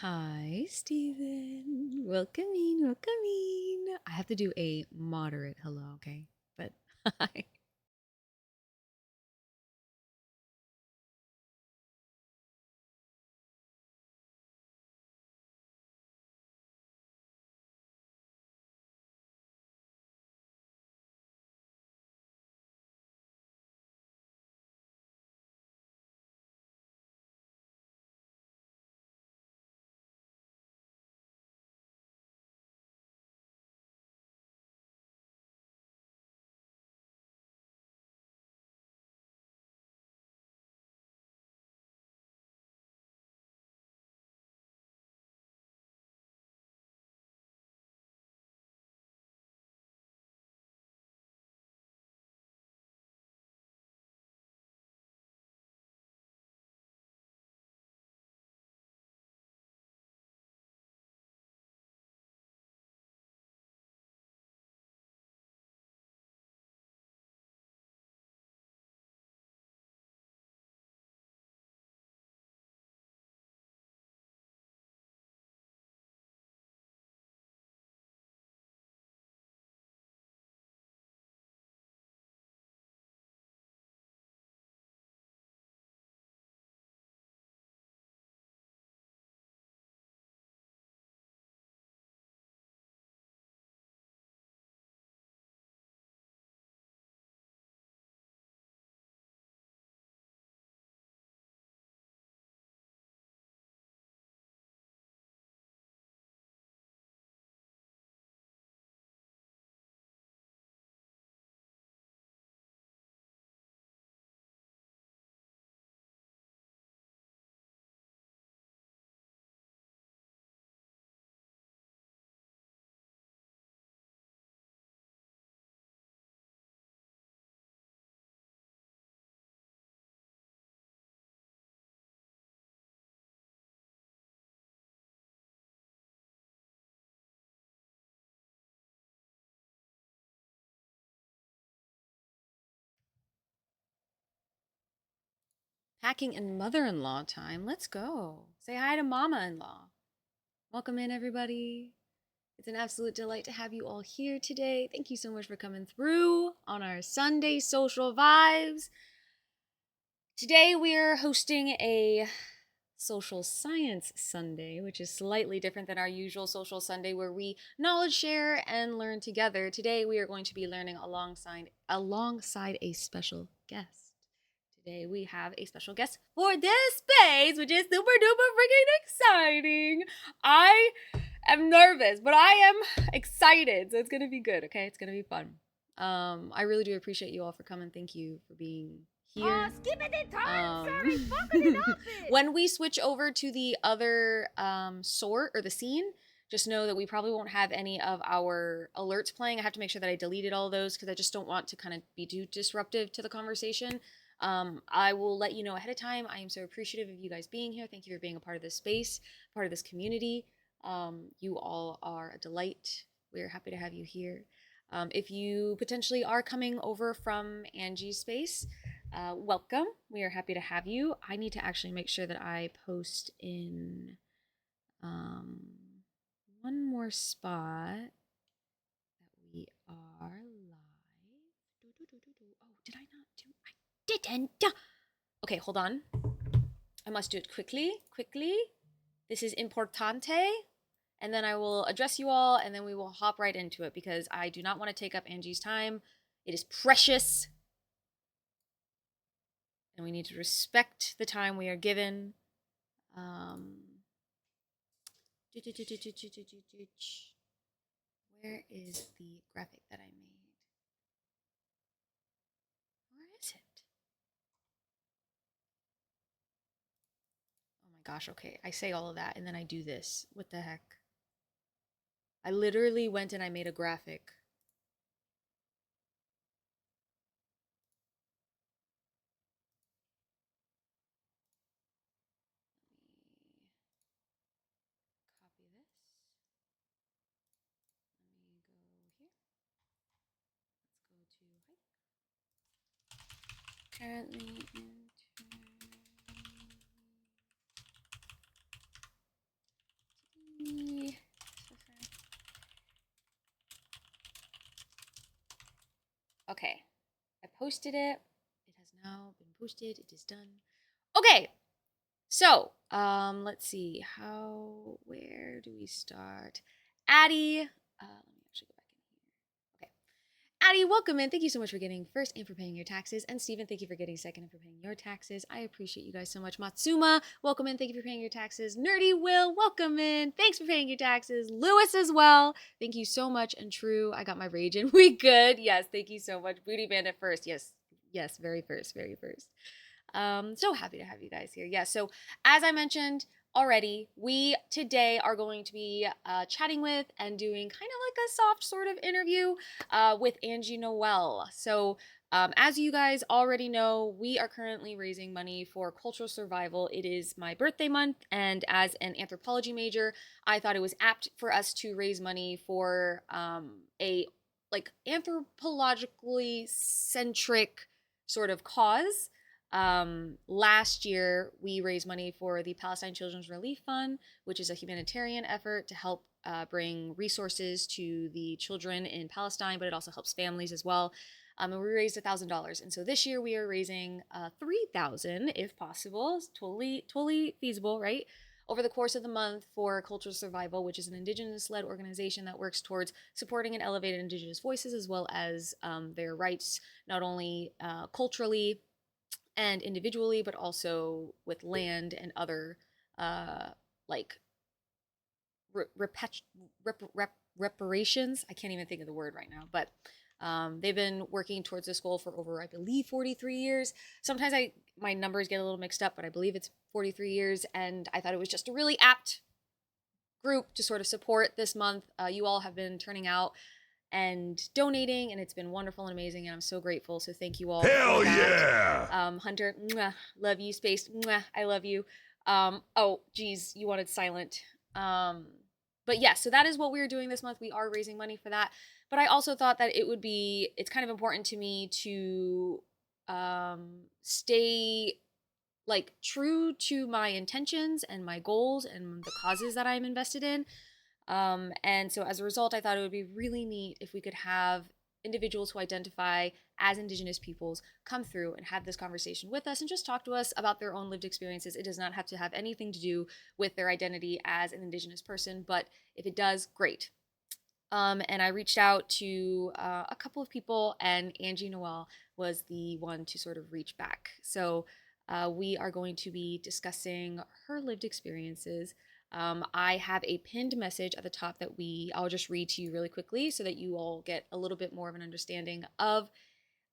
Hi, Stephen. Welcome in, welcome in. I have to do a moderate hello, okay? But hi. Packing and mother-in-law time. Let's go. Say hi to mama-in-law. Welcome in, everybody. It's an absolute delight to have you all here today. Thank you so much for coming through on our Sunday social vibes. Today we're hosting a Social Science Sunday, which is slightly different than our usual Social Sunday where we knowledge share and learn together. Today we are going to be learning alongside a special guest. Today we have a special guest for this space, which is super duper freaking exciting. I am nervous, but I am excited, so it's gonna be good. Okay, it's gonna be fun. I really do appreciate you all for coming. Thank you for being here. Skip it in time, sorry, fucking it up it. When we switch over to the other sort or the scene, just know that we probably won't have any of our alerts playing. I have to make sure that I deleted all those because I just don't want to kind of be too disruptive to the conversation. I will let you know ahead of time. I am so appreciative of you guys being here. Thank you for being a part of this space, part of this community. You all are a delight. We're happy to have you here. If you potentially are coming over from Angie's space, welcome. We are happy to have you. I need to actually make sure that I post in um, one more spot that we are live. Oh, did I not do? I didn't. Okay, hold on. I must do it quickly. Quickly. This is importante. And then I will address you all, and then we will hop right into it because I do not want to take up Angie's time. It is precious, and we need to respect the time we are given. Um, where is the graphic that I made? Where is it? Oh my gosh, okay. I say all of that and then I do this. What the heck? I literally went and I made a graphic. Let me copy this. Let me go here. Let's go to height. Currently in Okay. I posted it. It has now been posted. It is done. Okay. So, let's see. Where do we start? Addie, let me actually go back in here. Okay. Addie, welcome in. Thank you so much for getting first and for paying your taxes. And Stephen, thank you for getting second and for paying your taxes. I appreciate you guys so much. Matsuma, welcome in. Thank you for paying your taxes. Nerdy Will, welcome in. Thanks for paying your taxes. Lewis as well. Thank you so much. And True, I got my rage in. We good. Yes, thank you so much. Booty Bandit first. Yes, yes, very first, very first. So happy to have you guys here. Yeah, so as I mentioned already, we today are going to be chatting with and doing kind of like a soft sort of interview with Angeenoel. So as you guys already know, we are currently raising money for cultural survival. It is my birthday month, and as an anthropology major, I thought it was apt for us to raise money for a like anthropologically centric sort of cause. Last year, we raised money for the Palestine Children's Relief Fund, which is a humanitarian effort to help bring resources to the children in Palestine, but it also helps families as well. And we raised $1,000, and so this year we are raising $3,000 if possible. It's totally feasible, right? Over the course of the month for Cultural Survival, which is an Indigenous-led organization that works towards supporting and elevating Indigenous voices as well as their rights, not only culturally and individually, but also with land and other like reparations. I can't even think of the word right now, but they've been working towards this goal for over, I believe, 43 years. Sometimes my numbers get a little mixed up, but I believe it's 43 years, and I thought it was just a really apt group to sort of support this month. You all have been turning out and donating, and it's been wonderful and amazing, and I'm so grateful. So thank you all Hell for that. yeah! Hunter, mwah, love you. Space, mwah, I love you. Oh, geez, you wanted silent. But yeah, so that is what we are doing this month. We are raising money for that. But I also thought that it's kind of important to me to stay like true to my intentions and my goals and the causes that I'm invested in. And so as a result, I thought it would be really neat if we could have individuals who identify as Indigenous peoples come through and have this conversation with us and just talk to us about their own lived experiences. It does not have to have anything to do with their identity as an Indigenous person, but if it does, great. And I reached out to a couple of people, and Angeenoel was the one to sort of reach back. So we are going to be discussing her lived experiences. I have a pinned message at the top that I'll just read to you really quickly so that you all get a little bit more of an understanding of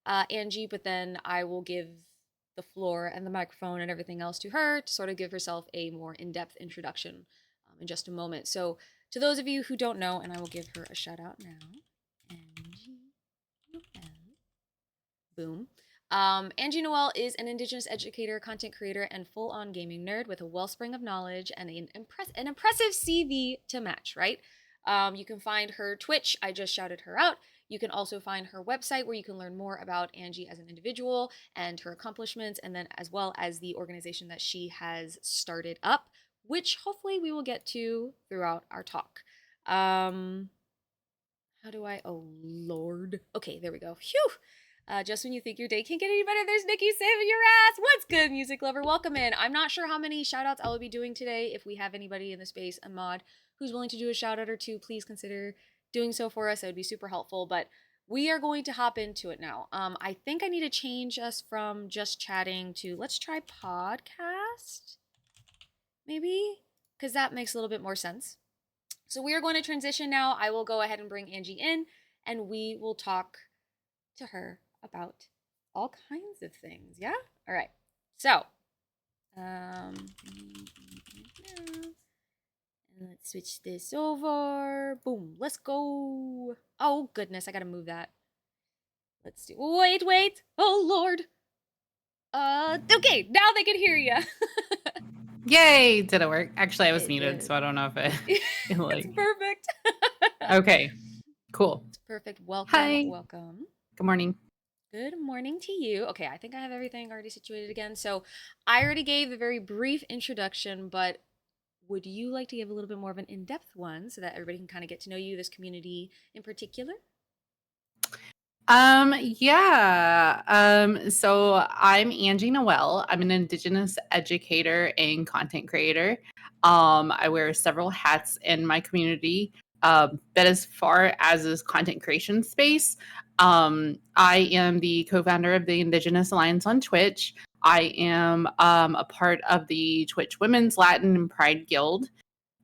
Angie, but then I will give the floor and the microphone and everything else to her to sort of give herself a more in-depth introduction in just a moment. So to those of you who don't know, and I will give her a shout out now, Angie Noel. Boom. Angeenoel is an Indigenous educator, content creator, and full-on gaming nerd with a wellspring of knowledge and an impressive CV to match, right? You can find her Twitch. I just shouted her out. You can also find her website where you can learn more about Angie as an individual and her accomplishments, and then as well as the organization that she has started up, which hopefully we will get to throughout our talk. How do I? Oh, Lord. Okay, there we go. Phew. Just when you think your day can't get any better, there's Nikki saving your ass. What's good, music lover? Welcome in. I'm not sure how many shout outs I will be doing today. If we have anybody in the space, a mod, who's willing to do a shout out or two, please consider doing so for us. That would be super helpful. But we are going to hop into it now. I think I need to change us from just chatting to let's try podcast, maybe, because that makes a little bit more sense. So we are going to transition now. I will go ahead and bring Angie in, and we will talk to her about all kinds of things. Yeah? All right. So, let's switch this over. Boom. Let's go. Oh, goodness. I got to move that. Let's do. Wait. Oh, Lord. Okay. Now they can hear you. Yay! Did it work? Actually, I was It muted, did. so I don't know if it It's perfect. Okay. Cool. It's perfect. Welcome. Hi. Welcome. Good morning. Good morning to you. Okay, I think I have everything already situated again. So I already gave a very brief introduction, but would you like to give a little bit more of an in-depth one so that everybody can kind of get to know you, this community in particular? Yeah. So I'm Angeenoel. I'm an Indigenous educator and content creator. I wear several hats in my community. But as far as this content creation space, I am the co-founder of the Indigenous Alliance on Twitch. I am a part of the Twitch Women's Latin and Pride Guild.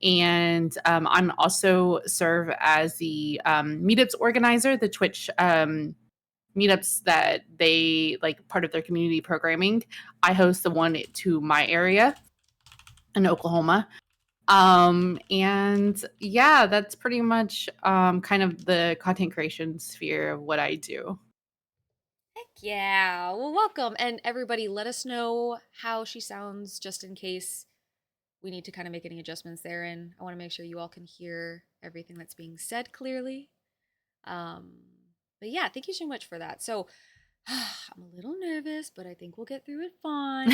And I'm also serve as the meetups organizer, the Twitch meetups that they like part of their community programming. I host the one to my area in Oklahoma. And yeah, that's pretty much kind of the content creation sphere of what I do. Heck yeah. Well, welcome. And everybody, let us know how she sounds just in case we need to kind of make any adjustments there. And I want to make sure you all can hear everything that's being said clearly. Um, but yeah, thank you so much for that. So I'm a little nervous, but I think we'll get through it fine.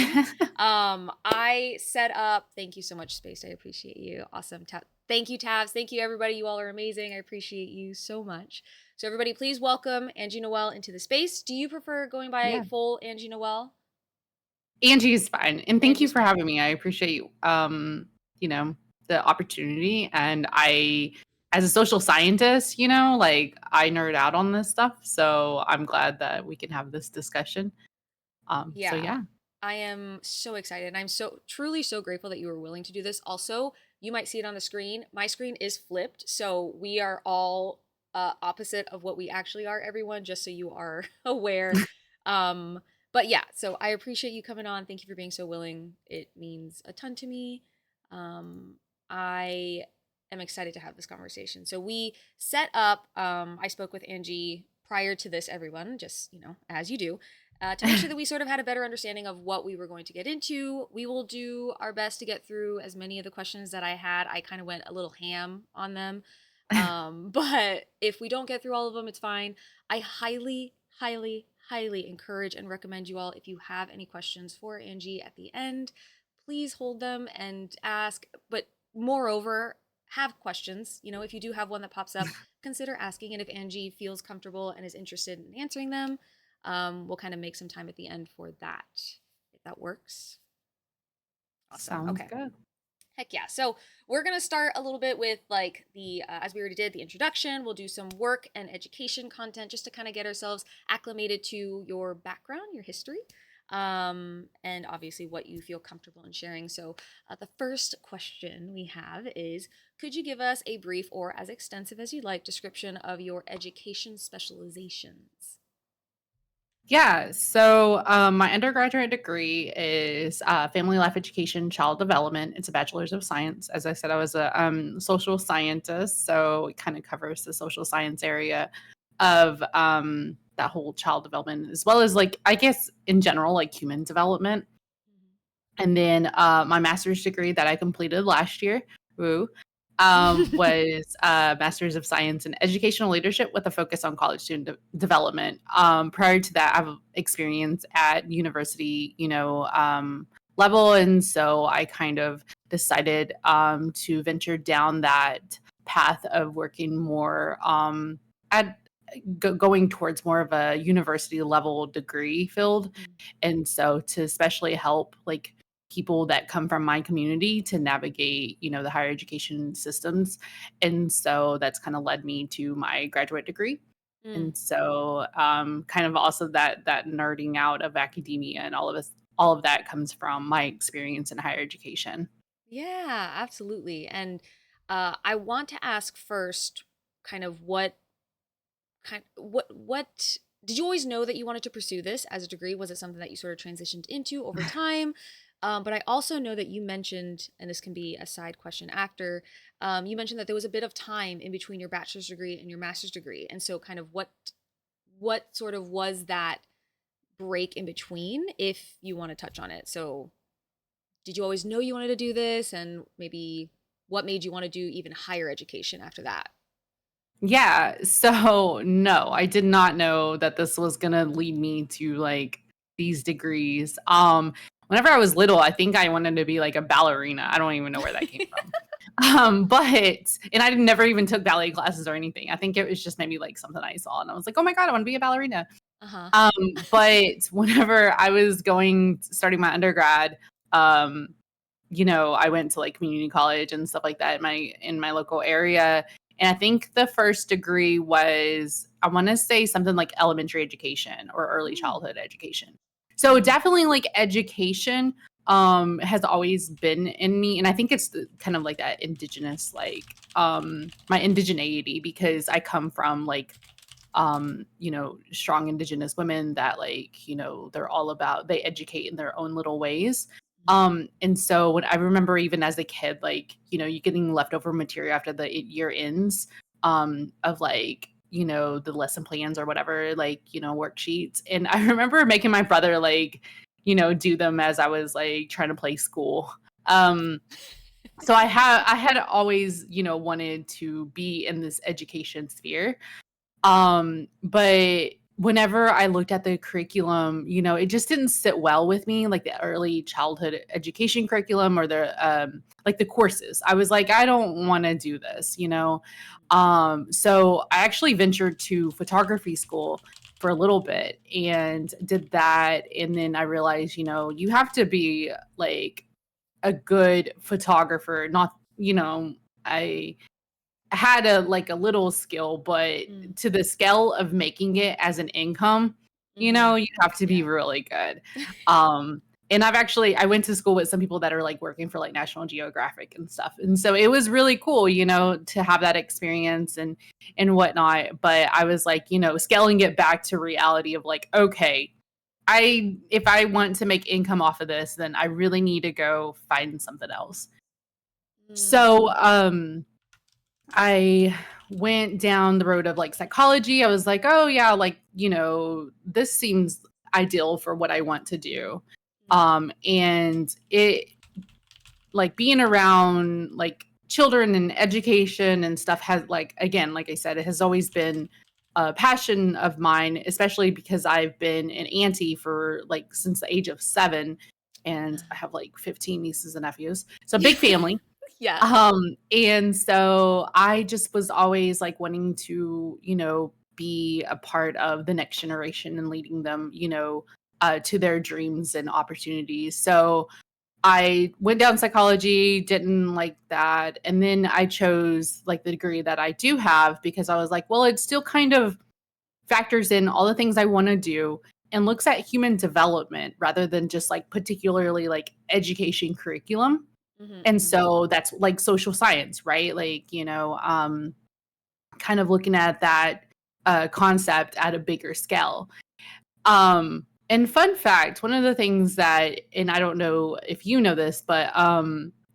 I set up, thank you so much, Space. I appreciate you. Awesome. Thank you, Tabs. Thank you, everybody. You all are amazing. I appreciate you so much. So, everybody, please welcome Angeenoel into the space. Do you prefer going by Yeah. full Angeenoel? Angie is fine. And thank you Angie's for fine. having me. I appreciate you know, the opportunity. And I as a social scientist, like I nerd out on this stuff. So I'm glad that we can have this discussion. So Yeah. yeah. I am so excited. And I'm so truly so grateful that you were willing to do this. Also, you might see it on the screen. My screen is flipped. So we are all opposite of what we actually are, everyone, just so you are aware. Um, but yeah, so I appreciate you coming on. Thank you for being so willing. It means a ton to me. Um, I am excited to have this conversation. So we set up, I spoke with Angie prior to this, everyone, just, as you do, to make sure that we sort of had a better understanding of what we were going to get into. We will do our best to get through as many of the questions that I had. I kind of went a little ham on them. But if we don't get through all of them, it's fine. I highly, highly, highly encourage and recommend you all, if you have any questions for Angie at the end, please hold them and ask. But moreover, have questions. If you do have one that pops up, consider asking. And if Angie feels comfortable and is interested in answering them, we'll kind of make some time at the end for that, if that works. Awesome. Sounds Okay. good. Heck yeah. So we're going to start a little bit with like as we already did, the introduction. We'll do some work and education content just to kind of get ourselves acclimated to your background, your history, and obviously what you feel comfortable in sharing. So the first question we have is, could you give us a brief or as extensive as you like description of your education specializations? Yeah. So my undergraduate degree is family life education, child development. It's a bachelor's of science. As I said, I was a social scientist, so it kind of covers the social science area of that whole child development, as well as like I guess in general like human development. And then my master's degree that I completed last year, woo, was Master's of Science in Educational Leadership with a focus on college student development. Prior to that, I have experience at university, level. And so I kind of decided to venture down that path of working more at going towards more of a university level degree field. And so to especially help like people that come from my community to navigate, the higher education systems. And so that's kind of led me to my graduate degree. Mm. And so kind of also that nerding out of academia and all of that comes from my experience in higher education. Yeah, absolutely. And I want to ask first, kind of what did you always know that you wanted to pursue this as a degree? Was it something that you sort of transitioned into over time? But I also know that you mentioned, and this can be a side question after, you mentioned that there was a bit of time in between your bachelor's degree and your master's degree. And so kind of what sort of was that break in between, if you want to touch on it? So did you always know you wanted to do this, and maybe what made you want to do even higher education after that? Yeah. So no, I did not know that this was gonna lead me to like these degrees. Whenever I was little, I think I wanted to be like a ballerina. I don't even know where that came from. But and I never even took ballet classes or anything. I think it was just maybe like something I saw, and I was like, oh my god, I want to be a ballerina. Uh-huh. But whenever I was starting my undergrad, um, I went to like community college and stuff like that in my local area. And I think the first degree was, I want to say something like elementary education or early Mm. childhood education. So Mhm. definitely like education has always been in me. And I think it's kind of like that indigenous, like my indigeneity, because I come from like strong indigenous women that like, they're all about, they educate in their own little ways. And so when I remember even as a kid, like, you getting leftover material after the year ends, of like, the lesson plans or whatever, like, worksheets. And I remember making my brother like, do them as I was like trying to play school. Um, so I had always, wanted to be in this education sphere. But whenever I looked at the curriculum, it just didn't sit well with me, like the early childhood education curriculum or the like the courses. I was like, I don't want to do this. So I actually ventured to photography school for a little bit and did that. And then I realized, you have to be like a good photographer, not, I had a little skill, but Mm. to the scale of making it as an income, Mhm. you have to be Yeah. really good. Um, and I went to school with some people that are like working for like National Geographic and stuff. And so it was really cool, to have that experience and whatnot. But I was like, scaling it back to reality of like, okay, if I want to make income off of this, then I really need to go find something else. Mm. So I went down the road of like psychology. I was like, oh yeah, like, this seems ideal for what I want to do. And it like being around like children and education and stuff has like, again, like I said, it has always been a passion of mine, especially because I've been an auntie for like since the age of 7 and I have like 15 nieces and nephews. So Yeah. big family. Yeah. And so I just was always like wanting to, be a part of the next generation and leading them, to their dreams and opportunities. So I went down psychology, didn't like that. And then I chose like the degree that I do have because I was like, well, it still kind of factors in all the things I want to do and looks at human development rather than just like particularly like education curriculum. Mhm. And Mhm. so that's like social science, right? Like, kind of looking at that concept at a bigger scale. And fun fact, one of the things that, and I don't know if you know this, but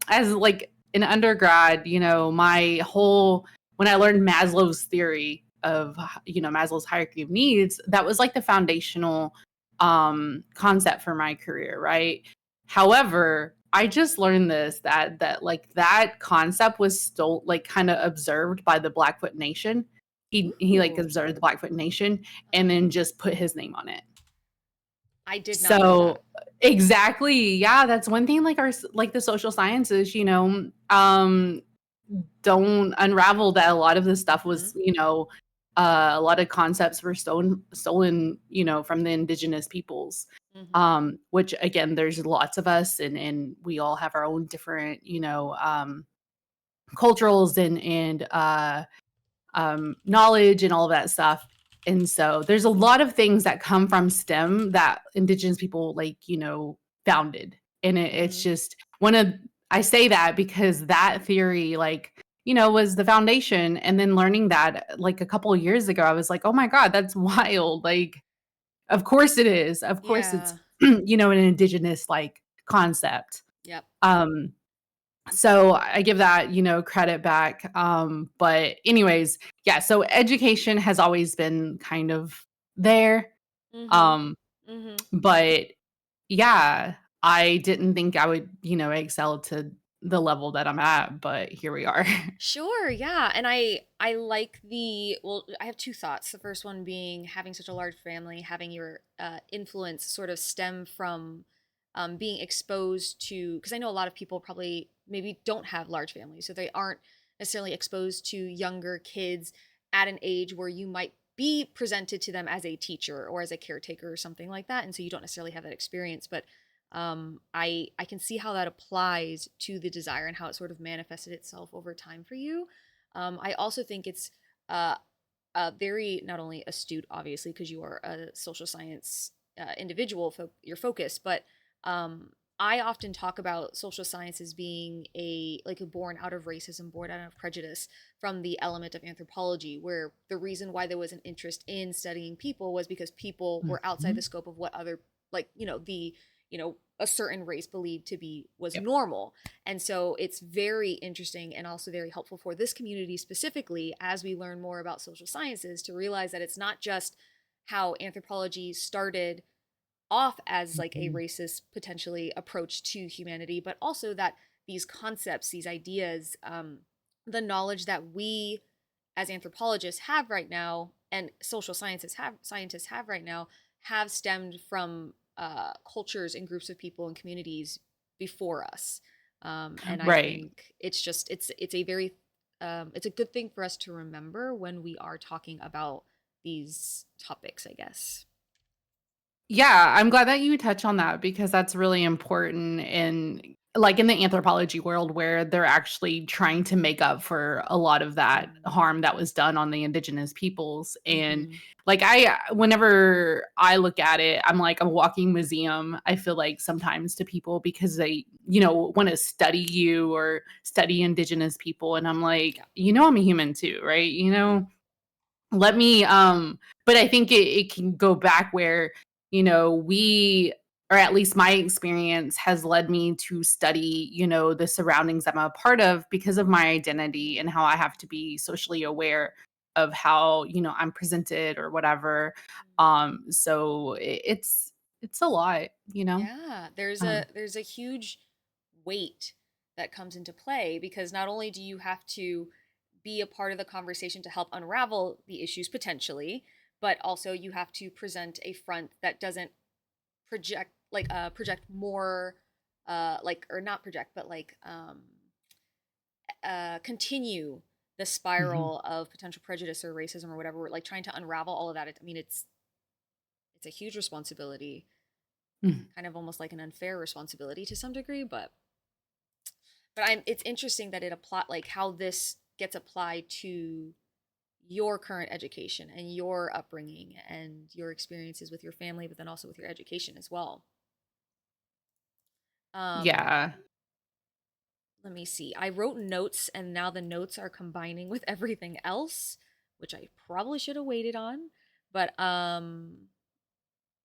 as like an undergrad, my whole, when I learned Maslow's theory of, Maslow's hierarchy of needs, that was like the foundational concept for my career, right? However, I just learned this that like that concept was still like kind of observed by the Blackfoot Nation. He like Ooh. observed the Blackfoot Nation and Uh-huh. then just put his name on it. I did not know that. So exactly, yeah, that's one thing like like the social sciences, don't unravel that a lot of this stuff was, Mhm. a lot of concepts were stolen, from the indigenous peoples. Mhm. Which again, there's lots of us and we all have our own different, culturals and knowledge and all of that stuff. And so there's a lot of things that come from STEM that indigenous people like, founded. And it's Mhm. just I say that because that theory, like, was the foundation. And then learning that like a couple of years ago, I was like, oh my God, that's wild. Like, of course it is. Of course it's, Yeah. an indigenous like concept. Yep. Um, so I give that, credit back. But anyways, yeah, so education has always been kind of there. Mhm. Um, Mhm. but yeah, I didn't think I would, excel to the level that I'm at, but here we are. Sure, yeah. And I like the well, I have two thoughts. The first one being having such a large family, having your influence sort of stem from being exposed to, because I know a lot of people probably maybe don't have large families, so they aren't necessarily exposed to younger kids at an age where you might be presented to them as a teacher or as a caretaker or something like that, and so you don't necessarily have that experience. But I can see how that applies to the desire and how it sort of manifested itself over time for you. I also think it's uh, very not only astute, obviously, because you are a social science individual, your focus, but um, I often talk about social science as being a born out of racism, born out of prejudice from the element of anthropology, where the reason why there was an interest in studying people was because people were outside Mhm. the scope of what other, like, a certain race believed to be was Yep. normal. And so it's very interesting and also very helpful for this community specifically as we learn more about social sciences to realize that it's not just how anthropology started off as like a Mhm. racist potentially approach to humanity, but also that these concepts, these ideas, the knowledge that we as anthropologists have right now and social scientists have right now have stemmed from cultures and groups of people and communities before us. And I Right. think it's a very it's a good thing for us to remember when we are talking about these topics, I guess. Yeah, I'm glad that you touch on that because that's really important in the anthropology world where they're actually trying to make up for a lot of that harm that was done on the indigenous peoples. And Mm-hmm. whenever I look at it, I'm like a walking museum. I feel like sometimes to people because they, want to study you or study indigenous people. And I'm like, Yeah. I'm a human too, right? Mm-hmm. Let me but I think it can go back where we, or at least my experience has led me to study the surroundings I'm a part of because of my identity and how I have to be socially aware of how I'm presented or whatever. So it's a lot, Yeah, um, there's a huge weight that comes into play because not only do you have to be a part of the conversation to help unravel the issues potentially, but also you have to present a front that doesn't project more like or not project but like continue the mhm, spiral of potential prejudice or racism or whatever. We're like trying to unravel all of that. I mean, it's a huge responsibility, mhm. kind of almost like an unfair responsibility to some degree, but I'm it's interesting that it apply like how this gets applied to your current education and your upbringing and your experiences with your family, but then also with your education as well. Um, Yeah. let me see. I wrote notes and now the notes are combining with everything else, which I probably should have waited on. But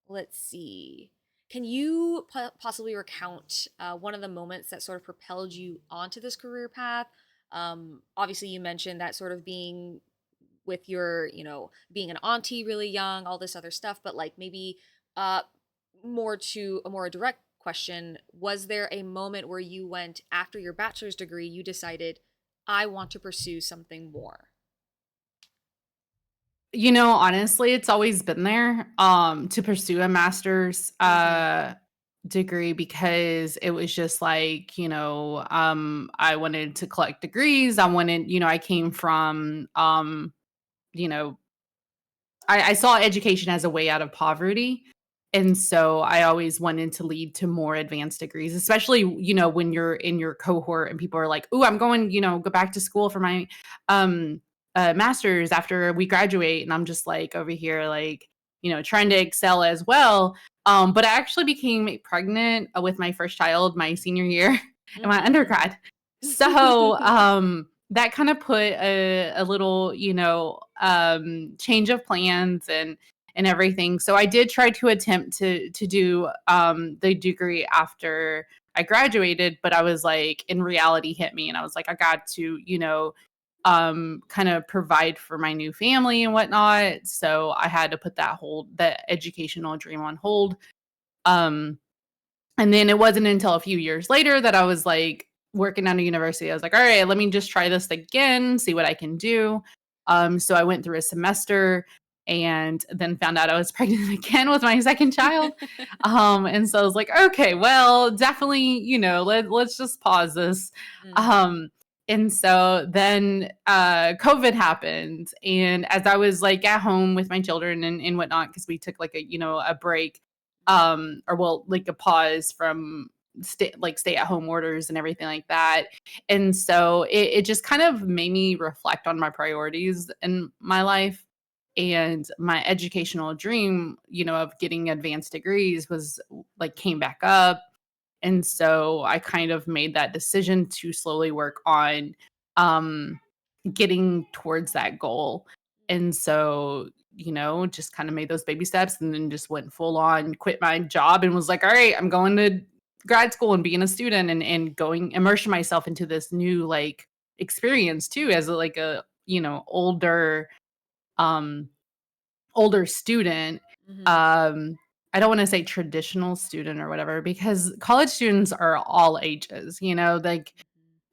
let's see. Can you possibly recount one of the moments that sort of propelled you onto this career path? Obviously, you mentioned that sort of being with your, being an auntie really young, all this other stuff, but like maybe uh, more to a more direct question, was there a moment where you went after your bachelor's degree, you decided, I want to pursue something more? Honestly, it's always been there, to pursue a master's, Mm-hmm. degree because it was just like, I wanted to collect degrees. I came from, you know, I saw education as a way out of poverty. And so I always wanted to lead to more advanced degrees, especially, when you're in your cohort and people are like, "Ooh, I'm going, go back to school for my um master's after we graduate." And I'm just like over here, like, trying to excel as well. But I actually became pregnant with my first child my senior year in my Mm-hmm. undergrad. So that kind of put a little, change of plans and everything. So I did try to attempt to do the degree after I graduated, but I was like, in reality hit me, and I was like, I got to, kind of provide for my new family and whatnot. So I had to put that educational dream on hold. Um, and then it wasn't until a few years later that I was like working at a university. I was like, all right, let me just try this again, see what I can do. So I went through a semester. and then found out I was pregnant again with my second child. And so I was like, okay, well, definitely, let's just pause this. Mhm. Um, and so then COVID happened. And as I was like at home with my children and whatnot, because we took like a break, or well, like a pause from stay at home orders and everything like that. And so it just kind of made me reflect on my priorities in my life, and my educational dream, of getting advanced degrees was like came back up. And so I kind of made that decision to slowly work on um getting towards that goal. And so, just kind of made those baby steps and then just went full on, quit my job and was like, all right, I'm going to grad school and being a student and going immersing myself into this new like experience too as like a, um older student. Mhm. um I don't want to say traditional student or whatever, because college students are all ages, like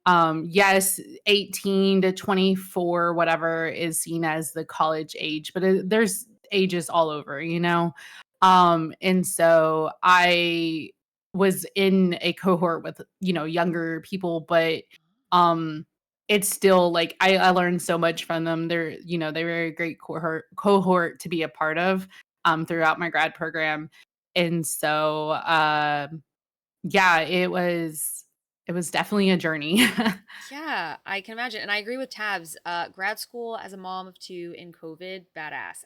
yes, 18 to 24 whatever is seen as the college age, but there's ages all over, and so I was in a cohort with younger people, but um it's still like I learned so much from them. They were a great cohort to be a part of throughout my grad program. And so yeah, it was definitely a journey. Yeah, I can imagine. And I agree with Tabs. Grad school as a mom of two in COVID, badass.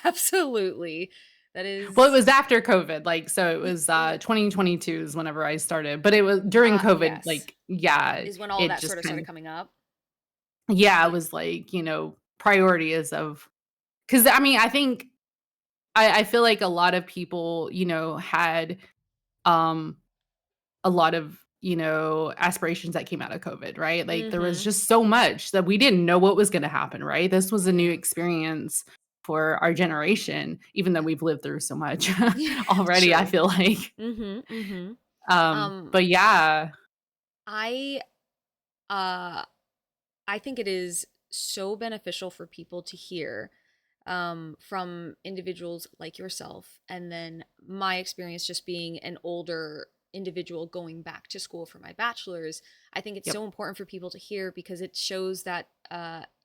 Absolutely. That Well, it is, was after COVID, like, so it was, is it? 2022 is whenever I started, but it was during COVID, Yes. like, yeah, Is when all of it that just sort of kind started of, coming up. yeah, it was like, priority is of, because I mean, I think I feel like a lot of people, had, um, a lot of, aspirations that came out of COVID, right? Like, there was Mm-hmm. just so much that we didn't know what was gonna happen, right? This was a new Yeah. experience for our generation, even though Yeah. we've lived through so much Yeah. already, I True. feel like. Mm-hmm. Mm-hmm. But yeah. I uh I think it is so beneficial for people to hear from individuals like yourself. And then my experience just being an older individual going back to school for my bachelor's. I think it's Yep. so important for people to hear because it shows that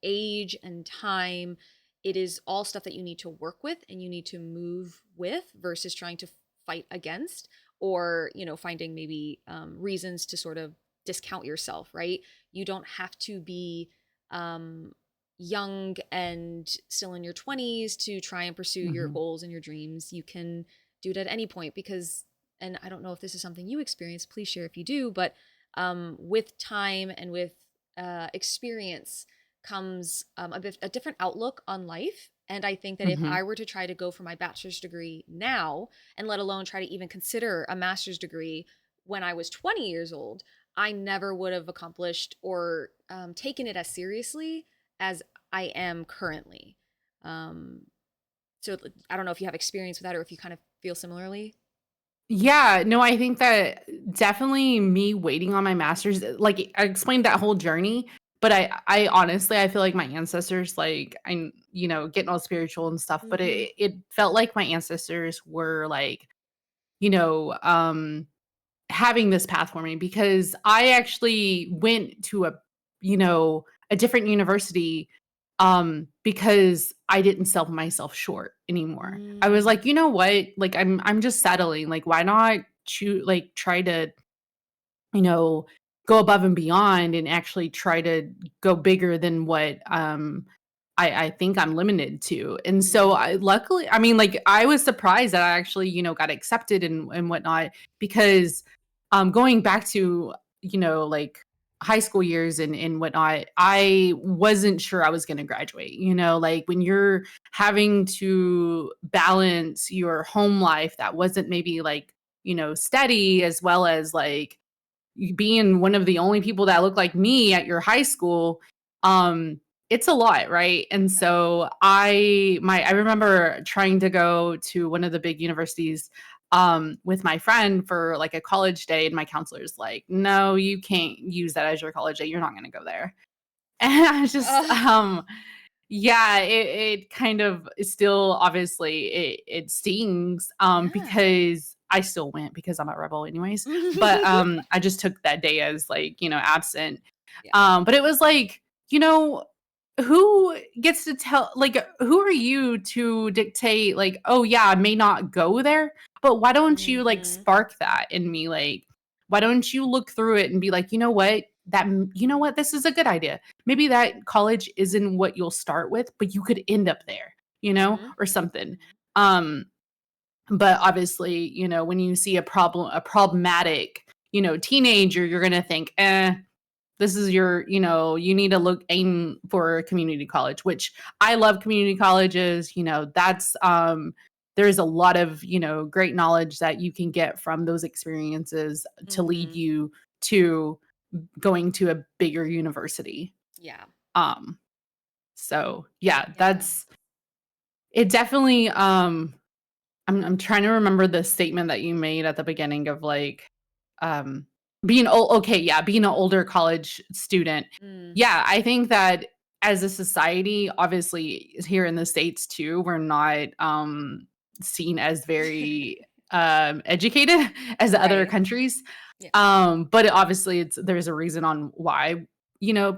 age and time, it is all stuff that you need to work with and you need to move with versus trying to fight against or, finding maybe reasons to sort of discount yourself, right? You don't have to be um, young and still in your 20s to try and pursue your Mhm. goals and your dreams. You can do it at any point because, and I don't know if this is something you experience, please share if you do, but with time and with experience comes a different outlook on life. And I think that if Mhm. I were to try to go for my bachelor's degree now, and let alone try to even consider a master's degree when I was 20 years old, I never would have accomplished or taken it as seriously as I am currently. Um, so I don't know if you have experience with that or if you kind of feel similarly. Yeah, no, I think that definitely me waiting on my master's, like, I explained that whole journey, but I honestly, I feel like my ancestors, like, I'm, getting all spiritual and stuff, but Mm-hmm. it felt like my ancestors were like, you know, um having this path for me, because I actually went to a different university because I didn't sell myself short anymore. I was Mm. like, "You know what? Like I'm just settling. Like why not try to, you know, go above and beyond and actually try to go bigger than what I think I'm limited to." And so Mm. I luckily, I mean, like I was surprised that I actually, got accepted and whatnot, because going back to, like high school years and whatnot, I wasn't sure I was gonna graduate. Like when you're having to balance your home life that wasn't maybe like, steady, as well as like you being one of the only people that look like me at your high school, it's a lot, right? And Yeah. so I remember trying to go to one of the big universities with my friend for like a college day, and my counselor's like, "No, you can't use that as your college day. You're not going to go there." And I was just Ugh. Yeah, it kind of still obviously it stings, Yeah. because I still went because I'm a rebel anyways, but, I just took that day as, like, absent. Yeah. But it was like, you know, who gets to tell like, who are you to dictate, like, "Oh, yeah, I may not go there," but why don't you, like, Mhm. spark that in me? Like, why don't you look through it and be like, "You know what? You know what? This is a good idea. Maybe that college isn't what you'll start with, but you could end up there, Mhm. or something." Um, but obviously, when you see a problematic, teenager, you're gonna think, this is you need to aim for community college, which I love community colleges. That's there's a lot of, great knowledge that you can get from those experiences to lead Mhm. you to going to a bigger university. Yeah. Um, so yeah, Yeah. it definitely I'm trying to remember the statement that you made at the beginning of like um being old okay, yeah, being an older college student. Mm. Yeah, I think that as a society, obviously here in the States too, we're not seen as very educated as the other Right. countries. Yeah. But obviously there's a reason on why,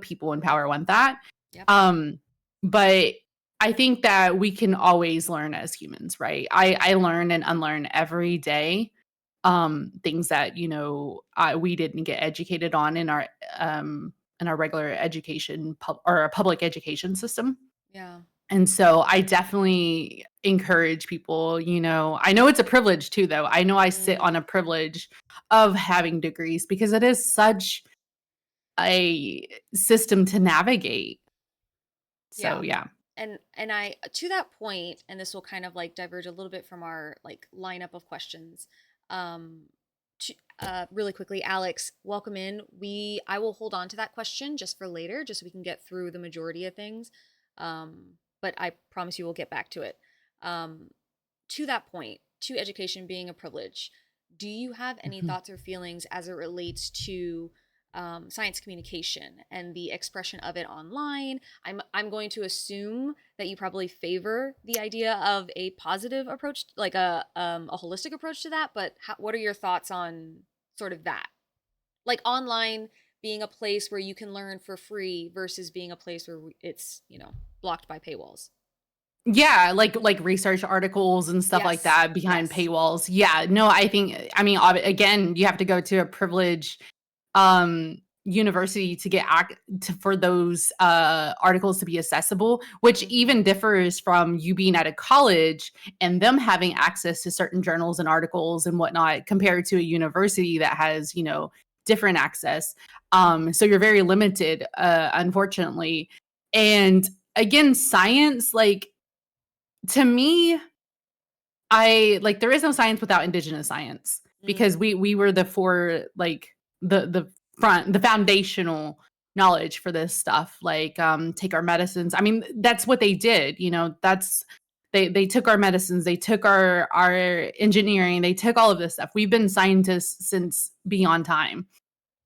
people in power want that. Yep. Um, but I think that we can always learn as humans, right? I learn and unlearn every day, things that, we didn't get educated on in our regular education or our public education system. Yeah. And so I definitely encourage people, I know it's a privilege too, though. I know I sit Mm. on a privilege of having degrees because it is such a system to navigate. So Yeah. yeah. And I, to that point, and this will kind of like diverge a little bit from our like lineup of questions. Um really quickly, Alex, welcome in. I will hold on to that question just for later, just so we can get through the majority of things. But I promise you we'll get back to it. Um to that point, to education being a privilege, do you have any Mhm. thoughts or feelings as it relates to science communication and the expression of it online? I'm going to assume that you probably favor the idea of a positive approach, like a holistic approach to that. But what are your thoughts on sort of that, like online being a place where you can learn for free versus being a place where it's blocked by paywalls? Yeah, like research articles and stuff like Yes. that behind Yes. paywalls. Yeah, no, I mean, again, you have to go to a privileged university to get for those articles to be accessible, which Mm-hmm. even differs from you being at a college and them having access to certain journals and articles and whatnot compared to a university that has, different access. So you're very limited, unfortunately. And again, science, like, to me, I like there is no science without indigenous science because Mm. we were the for like the foundational knowledge for this stuff. Like take our medicines. I mean, that's what they did, that's they took our medicines, they took our engineering, they took all of this stuff. We've been scientists since beyond time.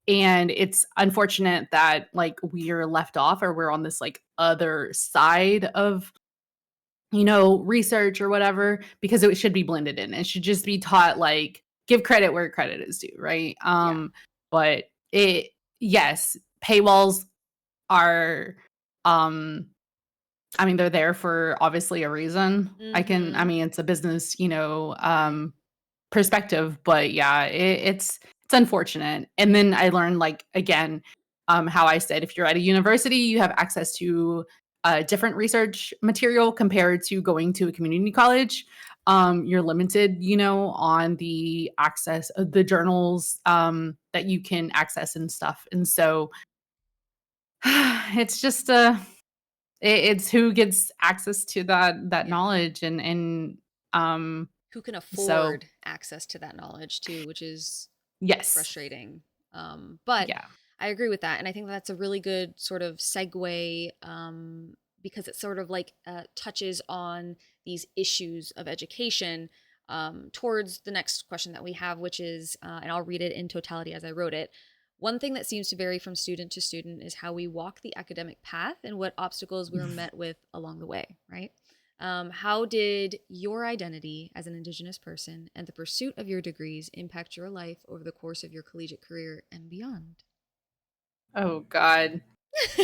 And it's unfortunate that like we're left off or we're on this like other side of research or whatever, because it should be blended in. It should just be taught like give credit where credit is due, right? Yeah. But yes, paywalls are um I mean they're there for obviously a reason. I Mm-hmm. mean it's a business, Right. perspective, but yeah, it's unfortunate. And then I learned like again, how I said if you're at a university, you have access to different research material compared to going to a community college. You're limited, on the access of the journals that you can access and stuff. And so it's just it's who gets access to that Yeah. knowledge and um Who can so afford access to that knowledge too, which is yes. frustrating. But Yeah. I agree with that, and I think that's a really good sort of segue, because it sort of like touches on these issues of education, towards the next question that we have, which is, and I'll read it in totality as I wrote it. One thing that seems to vary from student to student is how we walk the academic path and what obstacles we were met with along the way, right? How did your identity as an Indigenous person and the pursuit of your degrees impact your life over the course of your collegiate career and beyond? Oh God.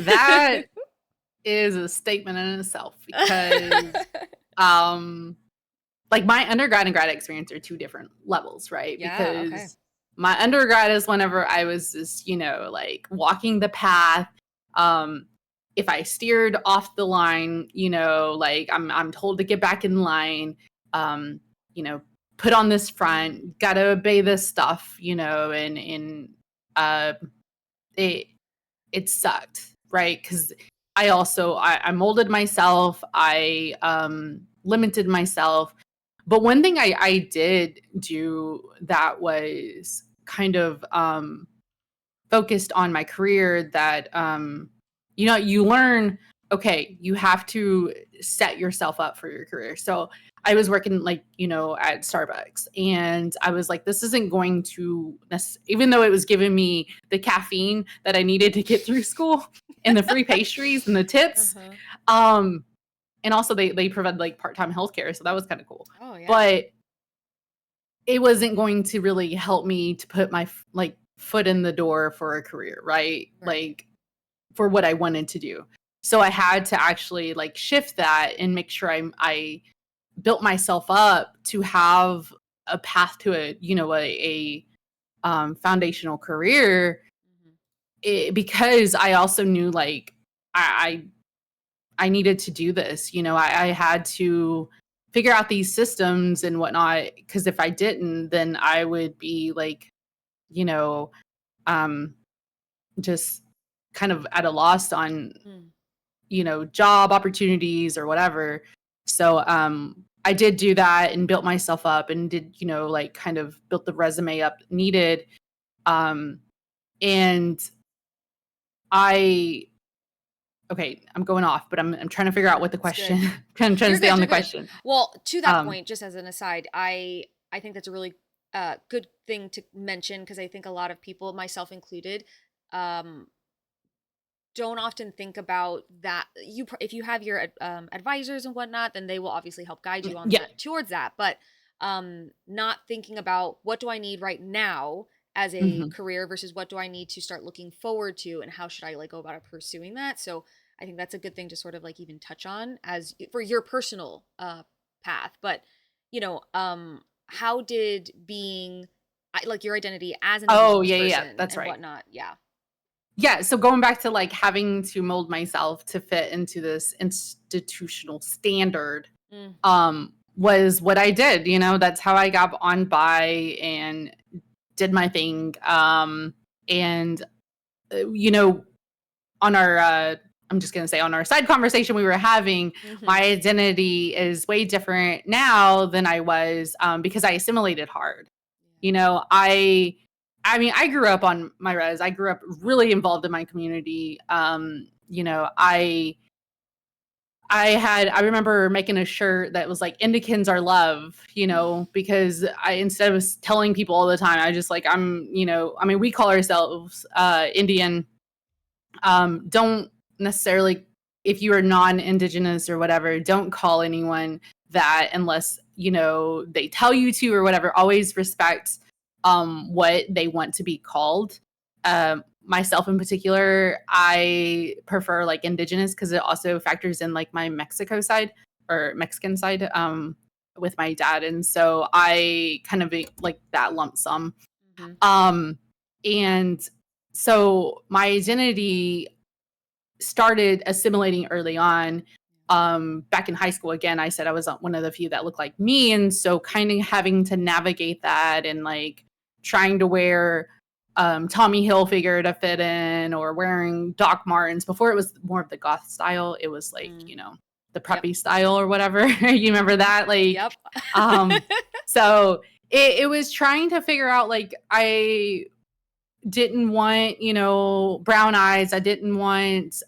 That is a statement in itself because like my undergrad and grad experience are two different levels, right? Yeah, okay. Because my undergrad is whenever I was just, like walking the path. Um, if I steered off the line, like I'm told to get back in line, um, you know, put on this front, gotta obey this stuff, and uh it it sucked, right? Because I molded myself, I limited myself. But one thing I did do that was kind of focused on my career that you learn, okay, you have to set yourself up for your career. So I was working like at Starbucks, and I was like, this isn't going to even though it was giving me the caffeine that I needed to get through school and the free pastries and the tips. um and also they provide like part-time healthcare, so that was kind of cool. Oh, yeah. But it wasn't going to really help me to put my like foot in the door for a career, right? Like for what I wanted to do. So I had to actually like shift that and make sure I built myself up to have a path to a foundational career. Because I also knew like I needed to do this. I had to figure out these systems and whatnot, because if I didn't, then I would be like, you know, um, just kind of at a loss on, job opportunities or whatever. So I did do that and built myself up and did, like kind of built the resume up needed. And I okay, I'm going off, but I'm trying to figure out what the question. I'm trying to stay on the question. Well, to that point, just as an aside, I think that's a really good thing to mention, because I think a lot of people, myself included, don't often think about that. If you have your advisors and whatnot, then they will obviously help guide you on that, towards that. But not thinking about what do I need right now as a career versus what do I need to start looking forward to, and how should I like go about pursuing that. So I think that's a good thing to sort of like even touch on as for your personal path. But how did being like your identity as an Indigenous person that's and right. whatnot, Yeah, so going back to like having to mold myself to fit into this institutional standard was what I did. That's how I got on by and did my thing. And on our I'm just going to say on our side conversation we were having, my identity is way different now than I was because I assimilated hard. I grew up on my res. I grew up really involved in my community. I remember making a shirt that was like Indicans are love, because instead of telling people all the time, I just like, we call ourselves Indian. Don't necessarily, if you are non-Indigenous or whatever, don't call anyone that unless, they tell you to or whatever. Always respect what they want to be called. Myself in particular, I prefer like Indigenous because it also factors in like my Mexican side with my dad, and so I kind of like that lump sum. And so my identity started assimilating early on. Back in high school, again, I said I was one of the few that looked like me, and so kind of having to navigate that and like trying to wear Tommy Hilfiger to fit in, or wearing Doc Martens. Before it was more of the goth style, it was like the preppy style or whatever. You remember that? Like, so it was trying to figure out, like, I didn't want brown eyes. I didn't want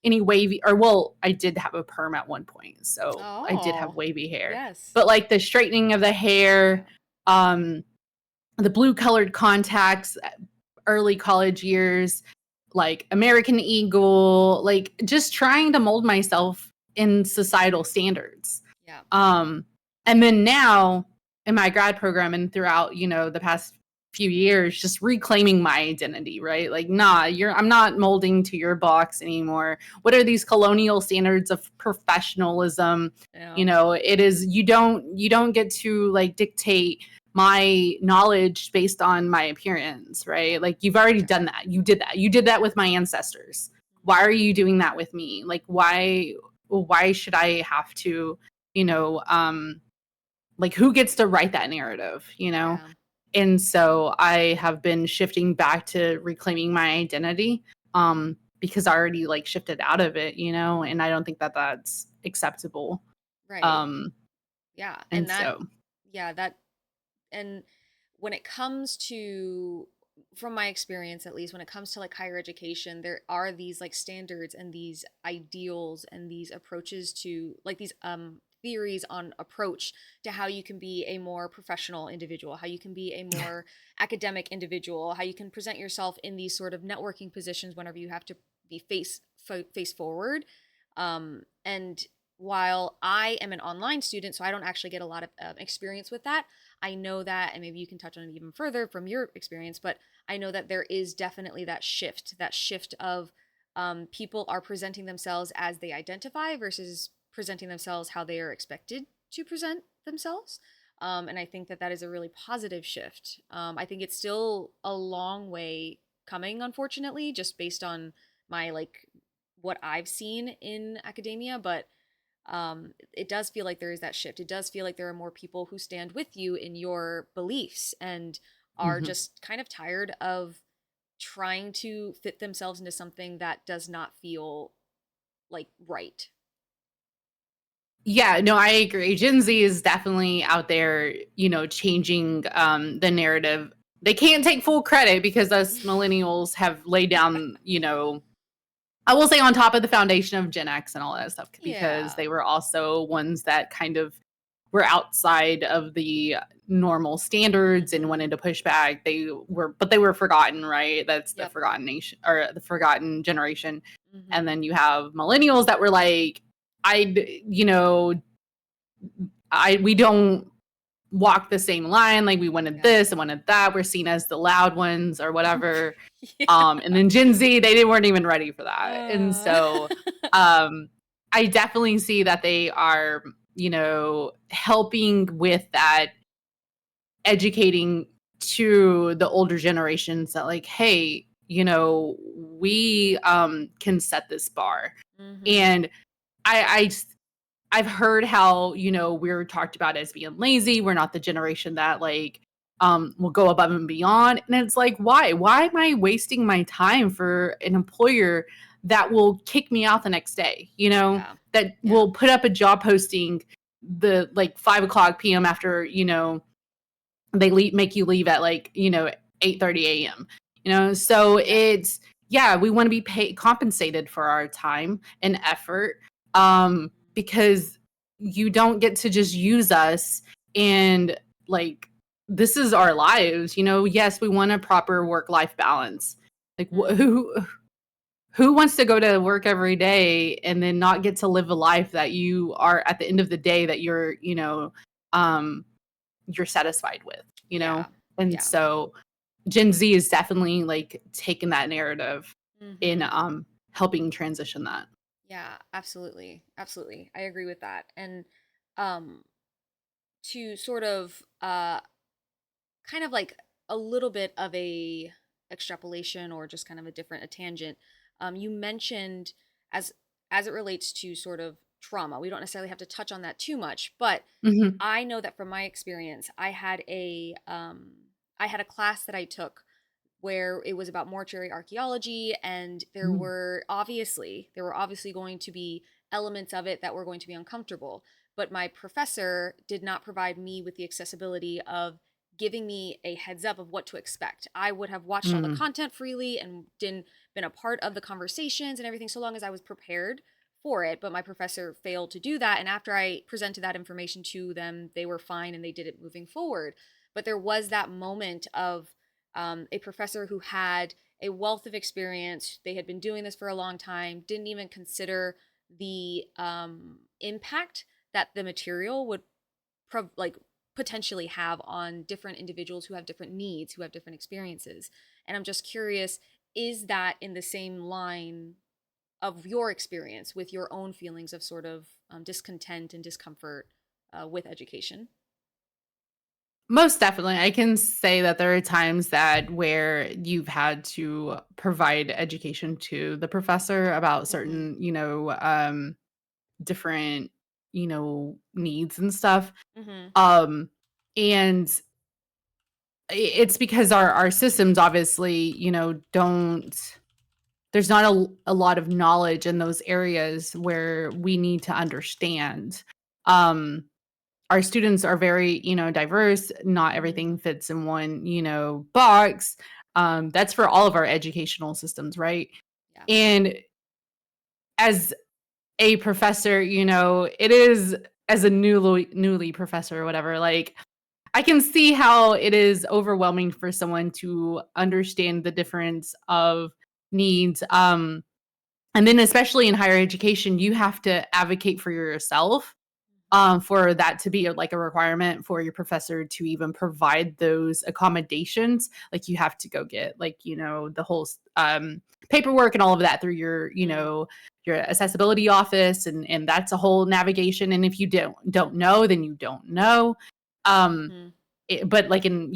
any wavy, or well, I did have a perm at one point, so I did have wavy hair. But like the straightening of the hair, the blue colored contacts early college years, like American Eagle, like just trying to mold myself in societal standards. Yeah. And then now in my grad program and throughout, the past few years, just reclaiming my identity, right? Like, nah, I'm not molding to your box anymore. What are these colonial standards of professionalism? Yeah. It is, you don't get to like dictate my knowledge based on my appearance, right? Like, you've already done that. You did that with my ancestors. Why are you doing that with me? Like, why should I have to, like, who gets to write that narrative, Yeah. And so I have been shifting back to reclaiming my identity, because I already like shifted out of it, and I don't think that that's acceptable. Right. Um, Yeah. and And so, that, and when it comes to, from my experience at least, when it comes to like higher education, there are these like standards and these ideals and these approaches to like these theories on approach to how you can be a more professional individual, how you can be a more academic individual, how you can present yourself in these sort of networking positions whenever you have to be face forward. And while I am an online student, so I don't actually get a lot of experience with that, I know that, and maybe you can touch on it even further from your experience, but I know that there is definitely that shift of people are presenting themselves as they identify versus presenting themselves how they are expected to present themselves. And I think that that is a really positive shift. I think it's still a long way coming, unfortunately, just based on my like what I've seen in academia, but it does feel like there is that shift. It does feel like there are more people who stand with you in your beliefs and are mhm. just kind of tired of trying to fit themselves into something that does not feel like right. Yeah, no, I agree. Gen Z is definitely out there, changing the narrative. They can't take full credit because us millennials have laid down, I will say on top of the foundation of Gen X and all that stuff, because Yeah. they were also ones that kind of were outside of the normal standards and Mm-hmm. wanted to push back. But they were forgotten, right? That's the Yep. forgotten nation, or the forgotten generation. And Mm-hmm. then you have millennials that were like, I, you know, we don't walk the same line. Like, we wanted Yeah. this and wanted that. We're seen as the loud ones or whatever. Yeah. And then Gen Z, they weren't even ready for that. And Uh, so I definitely see that they are, helping with that, educating to the older generations that, like, hey, we can set this bar. mm-hmm. And I I've heard how, we're talked about as being lazy. We're not the generation that like will go above and beyond. And it's like, why? Why am I wasting my time for an employer that will kick me out the next day? Yeah. That Yeah. will put up a job posting the like 5 o'clock PM after, make you leave at like, 8:30 AM. So Yep. it's, yeah, we want to be paid compensated for our time and effort, because you don't get to just use us. And like, this is our lives. Yes, we want a proper work life balance. Like, Mm-hmm. who wants to go to work every day and then not get to live a life that you are, at the end of the day, that um you're satisfied with, Yeah. and Yeah. so Gen Z is definitely like taking that narrative in Mm-hmm. helping transition that. Yeah, absolutely. Absolutely. I agree with that. And um to sort of kind of like a little bit of a extrapolation or just kind of a tangent. You mentioned as as it relates to sort of trauma. We don't necessarily have to touch on that too much, but Mhm. I know that from my experience, I had a class that I took where it was about mortuary archaeology, and Mm. there were obviously going to be elements of it that were going to be uncomfortable, but my professor did not provide me with the accessibility of giving me a heads up of what to expect. I would have watched all the Mm. content freely and didn't been a part of the conversations and everything so long as I was prepared for it, but my professor failed to do that, and after I presented that information to them, they were fine and they did it moving forward. But there was that moment of a professor who had a wealth of experience. They had been doing this for a long time, didn't even consider the impact that the material would like potentially have on different individuals who have different needs, who have different experiences. And I'm just curious, is that in the same line of your experience with your own feelings of sort of discontent and discomfort with education? Most definitely. I can say that there are times that where you've had to provide education to the professor about Mm-hmm. certain, different, needs and stuff. Mm-hmm. Um, and it's because our systems obviously, don't there's not a lot of knowledge in those areas where we need to understand. Um, our students are very, diverse. Not Mm-hmm. everything fits in one, box. That's for all of our educational systems, right? Yeah. And as a professor, it is as a newly professor or whatever, like I can see how it is overwhelming for someone to understand the difference of needs. And then especially in higher education, you have to advocate for yourself, for that to be like a requirement for your professor to even provide those accommodations. Like you have to go get like, the whole paperwork and all of that through your, Mm-hmm. your accessibility office, and that's a whole navigation. And if you don't know, then you don't know. Um, Mm-hmm. but like in,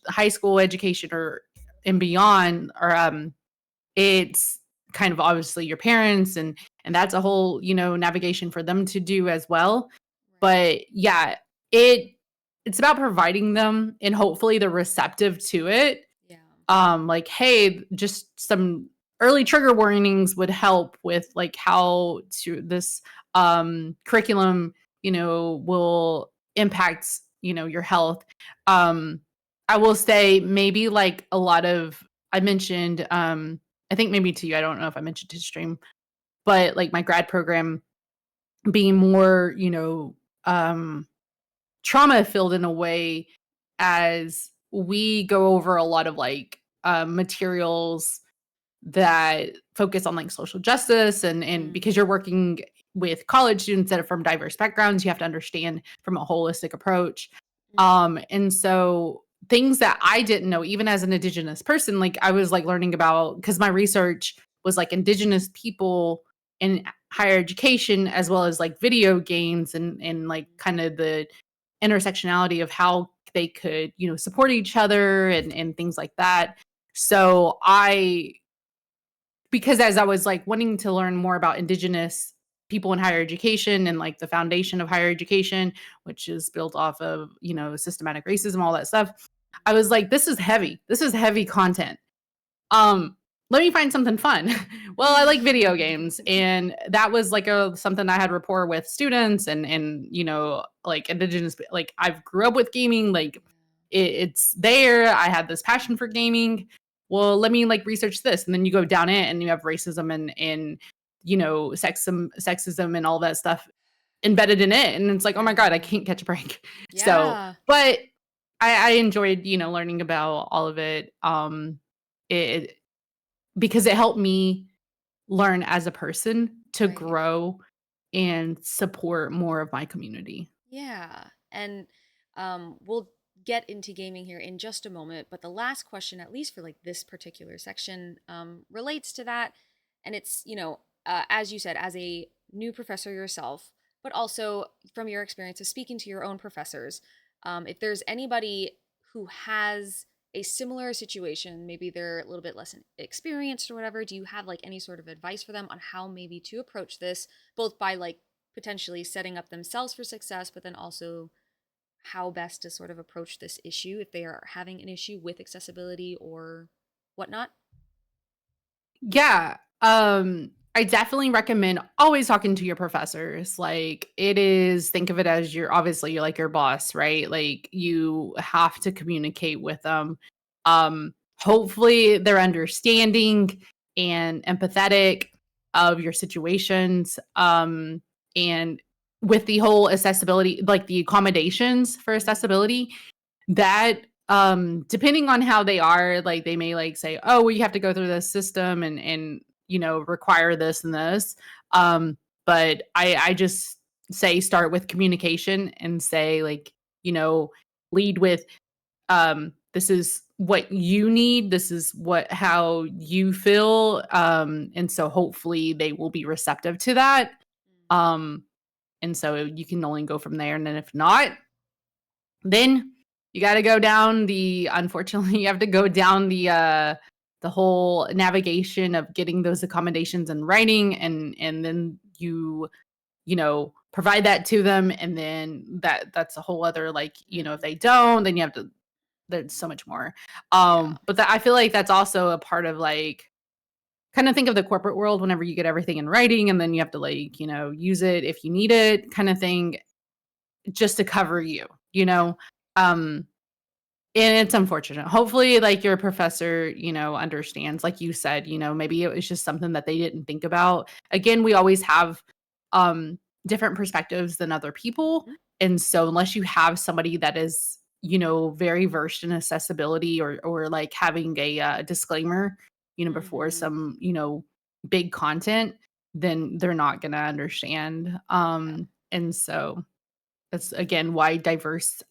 high school education or and beyond, or it's kind of obviously your parents, and that's a whole, navigation for them to do as well. Right. But yeah, it it's about providing them and hopefully they're receptive to it. Yeah. Like, hey, just some early trigger warnings would help with like how to this curriculum, will impact, your health. Um, I will say maybe like a lot of I mentioned, I think maybe to you, I don't know if I mentioned to stream, but like my grad program being more, trauma filled in a way, as we go over a lot of like materials that focus on like social justice, and Mm-hmm. because you're working with college students that are from diverse backgrounds, you have to understand from a holistic approach. And so things that I didn't know, even as an indigenous person, like I was like learning about, because my research was like indigenous people in higher education, as well as like video games, and like kind of the intersectionality of how they could, support each other, and things like that. So I because as I was like wanting to learn more about indigenous people in higher education and like the foundation of higher education, which is built off of, systematic racism, all that stuff, I was like, this is heavy. This is heavy content. Um, Let me find something fun. Well, I like video games, and that was like a something I had rapport with students, and like indigenous, like I've grew up with gaming, like it's there. I had this passion for gaming. Well, let me like research this, and then you go down it, and you have racism and sexism and all that stuff embedded in it, and it's like, oh my god, I Yeah. can't catch a break. So, Yeah. but I enjoyed learning about all of it. It because it helped me learn as a person to Right. grow and support more of my community. Yeah. And we'll get into gaming here in just a moment. But the last question, at least for like this particular section, relates to that. And it's, as you said, as a new professor yourself, but also from your experience of speaking to your own professors, if there's anybody who has a similar situation, maybe they're a little bit less experienced or whatever, do you have like any sort of advice for them on how maybe to approach this, both by like potentially setting up themselves for success, but then also how best to sort of approach this issue if they are having an issue with accessibility or whatnot? Yeah. I definitely recommend always talking to your professors. Like it is, think of it as obviously you're like your boss, right? Like you have to communicate with them. Hopefully they're understanding and empathetic of your situations. And with the whole accessibility, like the accommodations for Mm-hmm. accessibility, that depending on how they are, like they may like say, oh, well, you have to go through this system and require this and this. But I just say start with communication and say like, lead with this is what you need, this is how you feel, and so hopefully they will be receptive to that. um and so you can only go from there, and then if not, then you got to go down the unfortunately you have to go down the whole navigation of getting those accommodations in writing, and then provide that to them, and then that's a whole other, like, if they don't, then you have to, there's so much more. Yeah. But I feel like that's also a part of, like, kind of think of the corporate world whenever you get everything in writing and then you have to, like, use it if you need it, kind of thing, just to cover you, you Yeah. know? Um, and it's unfortunate. Hopefully, like, your professor, understands, like you said, maybe it was just something that they didn't think about. Again, we always have um different perspectives than other people. Mhm. And so unless you have somebody that is, very versed in accessibility, or like having a disclaimer, before Mhm. some, big content, then they're not gonna understand. Yeah. And so that's again why diverse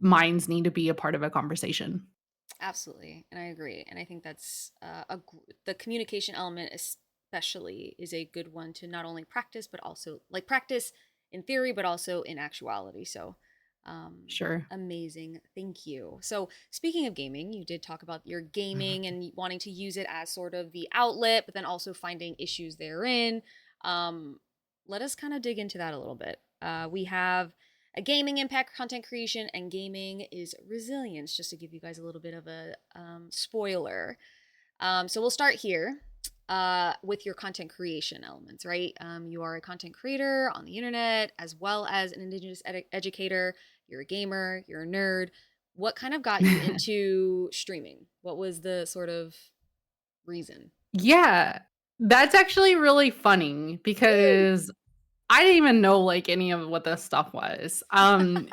minds need to be a part of a conversation. Absolutely, and I agree. And I think that's the communication element, especially, is a good one to not only practice, but also like practice in theory, but also in actuality. So, Sure. amazing. Thank you. So, speaking of gaming, you did talk about your gaming and wanting to use it as sort of the outlet, but then also finding issues therein. Um, Let us kind of dig into that a little bit. We have a gaming impact content creation, and gaming is resilience, just to give you guys a little bit of a spoiler. So we'll start here with your content creation elements, right? You are a content creator on the internet as well as an Indigenous educator. You're a gamer, you're a nerd. What kind of got you into streaming? What was the sort of reason? Yeah, that's actually really funny because I didn't even know, like, any of what this stuff was.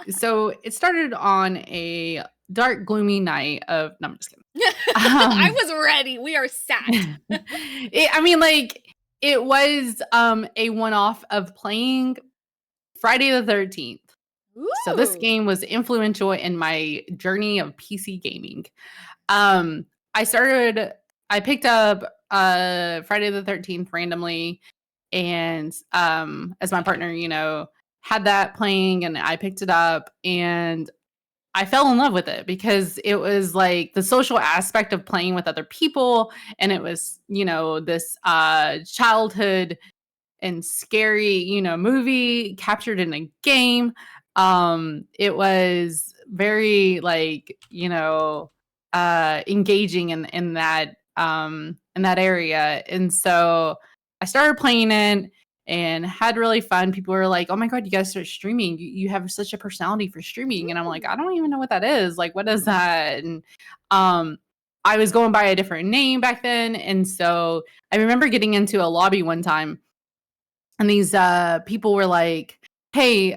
So it started on a dark, gloomy night of no, I'm just kidding. I Um, was ready. We are sat. I mean, like, it was, a one-off of playing Friday the 13th. So this Ooh. game was influential in my journey of PC gaming. Um, I started I picked up, Friday the 13th randomly, and, as my partner, had that playing, and I picked it up, and I fell in love with it because it was, like, the social aspect of playing with other people, and it was, this, childhood and scary, movie captured in a game. It was very, like, engaging in that area. And so I started playing it and had really fun. People were like, "Oh my god, you guys start streaming. You have such a personality for streaming." And I'm like, "I don't even know what that is. Like, what is that?" And um I was going by a different name back then. And so I remember getting into a lobby one time, and these people were like, "Hey,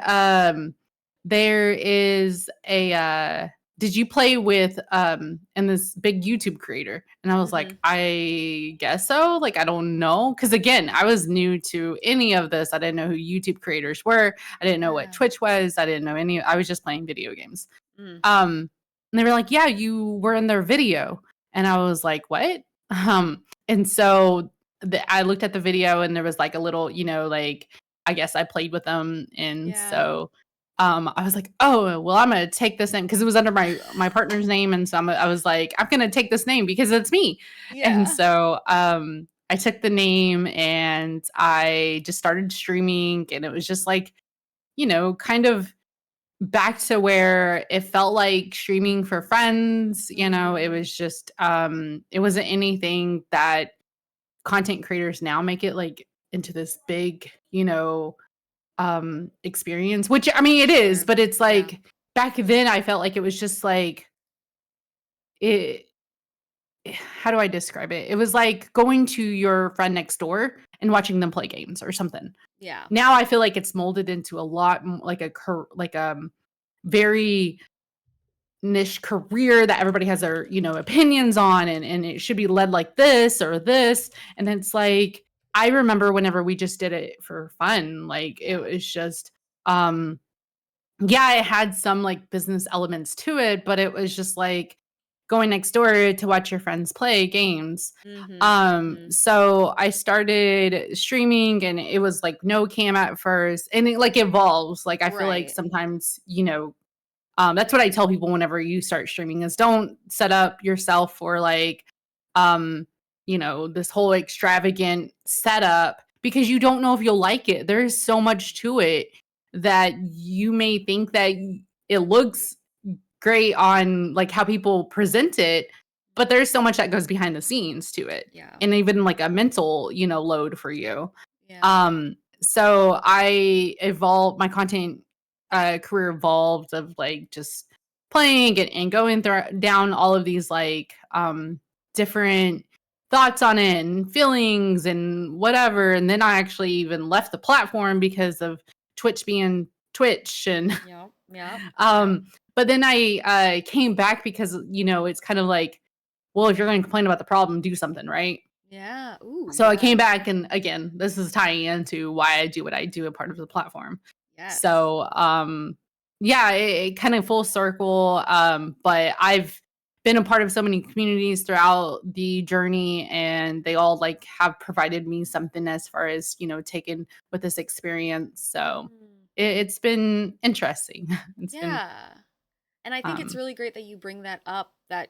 there is a did you play with and this big YouTube creator?" And I was like, Mm-hmm. "I guess so. Like, I don't know." Because again, I was new to any of this. I didn't know who YouTube creators were. I didn't know what Yeah. Twitch was. I didn't know any. I was just playing video games. Mm. And they were like, "Yeah, you were in their video." And I was like, "What?" And so I looked at the video, and there was like a little, like, I guess I played with them. And Yeah. so I was like, "Oh, well, I'm gonna take this name," because it was under my partner's name. And so I was like, "I'm gonna take this name because it's me." And Yeah. so I took the name and I just started streaming, and it was just like, kind of back to where it felt like streaming for friends. It Mm. was just it wasn't anything that content creators now make it like into this big, experience, which I mean it is, Sure. but it's Yeah. like back then I felt like it was just like it how do I describe it? It was like going to your friend next door and watching them play games or something. Yeah. Now I feel like it's molded into a lot like a very niche career that everybody has their, opinions on, and it should be led like this or this. And it's like, I remember whenever we just did it for fun, like it Yeah. was just, um, yeah, it had some like business elements to it, but it was just like going next door to watch your friends play games. Mhm. Mhm. So I started streaming, and it was like no cam at first, and it like evolves. Like I feel like Right. sometimes, that's what I tell people whenever you start streaming is don't set up yourself for like, um, this whole extravagant setup because you don't know if you'll like it. There's so much to it that you may think that it looks great on like how people present it, but there's so much that goes behind the scenes to it. Yeah. And even like a mental, load for you. Yeah. So I evolved my content career evolved of like just playing and going down all of these like different thoughts on it and feelings and whatever. And then I actually even left the platform because of Twitch being Twitch and Yep. Yep. um but then I came back because it's kind of like, well, if you're going to complain about the problem, do something, right? Yeah. Ooh, So I came yeah. back, and again, this is tying into why I do what I do, a part of the platform. Yes. So, yeah, it kind of full circle. But I've been a part of so many communities throughout the journey, and they all like have provided me something as far as, taken with this experience. So Mm. it's been interesting. It's been, Yeah. And I think it's um, really great that you bring that up that,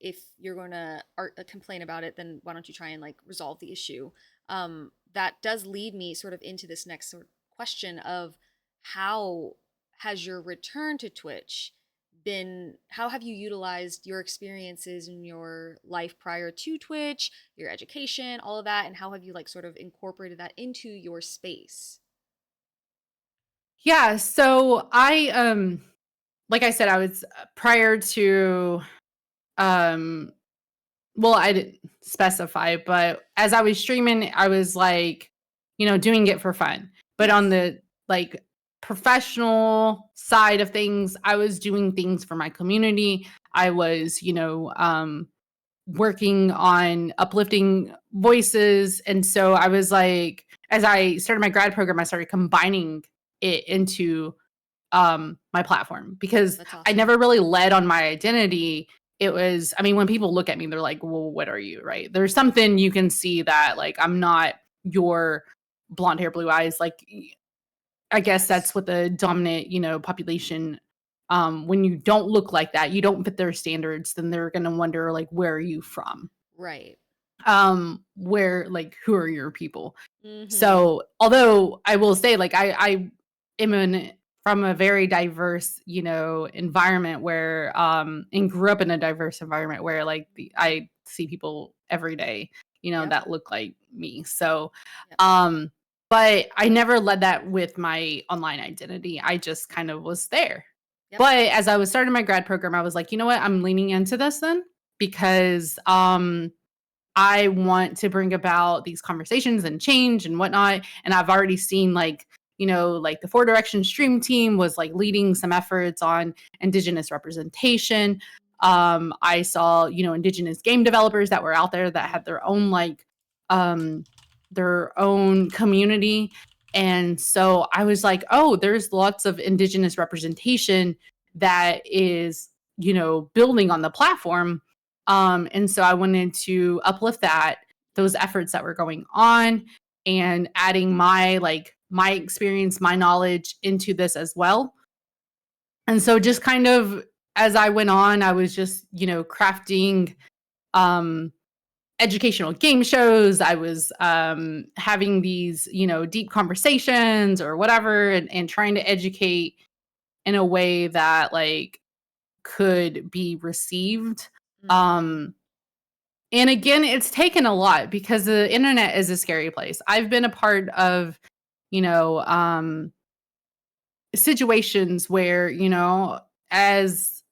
if you're going to complain about it, then why don't you try and like resolve the issue? That does lead me sort of into this next sort of question of how has your return to Twitch been, how have you utilized your experiences in your life prior to Twitch, your education, all of that, and how have you like sort of incorporated that into your space? yeah. So like I said, I was prior to, um, well, I didn't specify, but as I was streaming, I was like, doing it for fun. But on Yes. the like professional side of things, I was doing things for my community. I was, working on uplifting voices. And so I was like, as I started my grad program, I started combining it into my platform because That's I awesome. never really led on my identity. It was, I mean, when people look at me, they're like, well, what are you? Right. There's something you can see that like I'm not your blonde hair, blue eyes. Like I guess that's Yes. what the dominant, population, when you don't look like that, you don't fit their standards, then they're gonna wonder like, where are you from? Right. Where like who are your people? Mm-hmm. So although I will say like I am from a very diverse, environment where and grew up in a diverse environment where like I see people every day, Yep. that look like me. So Yep. um but I never led that with my online identity. I just kind of was there. Yep. But as I was starting my grad program, I was like, you know what? I'm leaning into this then because I want to bring about these conversations and change and whatnot. And I've already seen like, like the Four Direction Stream team was like leading some efforts on Indigenous representation. I saw, Indigenous game developers that were out there that Mm. had um, their own community. And so I was like, oh, there's lots of Indigenous representation that is, building on the platform, and so I wanted to uplift those efforts that were going on and adding my experience, my knowledge into this as well. And so just kind of as I went on, I was just, crafting um educational game shows. I was having these, deep conversations or whatever and trying to educate in a way that like could be received. Mm-hmm. Um And again, it's taken a lot because the internet is a scary place. I've been a part of, you know, um, situations where, as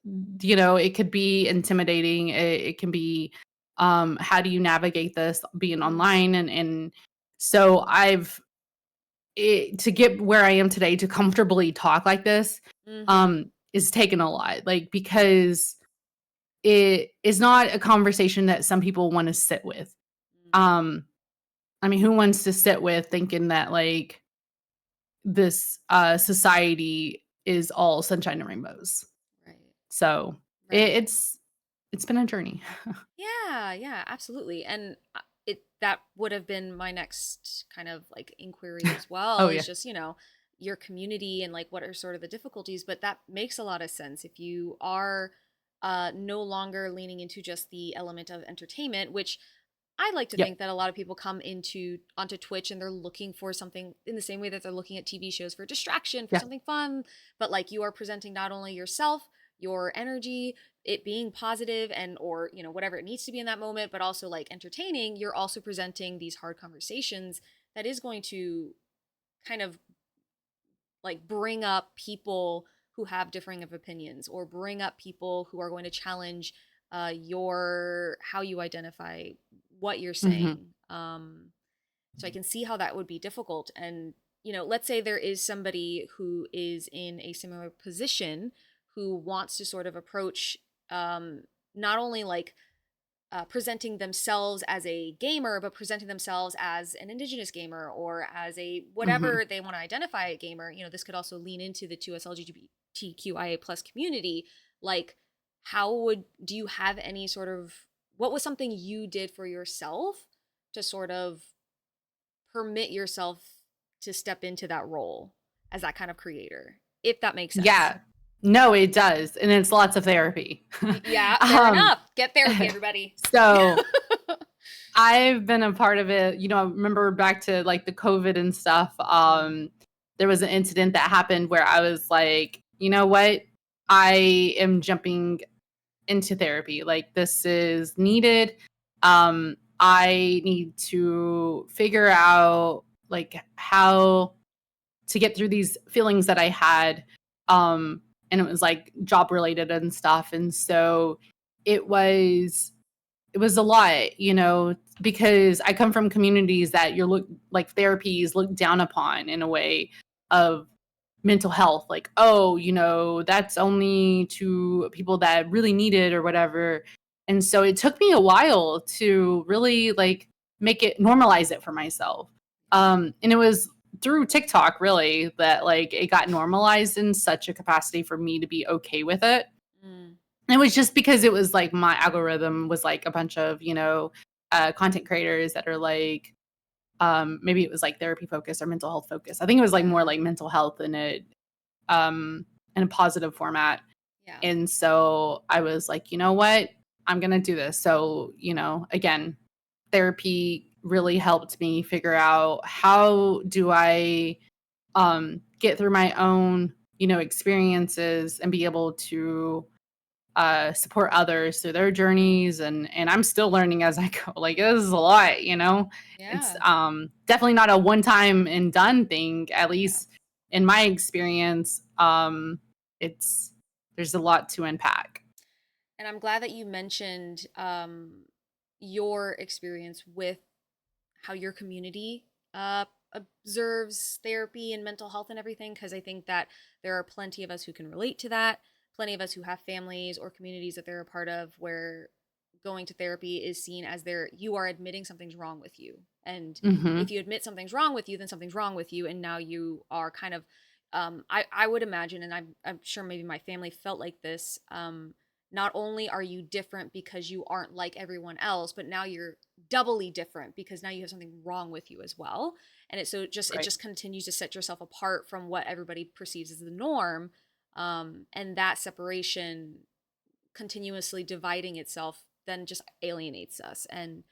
it could be intimidating. It can be, how do you navigate this being Mm-hmm. online? And so to get where I am today to comfortably talk like this, Mm-hmm. is taken a lot, like, because it is not a conversation that some people wanna sit with. Mm, Um, I mean, who wants to sit with thinking that, like, this, society is all sunshine and rainbows? right. So, Right. it's been a journey. Yeah, yeah, absolutely. And it that would have been my next kind of like inquiry as well, Oh, is yeah. just, your community and like what are sort of the difficulties, but that makes a lot of sense if you are no longer leaning into just the element of entertainment, which I like to Yep. think that a lot of people come into onto Twitch and they're looking for something in the same way that they're looking at TV shows for distraction, for Yeah. something fun, but like you are presenting not only yourself, your energy, it being positive and or, whatever it needs to be in that moment, but also like entertaining, you're also presenting these hard conversations that is going to kind of like bring up people who have differing of opinions or bring up people who are going to challenge your how you identify what you're Mhm. saying. So I can see how that would be difficult. And let's say there is somebody who is in a similar position who wants to sort of approach not only like presenting themselves as a gamer, but presenting themselves as an indigenous gamer or as a Mhm. whatever they want to identify a gamer. This could also lean into the 2S LGBTQIA plus community. Like, do you have any sort of, what was something you did for yourself to sort of permit yourself to step into that role as that kind of creator, if that makes sense? Yeah. No, it does, and it's lots of therapy. Yeah, fair Um, enough. Get therapy, everybody. so I've been a part of it, I remember back to, like, the COVID and stuff, Mm, there was an incident that happened where I was like, "You know what? I am jumping into therapy, like, this is needed, I need to figure out, like, how to get through these feelings that I had, and it was, like, job related and stuff, and so it was it was a lot, because I come from communities that you're like therapy is looked down upon in a way of mental health. Like, oh, that's only to people that really need it or whatever. And so it took me a while to really like make it normalize it for myself. And it was through TikTok really that like it got normalized in such a capacity for me to be okay with it. mm, It was just because it was like my algorithm was like a bunch of, content creators that are like, maybe it was like therapy focused or mental health focused. I think it was like more yeah, like mental health um, in a positive format. yeah. And so I was like, you know what? I'm going to do this. So, again, therapy really helped me figure out how do I get through my own, experiences and be able to support others through their journeys and I'm still learning as I go. Like this is a lot. It's Yeah. definitely not a one time and done thing, at Yeah. least in my experience. It's there's a lot to unpack. And I'm glad that you mentioned your experience with how your community observes therapy and mental health and everything, because I think that there are plenty of us who can relate to that, plenty of us who have families or communities that they're a part of where going to therapy is seen as you are admitting something's wrong with you. And if Mhm. you admit something's wrong with you, then something's wrong with you. And now you are kind of, I would imagine, and I'm sure maybe my family felt like this. Not only are you different because you aren't like everyone else, but now you're doubly different because now you have something wrong with you as well. And it Right. just continues to set yourself apart from what everybody perceives as the norm. And that separation continuously dividing itself then just alienates us. And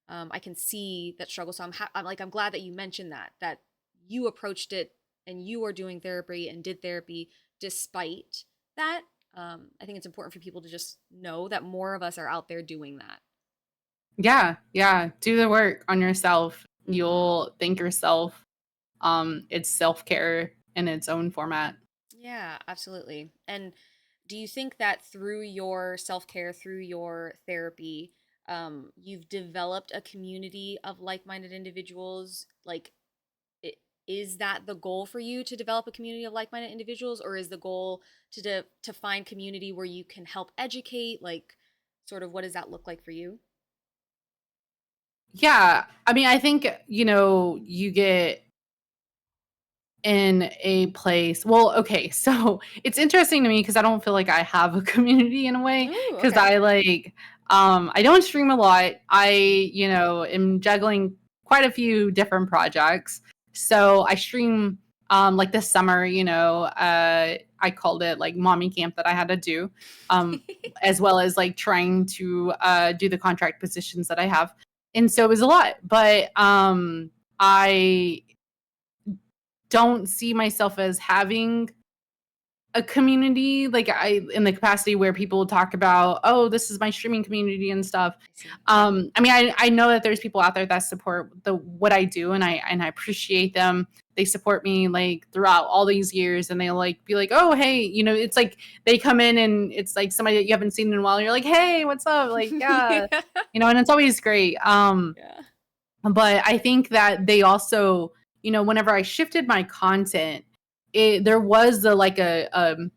I can see that struggle. So I'm glad that you mentioned that you approached it and you are doing therapy and did therapy despite that. I think it's important for people to just know that more of us are out there doing that. Yeah, yeah. Do the work on yourself. Mm-hmm. You'll thank yourself. It's self-care in its own format. Yeah, absolutely. And do you think that through your self care, through your therapy, you've developed a community of like minded individuals? Like, is that the goal for you, to develop a community of like-minded individuals, or is the goal to find community where you can help educate? Like, sort of, what does that look like for you? Yeah, I mean, I think, you get in a place. Well, okay, so it's interesting to me because I don't feel like I have a community in a way, Ooh, because okay. I don't stream a lot. Am juggling quite a few different projects. So I stream, like this summer, I called it like mommy camp that I had to do, as well as like trying to do the contract positions that I have. And so it was a lot, but I don't see myself as having a community, like, I in the capacity where people talk about, "Oh, this is my streaming community," and stuff. I see. I mean, I know that there's people out there that support the what I do, and I appreciate them. They support me, like, throughout all these years, and they, like, be like, "Oh, hey," it's like they come in and it's like somebody that you haven't seen in a while, and you're like, "Hey, what's up?" Like, "Yeah," Yeah. and it's always great. Yeah. But I think that they also, whenever I shifted my content, there was a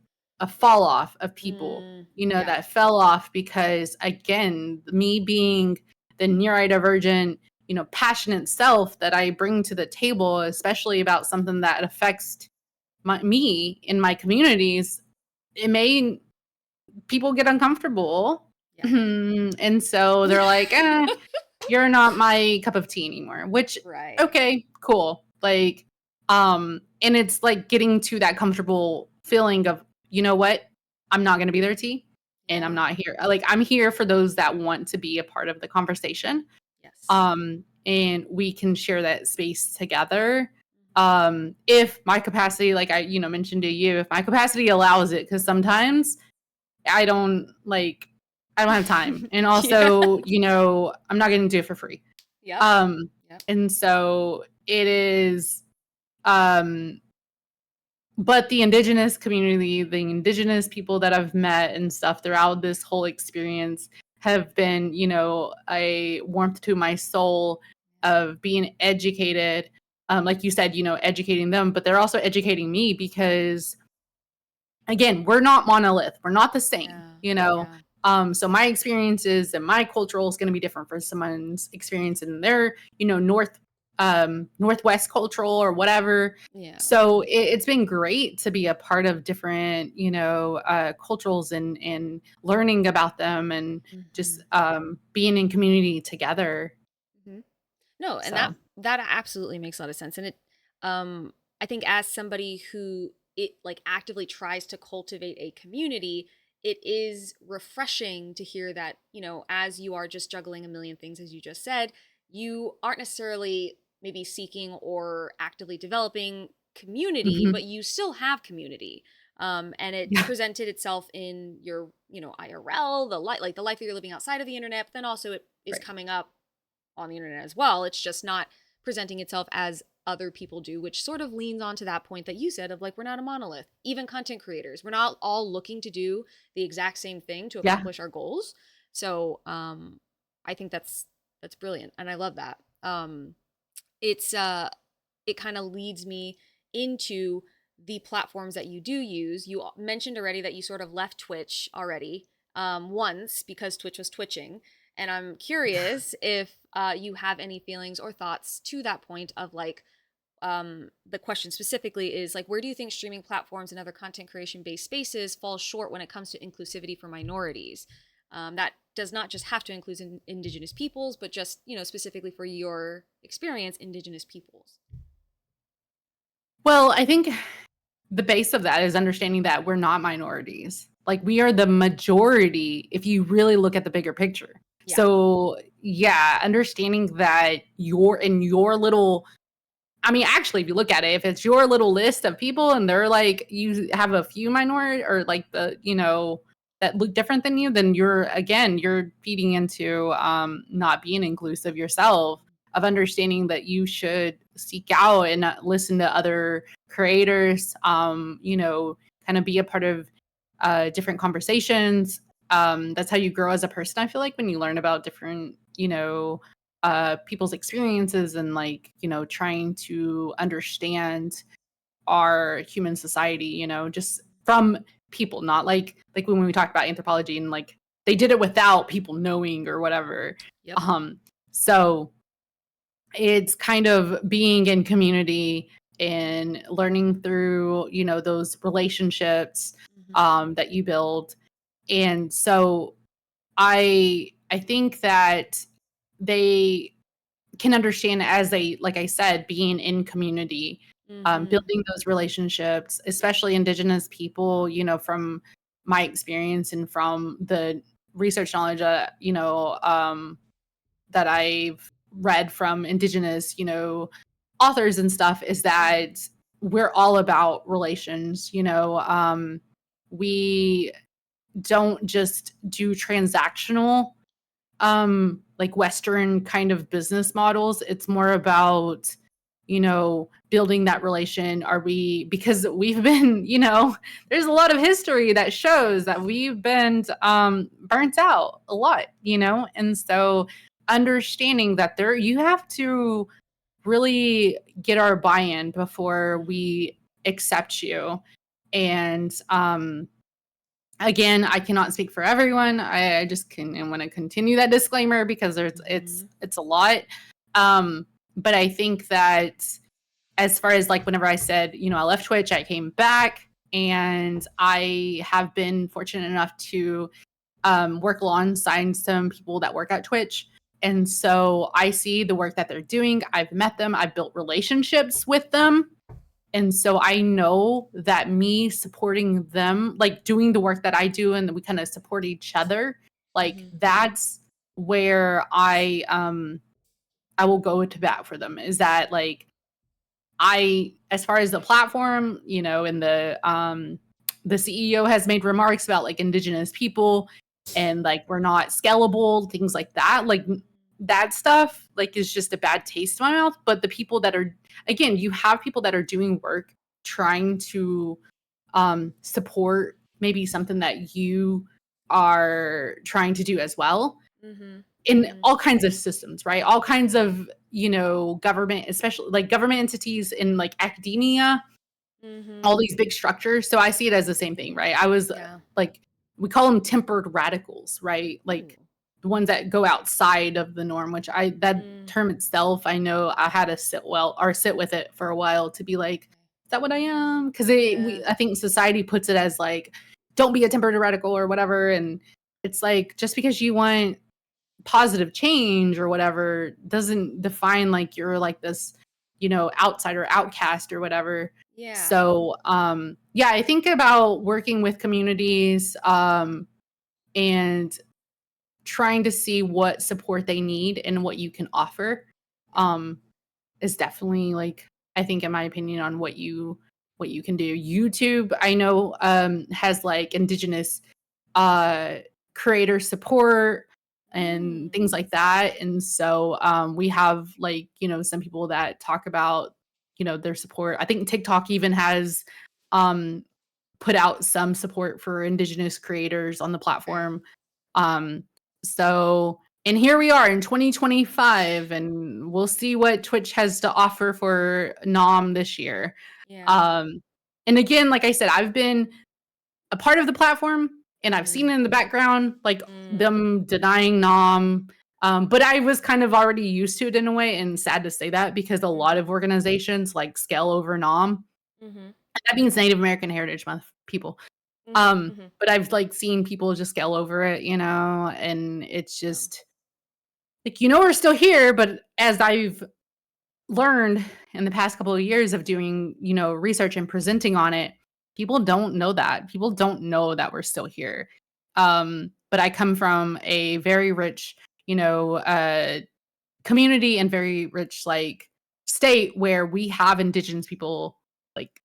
fall off of people, Yeah. that fell off because, again, me being the neurodivergent, passionate self that I bring to the table, especially about something that affects me in my communities, it made people get uncomfortable. Yeah. And so they're like, you're not my cup of tea anymore, which, Right. okay, cool. Like, and it's like getting to that comfortable feeling of, you know what? I'm not going to be their tea, and I'm Yeah. not here. Like, I'm here for those that want to be a part of the conversation. Yes. And we can share that space together. If my capacity, like I, mentioned to you, if my capacity allows it, because sometimes I don't like, I don't have time. And Yeah. also, I'm not going to do it for free. Yep. Um, Yep. and so it is, um, but the indigenous community, the indigenous people that I've met and stuff throughout this whole experience have been, a warmth to my soul of being educated. Like you said, educating them, but they're also educating me because, again, we're not monolith. We're not the same, Yeah. you know. Yeah. So my experiences and my cultural is going to be different for someone's experience in their, northwest cultural or whatever. Yeah. So it's been great to be a part of different, culturals and learning about them and just Mhm. being in community together. Mhm. No, and that So that absolutely makes a lot of sense. And I think, as somebody who it like actively tries to cultivate a community, it is refreshing to hear that, as you are just juggling a million things, as you just said, you aren't necessarily maybe seeking or actively developing community, mhm. but you still have community. And it Yeah, presented itself in your, IRL, the life that you're living outside of the internet, but then also it is right. coming up on the internet as well. It's just not presenting itself as other people do, which sort of leans on to that point that you said of, like, we're not a monolith. Even content creators, we're not all looking to do the exact same thing to Yeah. accomplish our goals. So I think that's brilliant, and I love that. It's it kind of leads me into the platforms that you do use. You mentioned already that you sort of left Twitch already, once, because Twitch was twitching. And I'm curious if you have any feelings or thoughts to that point of, like, the question specifically is, like, where do you think streaming platforms and other content creation based spaces fall short when it comes to inclusivity for minorities? That does not just have to include Indigenous peoples, but just, specifically for your experience, Indigenous peoples. Well, I think the base of that is understanding that we're not minorities. Like, we are the majority if you really look at the bigger picture. Yeah. So, yeah, understanding that you're in your little, I mean, actually, if you look at it, if it's your little list of people and they're like, you have a few minority or like that look different than you, then you're feeding into not being inclusive yourself, of understanding that you should seek out and listen to other creators, kind of be a part of different conversations. That's how you grow as a person. I feel like when you learn about different, people's experiences and like, trying to understand our human society, just from people, not like when we talked about anthropology and like they did it without people knowing or whatever. Yep. So it's kind of being in community and learning through, those relationships that you build. And so I think that they can understand as like I said, being in community, building those relationships, especially Indigenous people, from my experience and from the research knowledge, that I've read from Indigenous, authors and stuff, is that we're all about relations. We don't just do transactional like Western kind of business models. It's more about, building that relation. Because we've been, there's a lot of history that shows that we've been burnt out a lot, and so understanding that you have to really get our buy-in before we accept you. And again, I cannot speak for everyone. I just can want to continue that disclaimer because it's a lot. But I think that as far as like whenever I said, I left Twitch, I came back, and I have been fortunate enough to work alongside some people that work at Twitch. And so I see the work that they're doing. I've met them. I've built relationships with them. And so I know that me supporting them, like doing the work that I do and we kind of support each other, like that's where I will go to bat for them. Is that like as far as the platform, and the CEO has made remarks about like Indigenous people and like we're not scalable, things like that. Like that stuff like is just a bad taste in my mouth. But the people that are, again, you have people that are doing work trying to support maybe something that you are trying to do as well in all kinds of systems, right? All kinds of, government, especially like government entities in like academia, all these big structures. So I see it as the same thing, right? I was like, we call them tempered radicals, right? Like the ones that go outside of the norm, which that term itself, I know I had to sit with it for a while to be like, is that what I am? Because I think society puts it as like, don't be a tempered radical or whatever. And it's like, just because you want positive change or whatever doesn't define like you're like this, outsider, outcast or whatever. Yeah. So, I think about working with communities and trying to see what support they need and what you can offer is definitely like, I think in my opinion on what you can do. YouTube, I know has like Indigenous creator support and things like that. And so we have like, some people that talk about, their support. I think TikTok even has put out some support for Indigenous creators on the platform. So, and here we are in 2025, and we'll see what Twitch has to offer for NOM this year. And again, like I said, I've been a part of the platform and I've seen in the background, like them denying NOM. But I was kind of already used to it in a way, and sad to say that because a lot of organizations like scale over NOM. And that means Native American Heritage Month people. But I've like seen people just scale over it, and it's just like, we're still here. But as I've learned in the past couple of years of doing, research and presenting on it, people don't know that. People don't know that we're still here. But I come from a very rich, community and very rich like state where we have Indigenous people like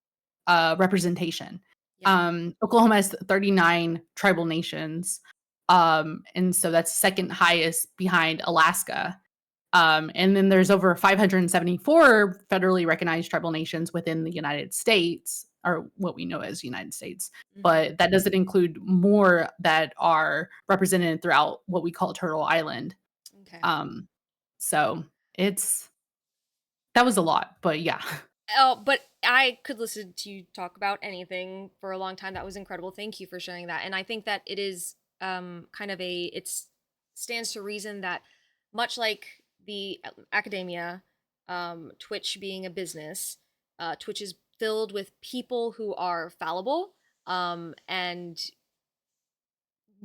representation. Oklahoma has 39 tribal nations. And so that's second highest behind Alaska. And then there's over 574 federally recognized tribal nations within the United States, or what we know as United States. But that doesn't include more that are represented throughout what we call Turtle Island. So it's that was a lot, but yeah. Oh, but I could listen to you talk about anything for a long time. That was incredible. Thank you for sharing that. And I think that it is kind of stands to reason that much like the academia, Twitch being a business, Twitch is filled with people who are fallible. And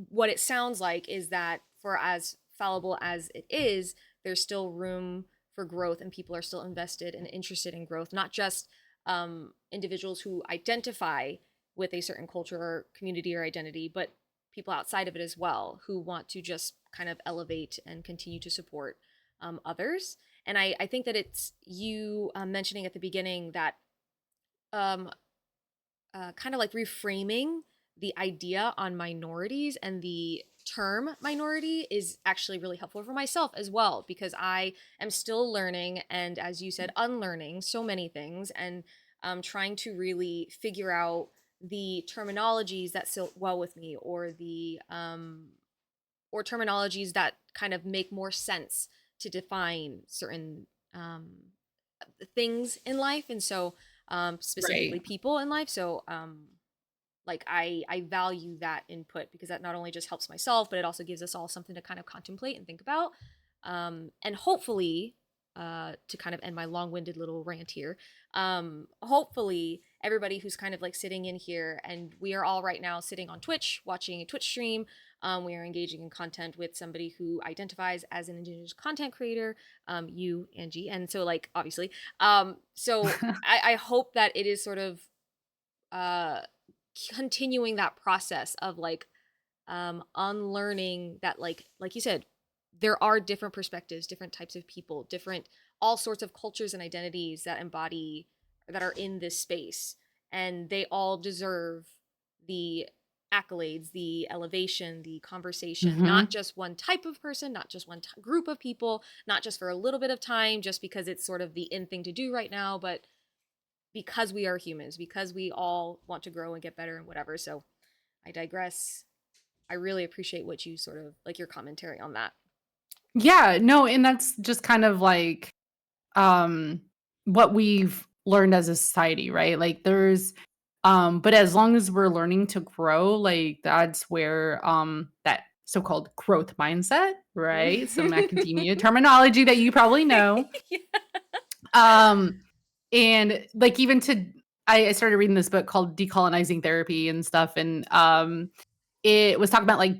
what it sounds like is that for as fallible as it is, there's still room for growth, and people are still invested and interested in growth, not just individuals who identify with a certain culture or community or identity, but people outside of it as well who want to just kind of elevate and continue to support others. And I think that it's you mentioning at the beginning that um, kind of like reframing the idea on minorities and the term minority is actually really helpful for myself as well, because I am still learning and, as you said, unlearning so many things, and trying to really figure out the terminologies that sit well with me, or terminologies that kind of make more sense to define certain things in life. And so specifically Right. people in life. So like I value that input, because that not only just helps myself, but it also gives us all something to kind of contemplate and think about. And hopefully, to kind of end my long-winded little rant here, hopefully everybody who's kind of like sitting in here, and we are all right now sitting on Twitch watching a Twitch stream, we are engaging in content with somebody who identifies as an Indigenous content creator, you, Angie, and so like obviously, so I hope that it is sort of uh continuing that process of like unlearning that, like you said, there are different perspectives, different types of people, different all sorts of cultures and identities that embody, that are in this space, and they all deserve the accolades, the elevation, the conversation, not Mhm. just one type of person, not just one group of people, not just for a little bit of time just because it's sort of the in thing to do right now, but because we are humans, because we all want to grow and get better and whatever. So I digress. I really appreciate what you sort of like your commentary on that. Yeah, no, and that's just kind of like, um, what we've learned as a society, right? Like, but as long as we're learning to grow, like, that's where, that so-called growth mindset, right? Some academia terminology that you probably know. Yeah. Um, and, like, even to I started reading this book called Decolonizing Therapy and stuff, and, it was talking about, like,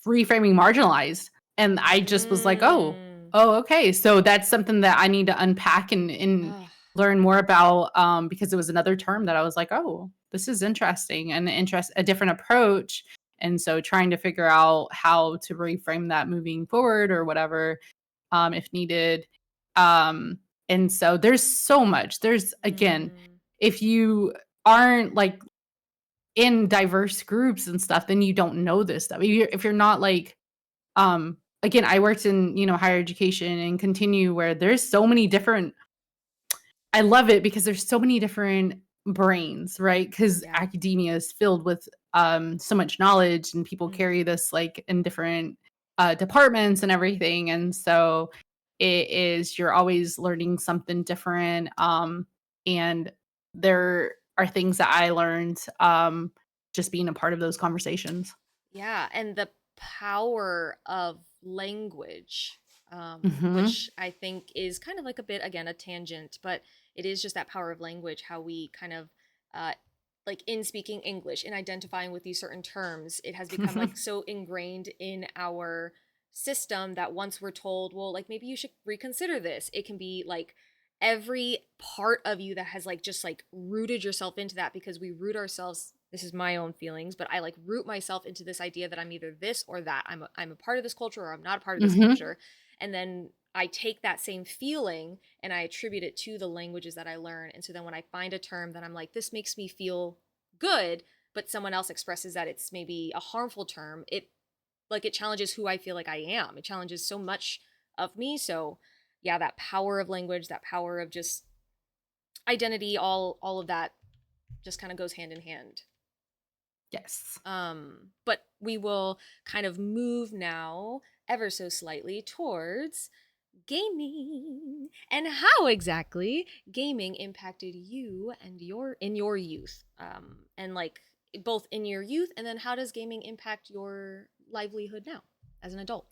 reframing marginalized, and I just was like, "Oh, Mm. oh, okay." So that's something that I need to unpack and Oh, learn more about, because it was another term that I was like, "Oh, this is interesting," and a different approach, and so trying to figure out how to reframe that moving forward or whatever, if needed. Um, and so there's so much. There's again, mm. if you aren't, like, in diverse groups and stuff, then you don't know this stuff. If you're not like, again, I worked in, higher education and continue where there's so many different I love it because there's so many different brains, right? Because Yeah. academia is filled with so much knowledge and people Mm. carry this like in different departments and everything. And so you're always learning something different. And there are things that I learned just being a part of those conversations. Yeah, and the power of language, Hmm. which I think is kind of like a bit, again, a tangent, but it is just that power of language, how we kind of, uh, like in speaking English, in identifying with these certain terms, it has become like so ingrained in our system that once we're told, well, like maybe you should reconsider this, it can be like every part of you that has like just like rooted yourself into that, because we root ourselves, this is my own feelings, but I like root myself into this idea that I'm either this or that. I'm a part of this culture or I'm not a part of this Hmm. culture. And then I take that same feeling and I attribute it to the languages that I learn. And so then when I find a term that I'm like, this makes me feel good, but someone else expresses that it's maybe a harmful term, it challenges who I feel like I am. It challenges so much of me. So yeah, that power of language, that power of just identity, all of that just kind of goes hand in hand. Yes. But we will kind of move now ever so slightly towards gaming and how exactly gaming impacted you and your youth, and like both in your youth, and then how does gaming impact your livelihood now as an adult?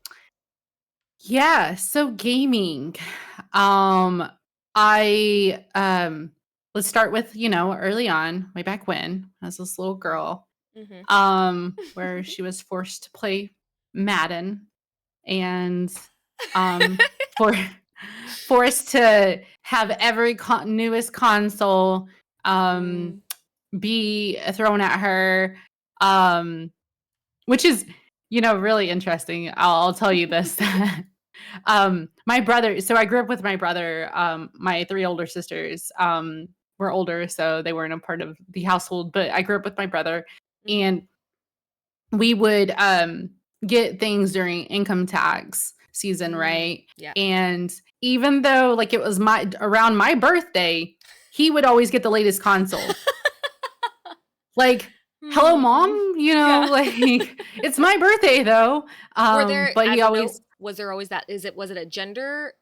Yeah, so gaming. Um I let's start with, early on, way back when, as this little girl, Mm-hmm. where she was forced to play Madden and um for forced to have every newest console um Mm. be thrown at her, um which is, really interesting. I'll tell you this. My brother, so I grew up with my brother. My three older sisters were older, so they weren't a part of the household, but I grew up with my brother, Mm-hmm. and we would get things during income tax season, Mm. right? Yeah. And even though like it was my around my birthday, he would always get the latest console. Like, "Hello, mom," Hmm. Yeah. like, "It's my birthday, though." Were there, But he as a note, always was there always that, was it a gender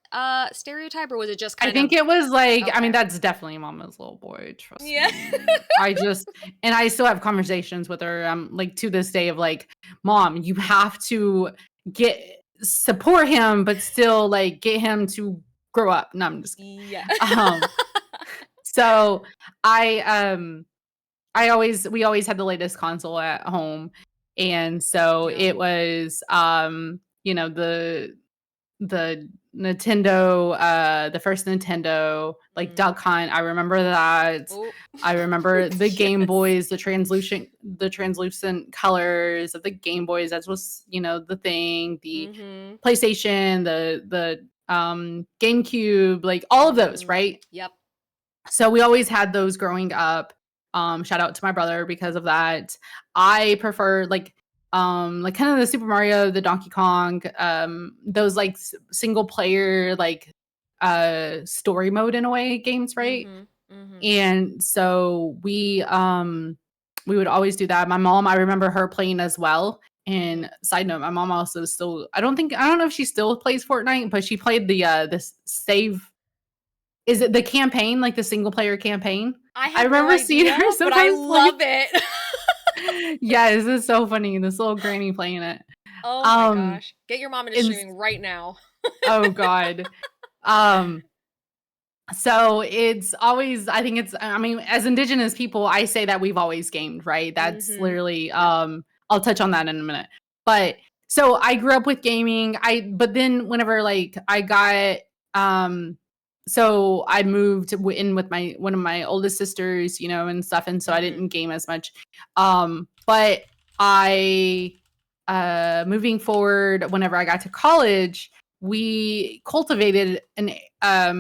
stereotype, or was it just I kind think of it was like I mean, okay? that's definitely mama's little boy, trust Yeah. me. I still have conversations with her, like, to this day of like, "Mom, you have to get support him, but still, like, get him to grow up." No, I'm just kidding. Yeah. Um, so I, I always we always had the latest console at home, and so Yeah. it was, the Nintendo, the first Nintendo, like Mm. Duck Hunt, I remember that. Oh. I remember the Game Yes. Boys, the translucent colors of the Game Boys, that was, the thing, the Mm-hmm. PlayStation, GameCube, like all of those, Mm. right? Yep. So we always had those growing up. Shout out to my brother because of that. I prefer like kind of the Super Mario, the Donkey Kong, those like single player like story mode in a way games, right? Mm-hmm. Mm-hmm. And so we would always do that. My mom, I remember her playing as well. Mm-hmm. And side note, my mom also still I don't know if she still plays Fortnite, but she played this save, is it the campaign, like the single player campaign? I I have no remember seeing idea, her but I sometimes play. love it. Yes, it's so funny, this little granny playing it. Oh my Um, gosh. Get your mom into and streaming right now. oh god. Um, so it's always I think it's I mean, as Indigenous people, I say that we've always gamed, right? That's Mm-hmm. literally, Yep. I'll touch on that in a minute. But so I grew up with gaming. But then whenever like I got so I moved in with my one of my oldest sisters, and stuff, and so I Mm-hmm. didn't game as much. But I moving forward, whenever I got to college, we cultivated an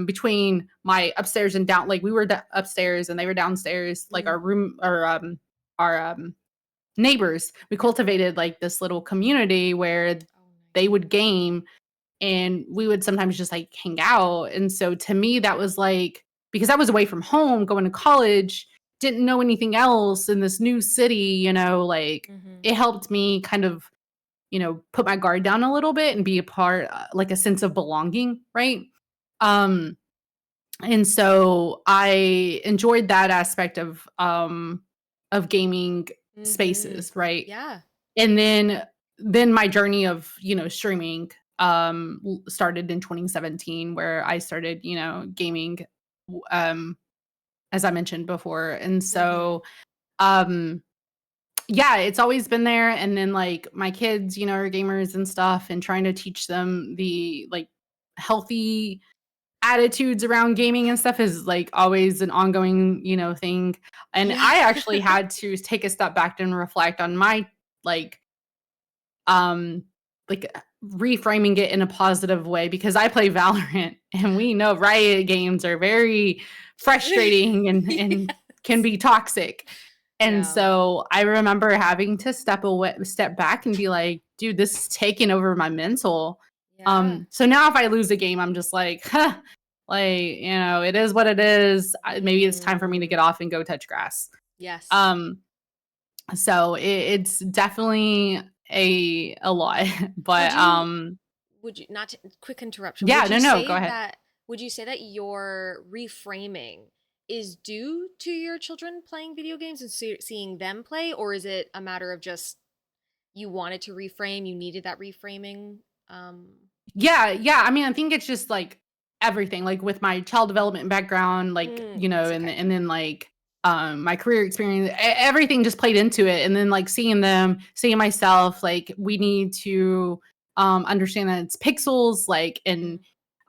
between my upstairs and down, like we were upstairs and they were downstairs, like Mm. our neighbors. We cultivated like this little community where Oh, they nice. would game and we would sometimes just like hang out. And so to me that was like, because I was away from home going to college, didn't know anything else in this new city, like Mm-hmm. it helped me kind of, put my guard down a little bit and be a part, like a sense of belonging, right? Um, and so I enjoyed that aspect of gaming Mm-hmm. spaces, right? Yeah. And then my journey of, streaming started in 2017 where I started, gaming, um as I mentioned before. And Mm-hmm. so um yeah, it's always been there, and then, like, my kids, are gamers and stuff, and trying to teach them the, like, healthy attitudes around gaming and stuff is, like, always an ongoing, thing, and Yeah. I actually had to take a step back and reflect on my, like, um, reframing it in a positive way because I play Valorant, and we know Riot games are very frustrating and can Yes. be toxic. And Yeah. so I remember having to step back and be like, "Dude, this is taking over my mental." Yeah. So now if I lose a game, I'm just like, "Huh," like, it is what it is. Maybe it's time for me to Mm. get off and go touch grass. Yes. Um, so it's definitely a lot, but Would you would you not to, quick interruption? Yeah, no, go ahead. Would you say that your reframing is due to your children playing video games and seeing them play, or is it a matter of just you wanted to reframe, you needed that reframing? Um, Yeah. I mean, I think it's just like everything, like with my child development background, like, yes, and okay. and then like my career experience, everything just played into it. And then like seeing them, seeing myself, like we need to understand that it's pixels, like and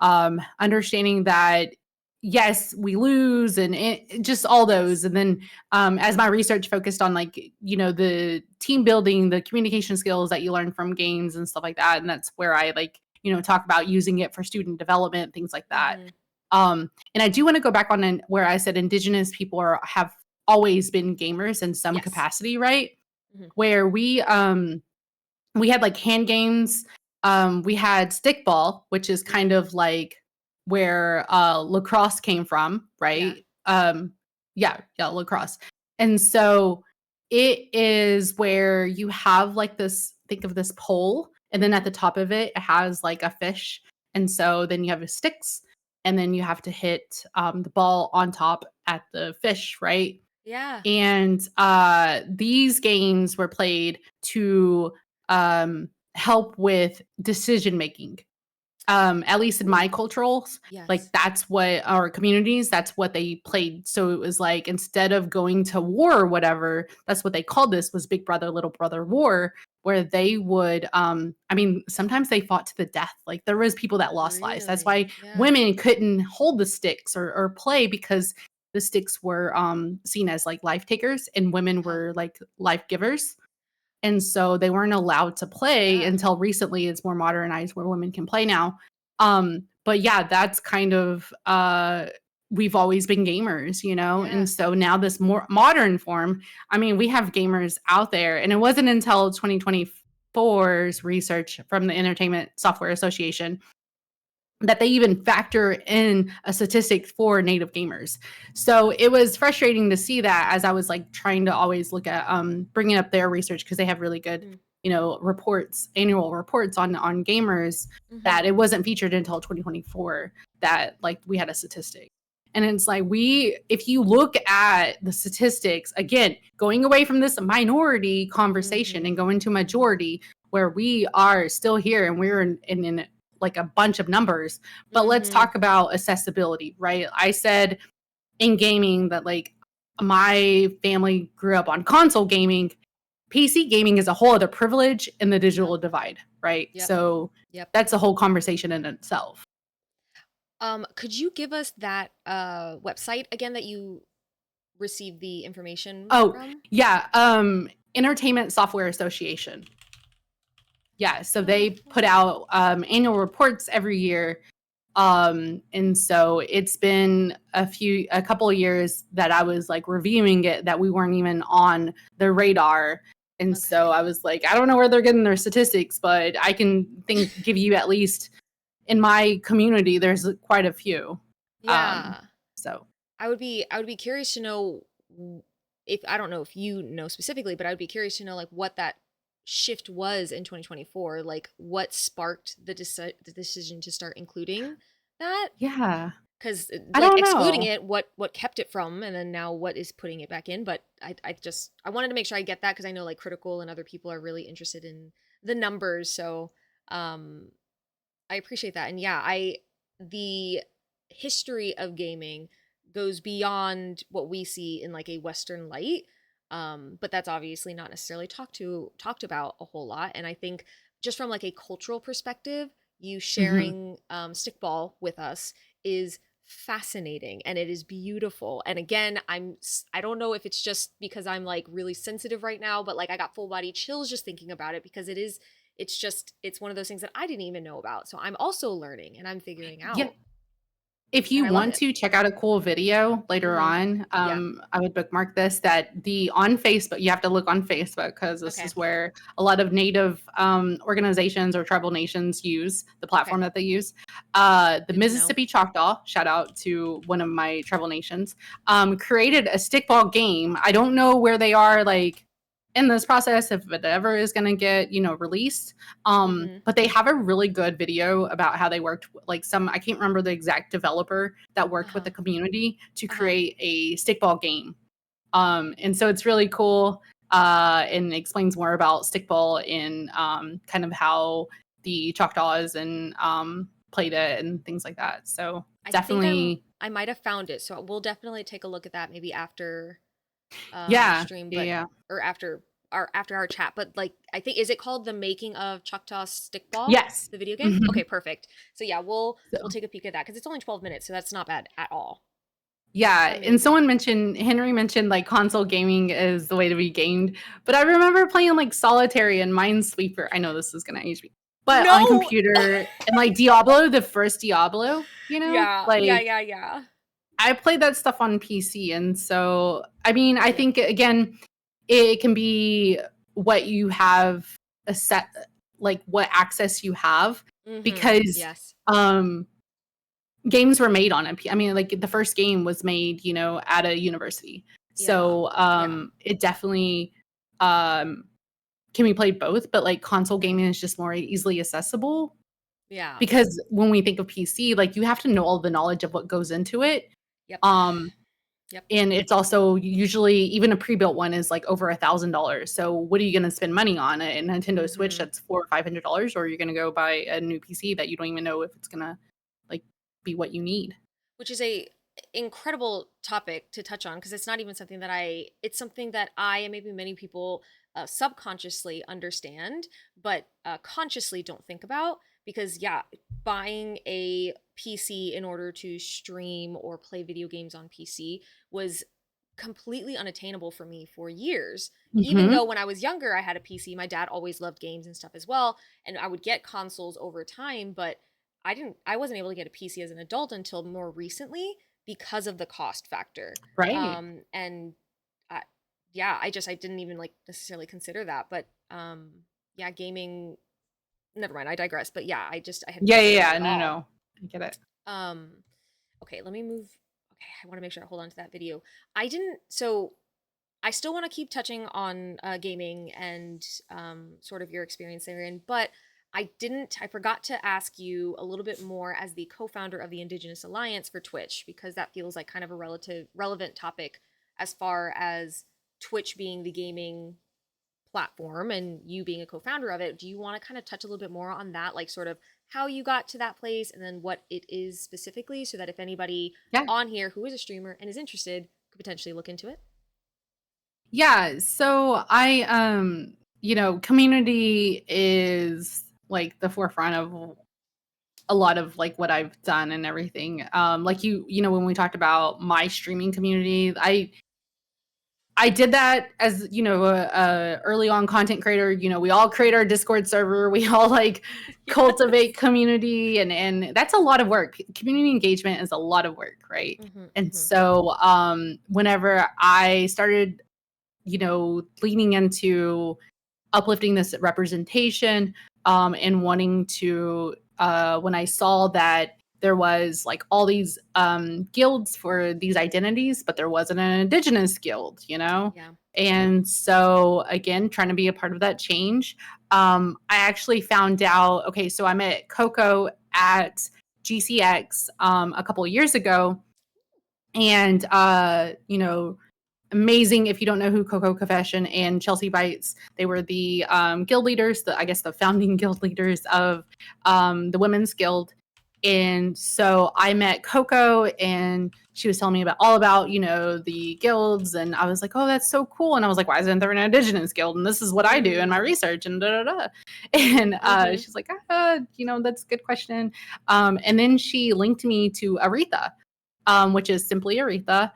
Mm, understanding that yes, we lose and just all those. yes. And then as my research focused on like, the team building, the communication skills that you learn from games and stuff like that. And that's where I like, talk about using it for student development, things like that. Mm-hmm. And I do want to go back on where I said Indigenous people have always been gamers in some Yes. capacity, right? Mm-hmm. Where we had like hand games. We had stickball, which is kind Mm, of like where lacrosse came from, yeah. right? Yeah, lacrosse. And so it is where you have like this, think of this pole, and then at the top of it, it has like a fish. And so then you have sticks, and then you have to hit the ball on top at the fish, right? Yeah. And these games were played to help with decision making. At least in my Ooh. culturals, like Yes. that's what our communities, that's what they played. So it was like instead of going to war or whatever, that's what they called this, was big brother little brother war, where they would I mean sometimes they fought to the death. Like there was people that lost lives. That's Really? why Yeah. women couldn't hold the sticks or play, because the sticks were seen as like life takers and women Huh. were like life givers. And so they weren't allowed to play Yeah. until recently. It's more modernized where women can play now. But yeah, that's kind of we've always been gamers, Yeah. And so now this more modern form, I mean, we have gamers out there, and it wasn't until 2024's research from the Entertainment Software Association that they even factor in a statistic for native gamers. So it was frustrating to see that, as I was like trying to always look at bringing up their research, because they have really good, Mm. reports, annual reports on gamers, Mm-hmm. that it wasn't featured until 2024 that like we had a statistic. And it's like, if you look at the statistics, again, going away from this minority conversation and Mm-hmm. going to majority, where we are still here and we're in like a bunch of numbers. But let's Mm-hmm. talk about accessibility, right? I said in gaming that like my family grew up on console gaming. PC gaming is a whole other privilege in the Yep. digital divide, right? Yep. So Yep. that's a whole conversation in itself. Could you give us that website again that you received the information Oh, from? yeah, Entertainment Software Association. Yeah, so they put Software. out annual reports every year. And so it's been a couple of years that I was like reviewing it, that we weren't even on the radar. And so Okay. I was like, I don't know where they're getting their statistics, but I can give you, at least in my community, there's quite a few. Um, Yeah. so I would be curious to know if I don't know if you know specifically, but I would be curious to know like what that shift was in 2024, like what sparked the decision to start including that, yeah, because I like don't excluding know. it, what kept it from, and then now what is putting it back in. But I wanted to make sure I get that because I know like Critical and other people are really interested in the numbers, so um I appreciate that. And yeah, I the history of gaming goes beyond what we see in like a Western light. But that's obviously not necessarily talked about a whole lot. And I think just from like a cultural perspective, you Hmm. sharing stickball with us is fascinating and it is beautiful. And again, I don't know if it's just because I'm like really sensitive right now, but like I got full body chills just thinking about it because it's one of those things that I didn't even know about. So I'm also learning and I'm figuring Yeah, out, if and you I love want it. to check out a cool video later Mm-hmm. on, Yeah. I would bookmark this. That the on Facebook, you have to look on Facebook, because this Okay. is where a lot of Native organizations or tribal nations use the Okay. platform that they use. The Good to know. Mississippi Choctaw, shout out to one of my tribal nations, created a stickball game. I don't know where they are, like in this process if it ever is going to get, released. But they have a really good video about how they worked, like I can't remember the exact developer that worked with the community to create a stickball game. And so it's really cool, and explains more about stickball and kind of how the Choctaws and played it and things like that. So definitely, I might have found it, so we'll definitely take a look at that maybe after yeah, stream, but yeah. or after our chat. But like, I think, is it called The Making of Choctaw Stickball? Yes. The video game? Mhm. Okay, perfect. So yeah, we'll So, take a peek at that because it's only 12 minutes, so that's not bad at all. yeah, and Henry mentioned like console gaming is the way to be gamed, but I remember playing like Solitary and Minesweeper. I know this is gonna age me, but on No. computer and like Diablo, the first Diablo, Yeah, like yeah. I played that stuff on PC, and so I mean, I Yeah. think again, it can be what you have a set, like what access you have, because Yes. games were made on it. I mean, like the first game was made, at a university. So it definitely can be played both, but like console gaming is just more easily accessible. Yeah. Because when we think of PC, like you have to know all the knowledge of what goes into it. Yep. Yep. And it's also usually even a pre-built one is like over $1,000. So what are you going to spend money on? A Nintendo Switch that's $400 or $500, or you're going to go buy a new PC that you don't even know if it's going to like be what you need. Which is a incredible topic to touch on because it's not even something that it's something that I and maybe many people subconsciously understand, but consciously don't think about. Because buying a PC in order to stream or play video games on PC was completely unattainable for me for years. Even though when I was younger I had a PC, my dad always loved games and stuff as well, and I would get consoles over time, but I wasn't able to get a PC as an adult until more recently because of the cost factor. Right. And I didn't even like necessarily consider that, but gaming, never mind, I digress. But yeah, I hadn't considered that at all. No, I get it. Okay, let me move. Okay, I want to make sure I hold on to that video. I still want to keep touching on gaming and sort of your experience therein, but I forgot to ask you a little bit more as the co-founder of the Indigenous Alliance for Twitch, because that feels like kind of a relevant topic as far as Twitch being the gaming platform and you being a co-founder of it. Do you want to kind of touch a little bit more on that, like sort of how you got to that place and then what it is specifically, so that if anybody on here who is a streamer and is interested could potentially look into it? Yeah, so I community is like the forefront of a lot of like what I've done and everything. Like when we talked about my streaming community, I did that as, a early on content creator. We all create our Discord server. We all like cultivate community, and that's a lot of work. Community engagement is a lot of work, right? So whenever I started, leaning into uplifting this representation, and wanting to, when I saw that there was like all these guilds for these identities, but there wasn't an Indigenous guild, And so again, trying to be a part of that change, I actually found out, okay, so I met Coco at GCX a couple of years ago, and amazing. If you don't know who Coco Confession and Chelsea Bites, they were the guild leaders, the founding guild leaders of the Women's Guild. And so I met Coco, and she was telling me all about, the guilds. And I was like, oh, that's so cool. And I was like, why isn't there an Indigenous guild? And this is what I do in my research and da, da, da. And she's like, that's a good question. And then she linked me to Aretha, which is simply Aretha.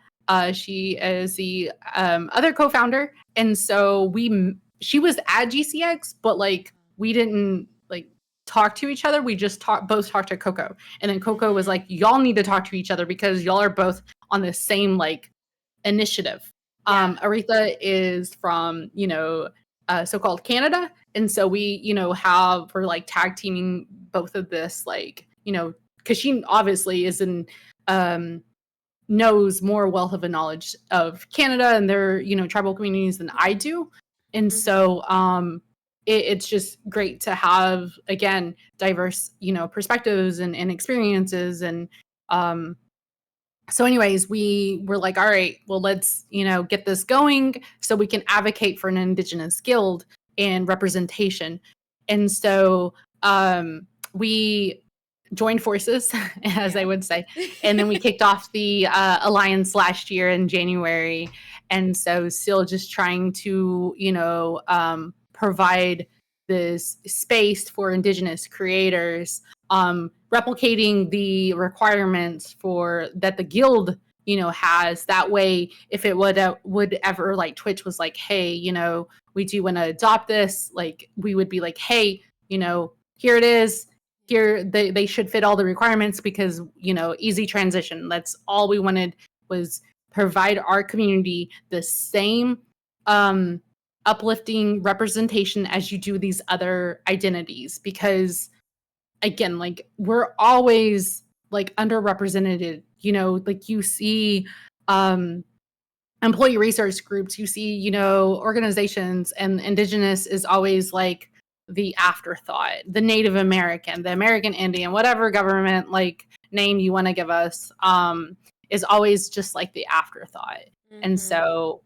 She is the other co-founder. And so she was at GCX, but like we didn't like talk to each other. We just both talked to Coco. And then Coco was like, y'all need to talk to each other because y'all are both on the same like initiative. Aretha is from, so-called Canada. And so we're like tag teaming both of this, like, because she obviously is knows more wealth of a knowledge of Canada and their, tribal communities than I do. And Mhm. so it's just great to have, again, diverse, perspectives and experiences. And um, so anyways, we were like, all right, well, let's, get this going so we can advocate for an Indigenous guild and representation. And so we joined forces, as I Yeah. would say, and then we kicked off the alliance last year in January. And so still just trying to, provide this space for Indigenous creators, replicating the requirements for that the guild, has. That way, if it would ever, like, Twitch was like, hey, we do want to adopt this, like, we would be like, hey, here it is. Here they should fit all the requirements, because easy transition. That's all we wanted, was provide our community the same uplifting representation as you do these other identities. Because again, like, we're always, like, underrepresented, like, you see employee resource groups, you see, organizations, and Indigenous is always like the afterthought. The Native American, the American Indian, whatever government, like, name you want to give us, is always just like the afterthought. And Mhm. so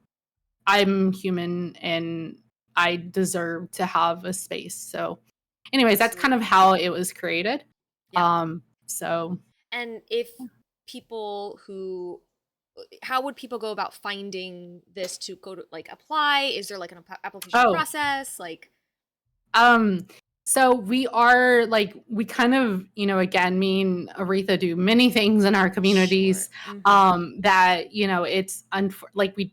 I'm human and I deserve to have a space. So anyways, that's kind of Absolutely. how it was created. Yeah. So And if people who how would people go about finding this to go to, like, apply? Is there, like, an application oh process? Like, Um, so we are, like, we kind of, again, me and Aretha do many things in our sure. communities, Mhm. that, it's like, we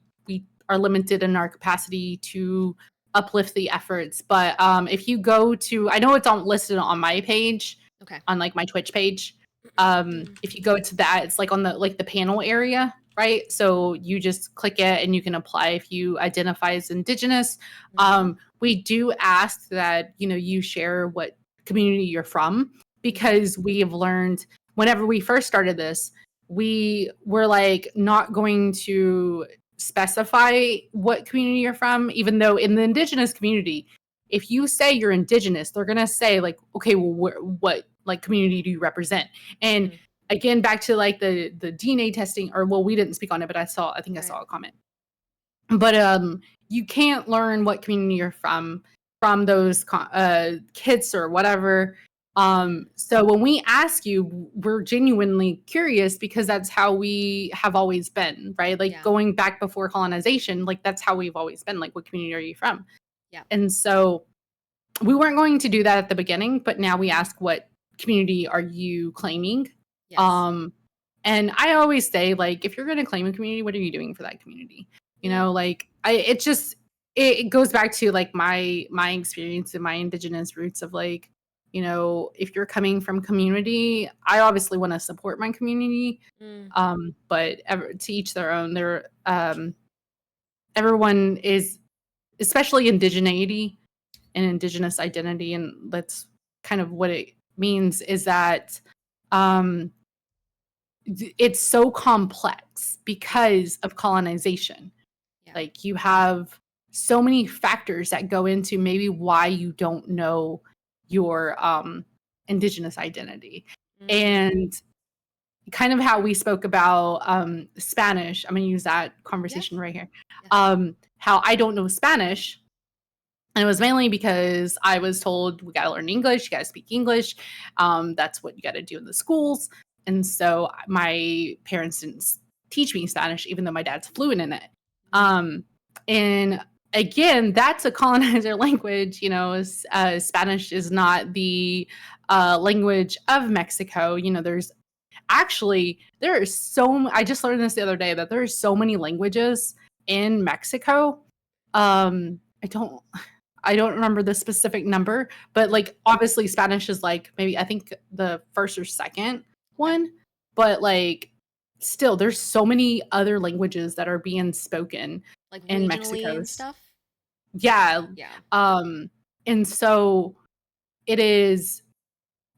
are limited in our capacity to uplift the efforts. But if you go to, I know it's listed on my page, Okay. on, like, my Twitch page. If you go to that, it's like on the, like, the panel area, right? So you just click it and you can apply if you identify as Indigenous. Mhm. We do ask that, you share what community you're from, Mhm. because we have learned, whenever we first started this, we were like, not going to specify what community you're from, even though in the Indigenous community, if you say you're Indigenous, they're going to say, like, okay, well, what, like, community do you represent? And Mhm. again, back to, like, the DNA testing, or, well, we didn't speak on it, but I think I Right. saw a comment. But you can't learn what community you're from those kits or whatever. Mm. So when we ask you, we're genuinely curious, because that's how we have always been, right? Like, Yeah. going back before colonization, like, that's how we've always been. Like, what community are you from? Yeah. And so we weren't going to do that at the beginning, but now we Mhm. ask, what community are you claiming? Yes. Um, and I always say, like, if you're going to claim a community, what are you doing for that community? Yeah. Like, it goes back to, like, my experience and my Indigenous roots of, like, if you're coming from community, I obviously want to support my community. Mm. But to each their own. Everyone is, especially indigeneity and Indigenous identity, and that's kind of what it means, is that um, it's so complex because of colonization. Yeah. Like, you have so many factors that go into maybe why you don't know your Indigenous identity. Mhm. And kind of how we spoke about Spanish, I'm going to use that conversation Yes. right here. Yeah. How I don't know Spanish. And it was mainly because I was told, we got to learn English, you got to speak English. That's what you got to do in the schools. And so my parents didn't teach me Spanish, even though my dad's fluent in it. Mm. And again, that's a colonizer language. Spanish is not the language of Mexico. I just learned this the other day, that there are so many languages in Mexico. I don't remember the specific number, but, Mm. like, obviously Spanish is, like, maybe, I think, the first or second Okay. one, but, like, still, there's so many other languages that are being spoken Like, in regionally Mexico. and stuff? Yeah. Yeah. And so it is,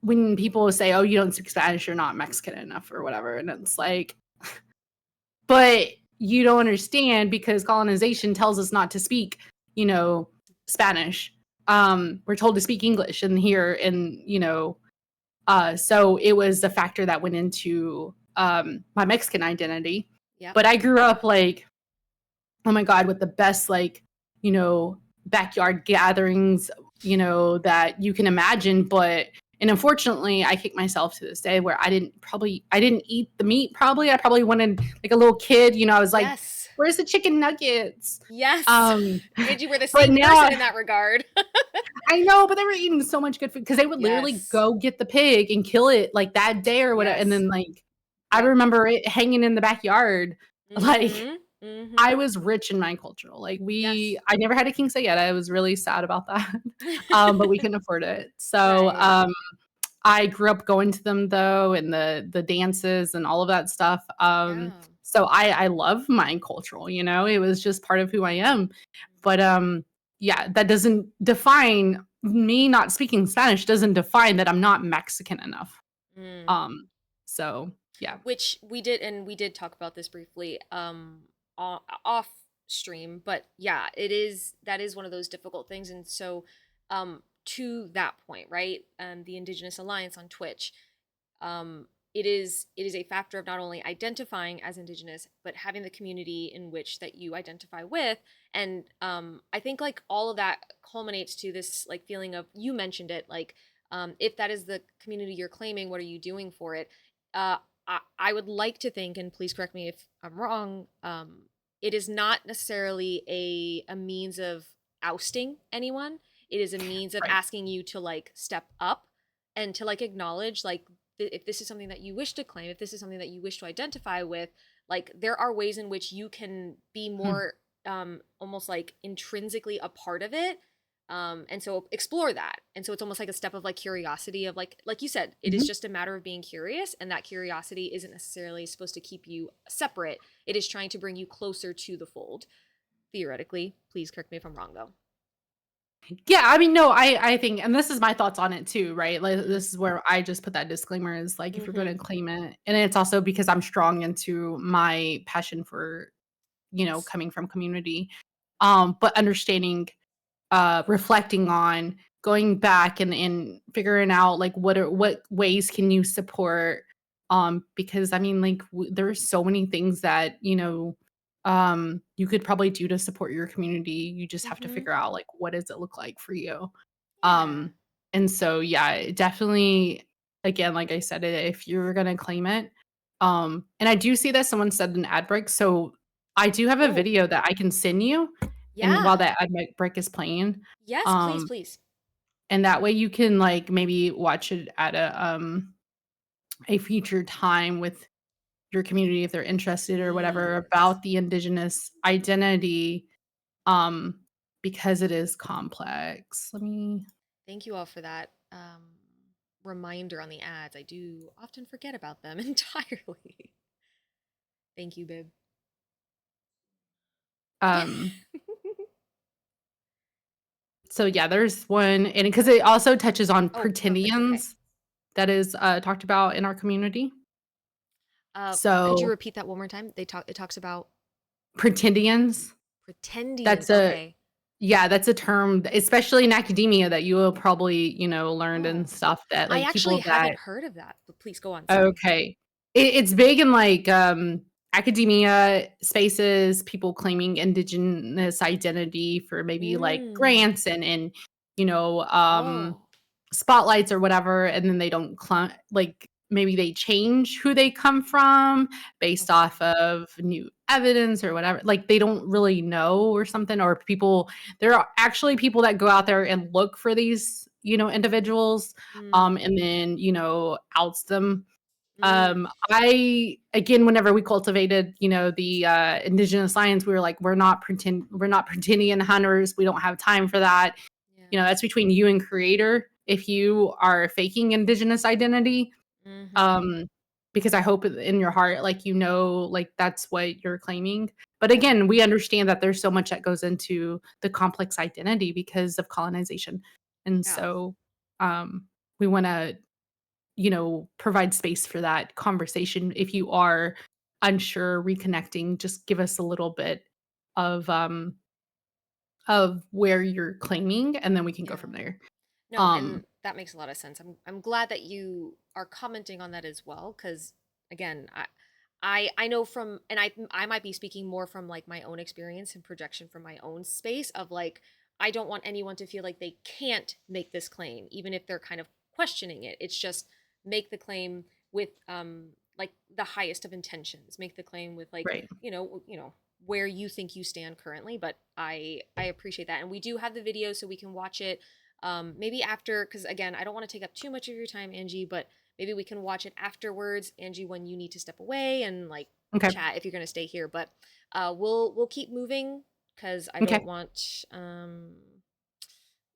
when people say, "Oh, you don't speak Spanish, you're not Mexican enough," or whatever, and it's like, but you don't understand, because colonization tells us not to speak you know, Spanish. We're told to speak English in here, and so it was a factor that went into my Mexican identity. Yep. But I grew up like, oh my God, with the best you know, backyard gatherings, that you can imagine. And unfortunately, I kick myself to this day where I didn't eat the meat. Probably, I probably wanted like a little kid. I was like, Yes. "Where's the chicken nuggets?" Yes. Um, And you were the but same now person in that regard. I know, but they were eating so much good food because they would literally Yes. go get the pig and kill it like that day or whatever. And Yes. then like I Yep. remember it hanging in the backyard. Like Mhm. Mhm. I was rich in my cultural. Yes. I never had a king say yet. I was really sad about that. But we couldn't afford it. So Right. I grew up going to them though, and the dances and all of that stuff. Yeah. So I love my cultural, it was just part of who I am. But yeah, that doesn't define me not speaking Spanish doesn't define that I'm not Mexican enough. Mm. Um, so yeah. Which we did talk about this briefly off stream, but yeah, that is one of those difficult things. And so to that point, right? The Indigenous Alliance on Twitch, it is a factor of not only identifying as Indigenous, but having the community in which that you identify with. And I think like all of that culminates to this like feeling of, you mentioned it, like if that is the community you're claiming, what are you doing for it? uh, I would like to think, and please correct me if I'm wrong, it is not necessarily a means of ousting anyone. It is a means of Right. asking you to like step up and to like acknowledge like if this is something that you wish to claim, if this is something that you wish to identify with, like there are ways in which you can be Hmm. more almost like intrinsically a part of it, and so explore that. And so it's almost like a step of like curiosity of like you said, it is Mhm. just a matter of being curious, and that curiosity isn't necessarily supposed to keep you separate. It is trying to bring you closer to the fold, theoretically. Please correct me if I'm wrong though. Yeah, I mean, no, I think, and this is my thoughts on it too, right? Like Mm-hmm. this is where I just put that disclaimer is like if you're going Mm-hmm. to claim it, and it's also because I'm strong into my passion for Yes. coming from community, but understanding, reflecting on going back and figuring out like what ways can you support, because I mean like there's so many things that you could probably do to support your community. You just have to Mm-hmm. figure out like what does it look like for you. Yeah. And so yeah, definitely, again, like I said, if you're gonna claim it, and I do see that someone said an ad break, so I do have a Oh, video that I can send you, and while yeah. that ad break is playing, Yes, please, um, please. and that way you can like maybe watch it at a future time with your community if they're interested or whatever Please. about the indigenous identity, um, because it is complex. Let me Thank you all for that reminder on the ads. I do often forget about them entirely. Thank you, babe. um so yeah, there's one, and because it also touches on Oh, perfect. Okay. pretendians that is talked about in our community. Could you So repeat that one more time? It talks about pretendians, pretendians. that's a Okay. yeah, that's a term, especially in academia, that you will probably, learned and Oh, stuff that I like actually people haven't that heard of that, but please go on. Sorry. okay. It's big in like academia spaces, people claiming indigenous identity for maybe like Mm. grants and you know, Oh. spotlights or whatever, and then they don't like maybe they change who they come from based off Okay. of new evidence or whatever. Like they don't really know or something, or people there are actually people that go out there and look for these, individuals, Mm. and then, outs them. Mm. I again, whenever we cultivated, the indigenous science, we were like, we're not pretending hunters. We don't have time for that. Yeah. That's between you and creator. If you are faking indigenous identity, Mm-hmm. um, because I hope in your heart, like like that's what you're claiming. But Yeah. again, we understand that there's so much that goes into the complex identity because of colonization, and Yeah. so we want to provide space for that conversation. If you are unsure, reconnecting, just give us a little bit of of where you're claiming, and then we can go Yeah. from there. No, and Um, that makes a lot of sense. I'm glad that you are commenting on that as well, because again, I know from, and I might be speaking more from like my own experience and projection from my own space of like I don't want anyone to feel like they can't make this claim, even if they're kind of questioning it. It's just make the claim with like the highest of intentions. Make the claim with like, right. where you think you stand currently. But I appreciate that. And we do have the video so we can watch it maybe after, because again, I don't want to take up too much of your time, Angie, but maybe we can watch it afterwards, Angie, when you need to step away and like Okay. chat if you're gonna stay here. But we'll keep moving because I don't Okay. want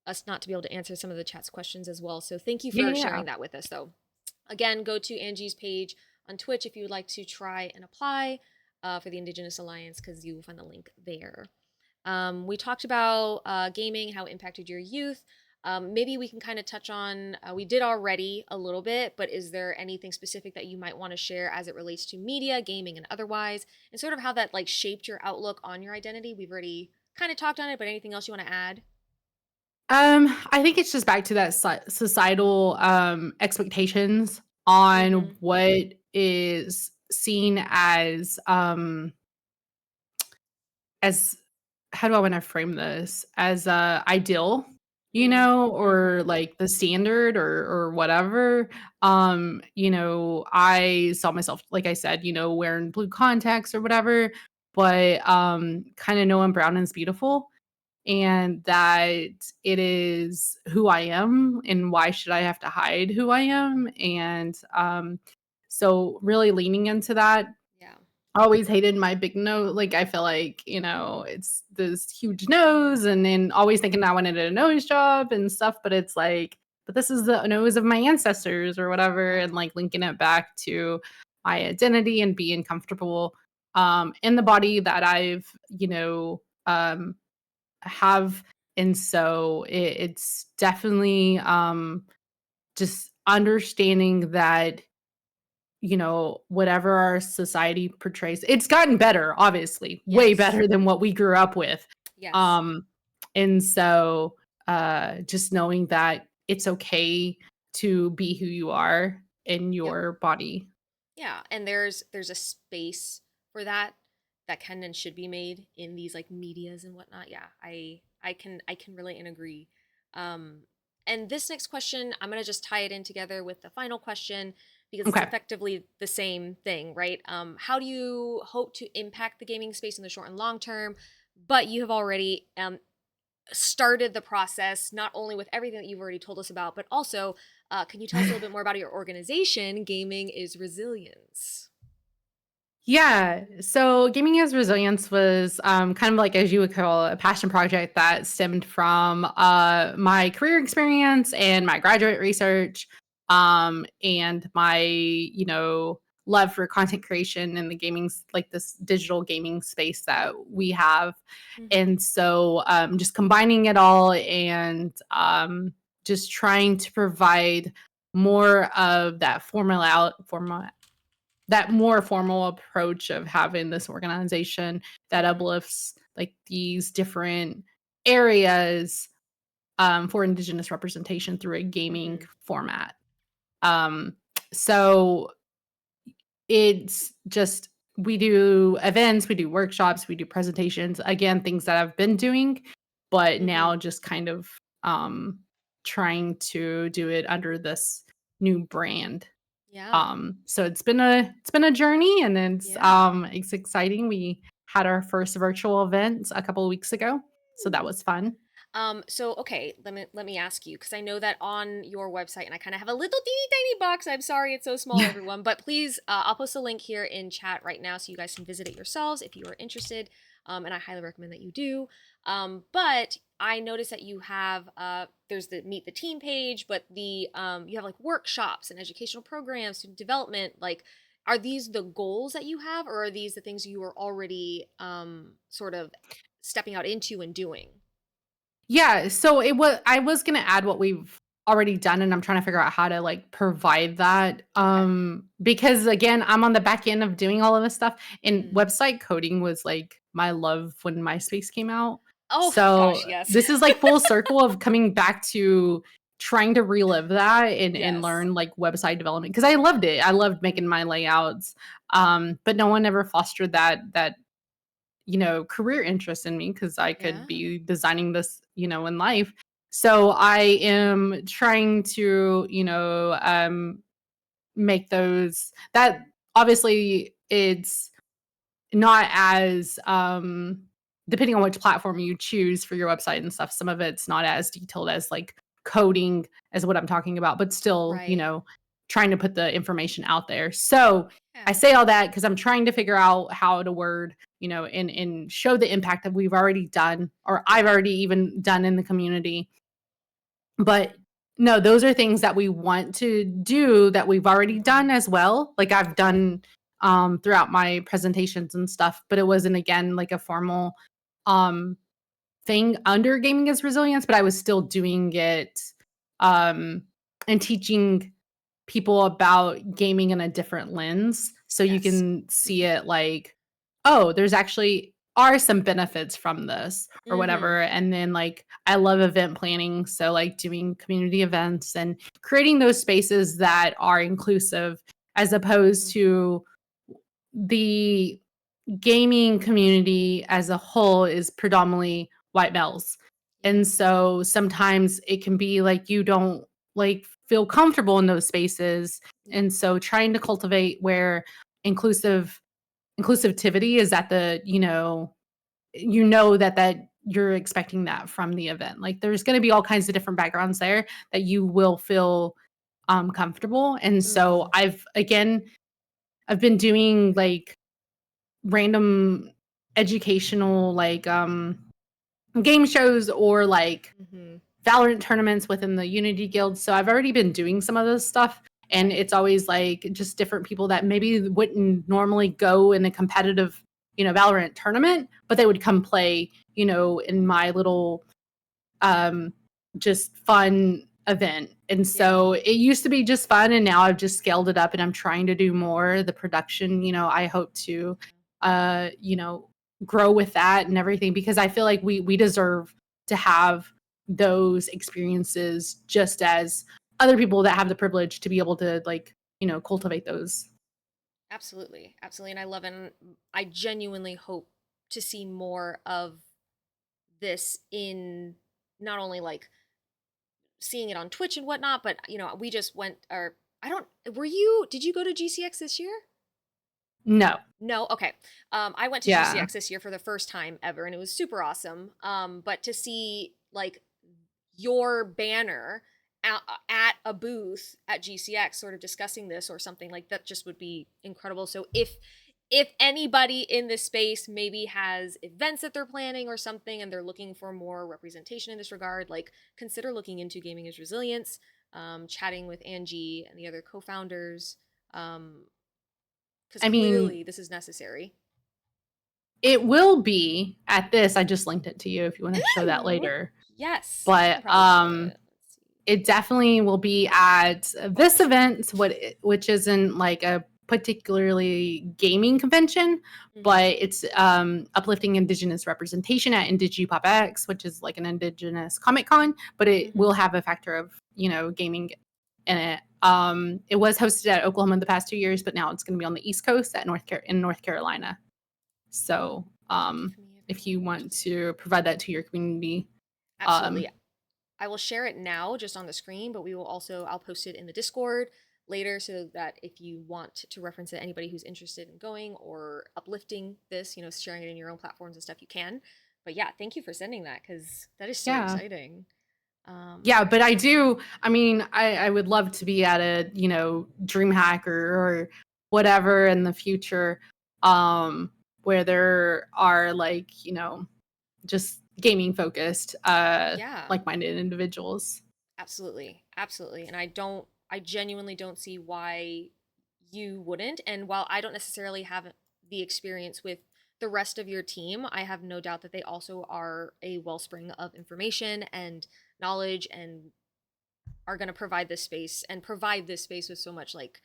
us not to be able to answer some of the chat's questions as well. So thank you Yeah, for yeah, yeah. sharing that with us, though. Again, go to Angie's page on Twitch if you would like to try and apply for the Indigenous Alliance, because you will find the link there. We talked about gaming, how it impacted your youth. Maybe we can kind of touch on, we did already a little bit, but is there anything specific that you might want to share as it relates to media, gaming, and otherwise, and sort of how that like shaped your outlook on your identity? We've already kind of talked on it, but anything else you want to add? I think it's just back to that societal expectations on Mm-hmm. what is seen as how do I want to frame this? As ideal, Mm-hmm. or Mm-hmm. like the standard or whatever. I saw myself, like I said, wearing blue contacts or whatever, but kind of knowing brown is beautiful and that it is who I am and why should I have to hide who I am? And so really leaning into that. Yeah. I always hated my big nose. Like I feel like, it's this huge nose and then always thinking I wanted a nose job and stuff, but it's like, but this is the nose of my ancestors or whatever, Yeah. and like linking it back to my identity and being comfortable in the body that I've, have. And so it's definitely just understanding that whatever our society portrays, it's gotten better, obviously, way Yes. better than what we grew up with. Yes. Um, and so just knowing that it's okay to be who you are in Yep. your body. Yeah, and there's a space for that can and should be made in these like medias and whatnot. Yeah, I can relate and agree. Um, and this next question, I'm gonna just tie it in together with the final question because it's Okay. effectively the same thing, right? How do you hope to impact the gaming space in the short and long term? But you have already started the process, not only with everything that you've already told us about, but also, can you tell us a little bit more about your organization, Gaming is Resilience? Yeah. So gaming as resilience was kind of like, as you would call it, a passion project that stemmed from my career experience and my graduate research, and my, love for content creation and the like this digital gaming space that we have. Mm-hmm. And so just combining it all and just trying to provide more of that that more formal approach of having this organization that Mm-hmm. uplifts like these different areas for Indigenous representation through a gaming Mm-hmm. format. Um, so it's just we do events, we do workshops, we do presentations, again, things that I've been doing, but now Mm-hmm. just kind of trying to do it under this new brand. Yeah. So it's been a journey and Yeah. it's exciting. We had our first virtual event a couple of weeks ago, so that Ooh. was fun. So okay, let me ask you because I know that on your website, and I kind of have a little teeny tiny box. I'm sorry, it's so small, everyone. But please, I'll post a link here in chat right now so you guys can visit it yourselves if you are interested. And I highly recommend that you do. But I noticed that you have there's the Meet the Team page, but the you have like workshops and educational programs, student development. Like, are these the goals that you have, or are these the things you are already sort of stepping out into and doing? Yeah, so I was gonna add what we've already done, and I'm trying to figure out how to like provide that. Okay. Because again, I'm on the back end of doing all of this stuff, and Mm. website coding was like my love when MySpace came out. Oh So gosh, yes. this is like full circle of coming back to trying to relive that and Yes. learn like website development because I loved it. I loved making my layouts. But no one ever fostered that career interest in me because I could Yeah. be designing this, in life. So I am trying to, make those that obviously it's not as depending on which platform you choose for your website and stuff, some of it's not as detailed as like coding as what I'm talking about, but still, Right. trying to put the information out there. So I Yeah. say all that because I'm trying to figure out how to word, and show the impact that we've already done or I've Yeah. already even done in the community. But no, those are things that we want to do that we've already done Mhm. as well. Like I've Okay. done throughout my presentations and stuff, but it wasn't again like a formal um thing under gaming as resilience, but I was still doing it um and teaching people about gaming in a different lens so you Yes. can see it like, oh, there's actually are some benefits from this or Mhm. whatever. And then like I love event planning, so like doing community events and creating those spaces that are inclusive as opposed Mhm. to the gaming community as a whole is predominantly white males. Yeah. And so sometimes it can be like you don't like feel comfortable in those spaces. Yeah. And so trying to cultivate where inclusivity is at the, that you're expecting that from the event. Like there's going to be all kinds of different backgrounds there that you will feel comfortable. And so Mhm. I've been doing like random educational like game shows or like Mhm. Valorant tournaments within the Unity Guild. So I've already been doing some of this stuff and Okay. it's always like just different people that maybe wouldn't normally go in a competitive, Valorant tournament, but they would come play, in my little um just fun event. And Yeah. so it used to be just fun and now I've just scaled it up and I'm trying to do more. The production, I hope to uh, you know, grow with that and everything because I feel like we deserve to have those experiences just as other people that have the privilege to be able to like, cultivate those. Absolutely. Absolutely. And I love it. And I genuinely hope to see more of this in not only like seeing it on Twitch and whatnot, but we just went or I don't did you go to GCX this year? No. No? Okay. I went to Yeah. GCX this year for the first time ever and it was super awesome. But to see like your banner at a booth at GCX sort of discussing this or something like that just would be incredible. So if anybody in this space maybe has events that they're planning or something and they're looking for more representation in this regard, like consider looking into gaming as resilience, chatting with Angie and the other co-founders, because I mean, clearly this is necessary. it will be at this. I just linked it to you if you want to show that Ooh, later. yes, I can But probably show it. Let's see. it definitely will be at this event, which isn't like a particularly gaming convention, Mm-hmm. but it's uplifting Indigenous representation at IndigiPopX, which is like an Indigenous Comic Con, but it Mm-hmm. will have a factor of gaming in it. It was hosted at Oklahoma the past 2 years, but now it's going to be on the East Coast at in North Carolina. So Give me a if you moment. want to provide that to your community, Absolutely. um, I will share it now just on the screen, but I'll post it in the Discord later so that if you want to reference it, anybody who's interested in going or uplifting this, sharing it in your own platforms and stuff, you can. But yeah, thank you for sending that because that is so yeah. exciting. Um, Yeah, but I mean, I would love to be at a, DreamHack or whatever in the future, where there are like, just gaming focused, yeah, like-minded individuals. absolutely. Absolutely. And I genuinely don't see why you wouldn't. And while I don't necessarily have the experience with the rest of your team, I have no doubt that they also are a wellspring of information and knowledge and are going to provide this space with so much like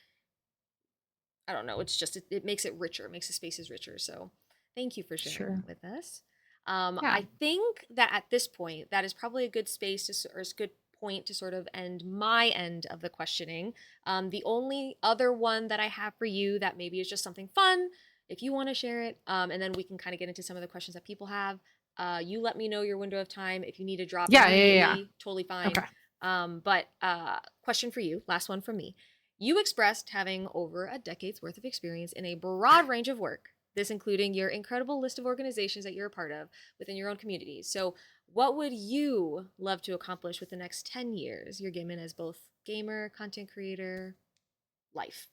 I don't know, it's just it makes it richer, it makes the spaces richer. So thank you for sharing Sure. that with us. Yeah. I think that at this point, that is probably a good space or a good point to sort of end my end of the questioning. The only other one that I have for you that maybe is just something fun, if you want to share it, and then we can kind of get into some of the questions that people have. You let me know your window of time. If you need to drop Yeah, yeah, yeah. immediately, totally fine. Okay. But question for you, last one from me. You expressed having over a decade's worth of experience in a broad range of work, this including your incredible list of organizations that you're a part of within your own communities. So, what would you love to accomplish with the next 10 years? You're gaming as both gamer, content creator, life.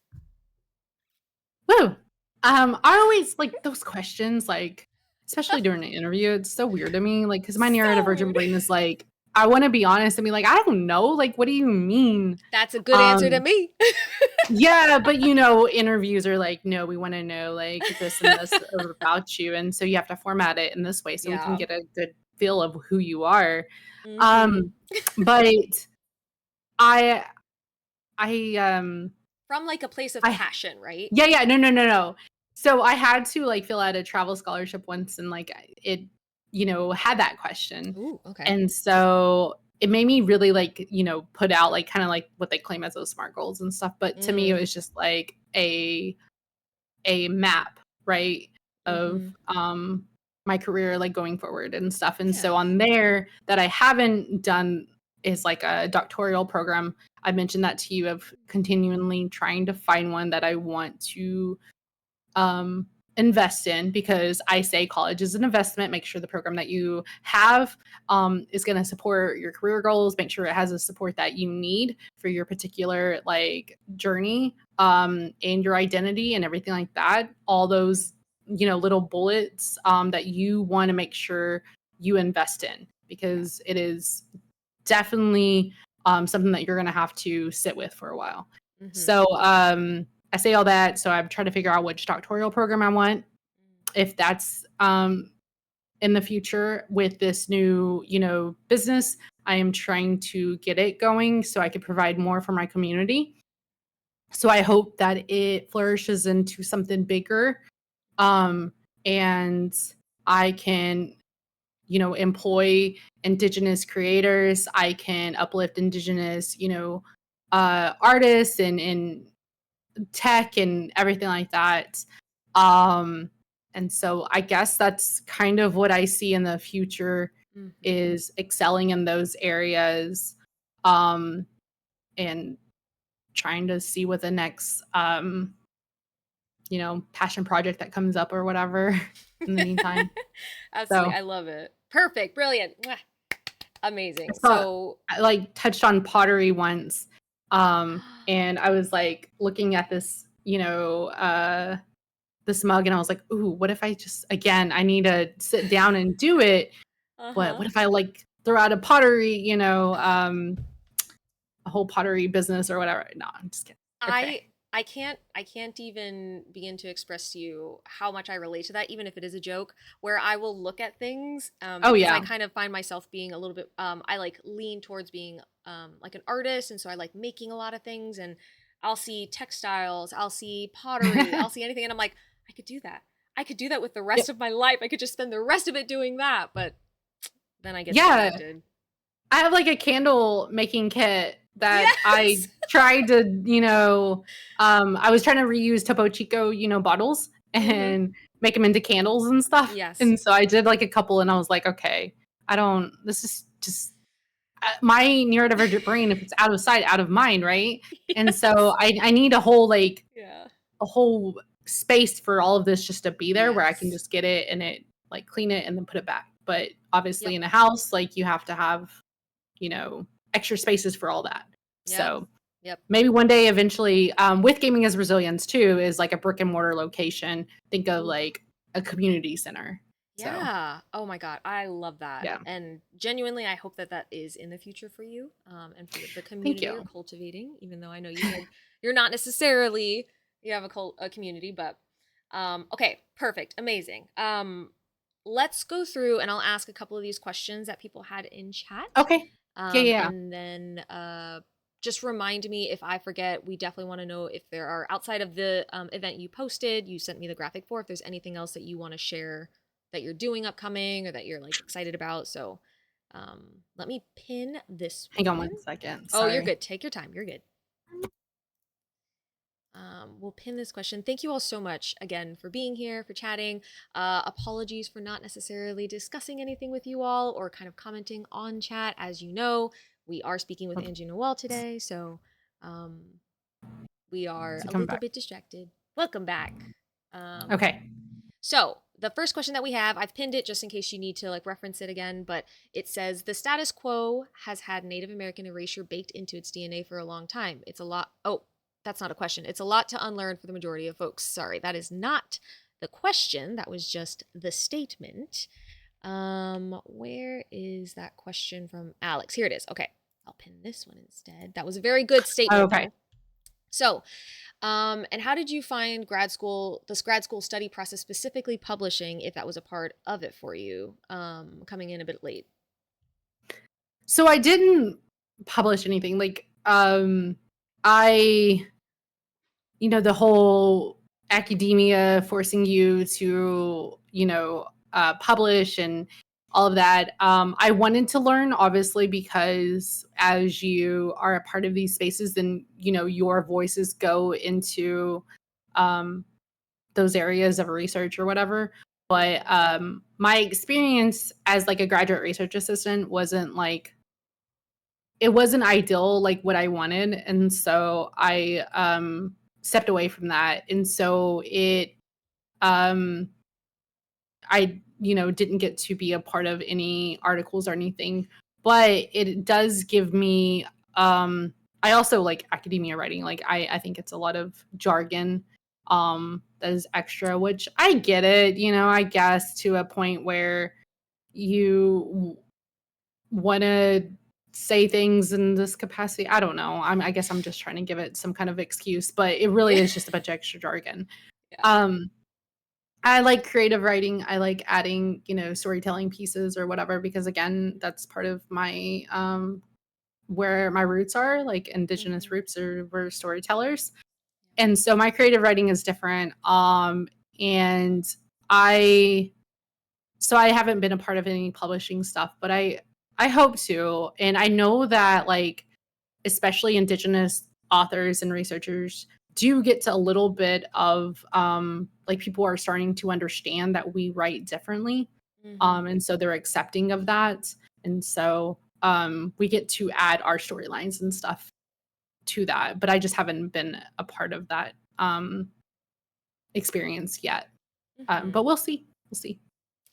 Woo. I always like those questions, like, especially during an interview. It's so weird to me, like, because my So neurodivergent weird. brain is like, I want to be honest and be like, I don't know, like, what do you mean? That's a good answer to Um, me. yeah, but interviews are like, no, we want to know like this and this about you, and so you have to format it in this way so we can Yeah. get a good feel of who you are. Mm-hmm. Um, but I, I, From like a place of I passion, right? Yeah, yeah, no, no, no, no. So I had to, like, fill out a travel scholarship once and, like, it, had that question. Ooh, okay. And so it made me really, like, put out, like, kinda like what they claim as those SMART goals and stuff, but to me, it Mm. was just like a map, right, of, Mm-hmm. my career, like, going forward and stuff, and so Yeah. on there that I haven't done is, like, a doctoral program. I mentioned that to you of continually trying to find one that I want to um, invest in because I say college is an investment. Make sure the program that you have is going to support your career goals. Make sure it has the support that you need for your particular like journey and your identity and everything like that. All those little bullets that you want to make sure you invest in Yeah. because it is definitely something that you're going to have to sit with for a while. Mm-hmm. So I say all that. So I'm trying to figure out which doctoral program I want. If that's in the future with this new, business, I am trying to get it going so I could provide more for my community. So I hope that it flourishes into something bigger. And I can employ indigenous creators. I can uplift indigenous, artists and tech and everything like that. Um, and so I guess that's kind of what I see in the future Mm-hmm. is excelling in those areas, um, and trying to see what the next, passion project that comes up or whatever in the meantime. Absolutely. So I love it. Perfect. Brilliant. Mwah. I Amazing. saw So, I, like, touched on pottery once, and I was, like, looking at this mug, and I was like, "Ooh, what if I just again, I need to sit down and do it, but uh-huh. what if I, like, throw out a pottery, a whole pottery business or whatever?" No, I'm just kidding. Okay. I I can't even begin to express to you how much I relate to that, even if it is a joke, where I will look at things Oh, because I yeah. kind of find myself being a little bit I like lean towards being like an artist, and so I like making a lot of things, and I'll see textiles, I'll see pottery, I'll see anything, and I'm like, I could do that. I could do that with the rest Yep. of my life. I could just spend the rest of it doing that, but then I get Yeah. distracted. I have, like, a candle making kit that I Yes. tried to, I was trying to reuse Topo Chico, bottles Mhm. and make them into candles and stuff, Yes. and so I did, like, a couple, and I was like, "Okay, I don't this is just my neurodivergent brain, if it's out of sight, out of mind, right?" And Yes. so I need Yeah. a whole space for all of this just to be there where I can Yes. just get it and like, clean it and then put it back. But obviously Yep. in a house, like, you have to have, you know, extra spaces for all that. Yep. So, Yep. maybe one day eventually, with Gaming as Resilience too, is, like, a brick and mortar location. Think of, Ooh. like, a community center. So, Yeah. Oh my God. I love that. yeah. And genuinely, I hope that that is in the future for you, and for the Thank community you're you. cultivating, even though I know you said you're not necessarily, you have a community, but, okay. Perfect. Amazing. Let's go through and I'll ask a couple of these questions that people had in chat. Okay. Yeah, yeah, yeah. And then, just remind me if I forget. We definitely want to know if there are outside of the event you posted, you sent me the graphic for, if there's anything else that you want to share that you're doing upcoming or that you're like excited about. So let me pin this Hang on one. 1 second. Oh, you're Sorry. good. Take your time. You're good. We'll pin this question. Thank you all so much again for being here, for chatting. Apologies for not necessarily discussing anything with you all or kind of commenting on chat. As you know, we are speaking with Angeenoel today, so we are a little bit distracted. Welcome back. Okay. So the first question that we have, I've pinned it just in case you need to like reference it again, but it says the status quo has had Native American erasure baked into its DNA for a long time. It's a lot. Oh, that's not a question. It's a lot to unlearn for the majority of folks. Sorry, that is not the question. That was just the statement. Where is that question from Alex? Here it is. Okay, I'll pin this one instead. That was a very good statement. Okay. Though. So, and how did you find this grad school study process, specifically publishing, if that was a part of it for you, coming in a bit late? So I didn't publish anything. Like, the whole academia forcing you to, publish and all of that. I wanted to learn, obviously, because as you are a part of these spaces, then, your voices go into those areas of research or whatever. But my experience as like a graduate research assistant wasn't ideal, like what I wanted. And so I stepped away from that. And so I didn't get to be a part of any articles or anything, but it does give me I also like academia writing. Like I think it's a lot of jargon that is extra, which I get it, I guess to a point where you want to say things in this capacity. I don't know. I guess I'm just trying to give it some kind of excuse, but it really is just a bunch of extra jargon. Yeah. I like creative writing. I like adding, storytelling pieces or whatever, because again, that's part of my where my roots are, like Indigenous roots, or we're storytellers. And so my creative writing is different. And I haven't been a part of any publishing stuff, but I hope to. And I know that like especially Indigenous authors and researchers do get to a little bit of like people are starting to understand that we write differently. And so they're accepting of that. And so we get to add our storylines and stuff to that. But I just haven't been a part of that experience yet. But we'll see. We'll see.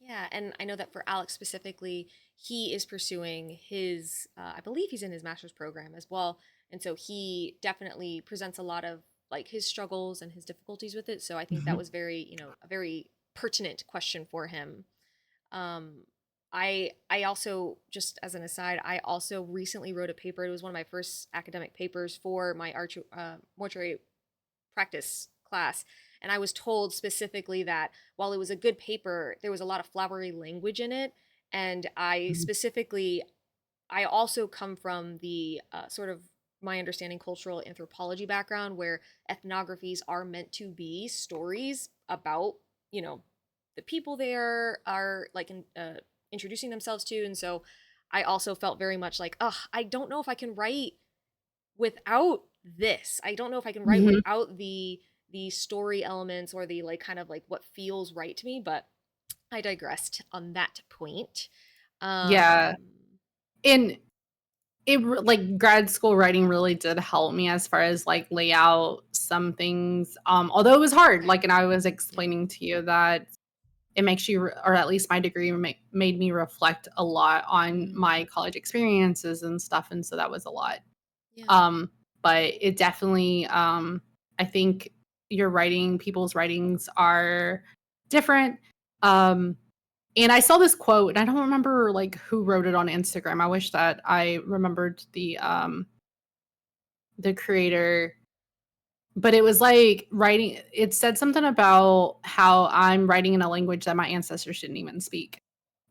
Yeah, and I know that for Alex specifically, he is pursuing his, I believe he's in his master's program as well. And so he definitely presents a lot of like his struggles and his difficulties with it. So I think that was very, a very pertinent question for him. I also, just as an aside, I also recently wrote a paper. It was one of my first academic papers for my mortuary practice class. And I was told specifically that while it was a good paper, there was a lot of flowery language in it. And I also come from the sort of my understanding cultural anthropology background where ethnographies are meant to be stories about, the people there are like introducing themselves to. And so I also felt very much like, I don't know if I can write without this. I don't know if I can write without the story elements or the like kind of like what feels right to me, but I digressed on that point. Yeah. And it like grad school writing really did help me as far as like lay out some things. Although it was hard, like, and I was explaining to you that it makes you, or at least my degree made me reflect a lot on my college experiences and stuff. And so that was a lot. Yeah. But it definitely, I think people's writings are different. And I saw this quote, and I don't remember like who wrote it on Instagram. I wish that I remembered the creator, but it was like writing. It said something about how I'm writing in a language that my ancestors didn't even speak,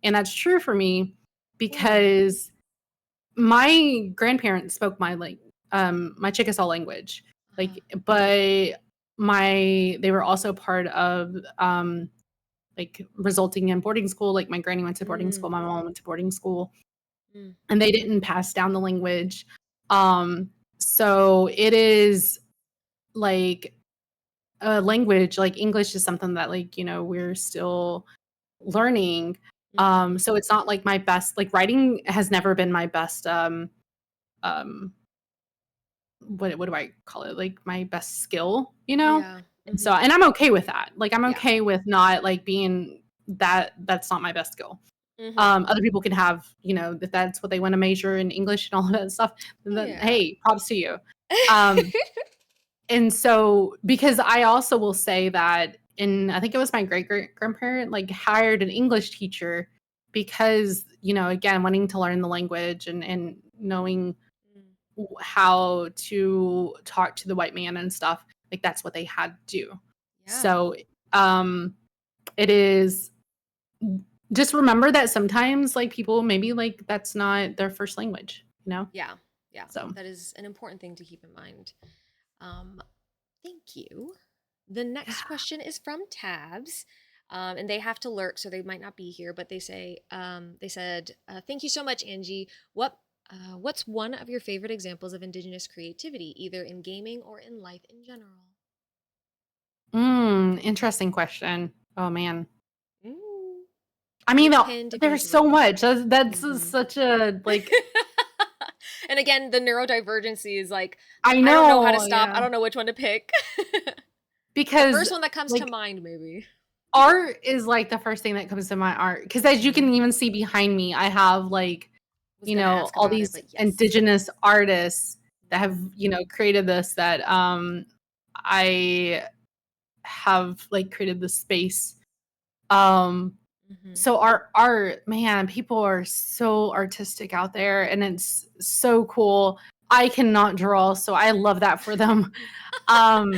and that's true for me because my grandparents spoke my Chickasaw language, like, but they were also part of like resulting in boarding school. Like my granny went to boarding school, Mm, my mom went to boarding school, mm, and they didn't pass down the language. Um, so it is like a language, like English is something that like, we're still learning. mhm. So it's not like my best, like writing has never been my best, um, what do I call it? Like my best skill, you know? Yeah. And so, Mhm. and I'm okay with that. Like I'm Yeah. okay with not like being that's not my best skill. Mhm. Other people can have, if that's what they want to major in English and all of that stuff, then Yeah. hey, props to you. Um, and so because I also will say that I think it was my great grandparent like hired an English teacher because, again, wanting to learn the language and knowing Mm. how to talk to the white man and stuff, like that's what they had to do. Yeah. So, um it is just remember that sometimes like people maybe like that's not their first language, you know? Yeah. Yeah. So, That is an important thing to keep in mind. Um, thank you. The next yeah. question is from Tabs. And they have to lurk, so they might not be here, but they said, thank you so much, Angie. What's one of your favorite examples of Indigenous creativity, either in gaming or in life in general? Interesting question. Oh man. Ooh. I And mean, it's pinned if you need there's to so vote. much. That's Mm-hmm. such a like And again, the neurodivergency is like, I I don't know how to know, stop. yeah. I don't know which one to pick. The Because first one that comes to like mind, maybe. art is like the first thing that comes to my art. Because as you Mm-hmm. can even see behind me, I have like, Was gonna ask all about it, these but yes. indigenous artists that have, Mm-hmm. created this that I have like created the space. Um Mm-hmm. So our art, man, people are so artistic out there and it's so cool. I cannot draw, so I love that for them. Um,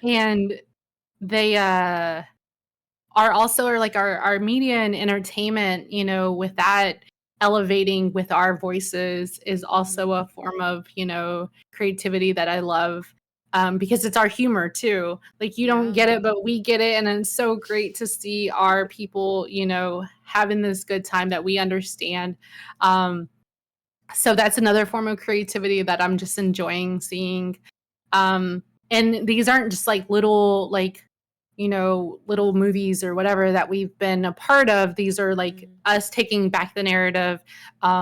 and they are like our media and entertainment, with that elevating with our voices is also Mm-hmm. a form of, creativity that I love. Because it's our humor too. Like you don't Yeah. get it, but we get it. And it's so great to see our people, having this good time that we understand. Um, so that's another form of creativity that I'm just enjoying seeing. Um, and these aren't just like little little movies or whatever that we've been a part of. These are like Mm-hmm. us taking back the narrative.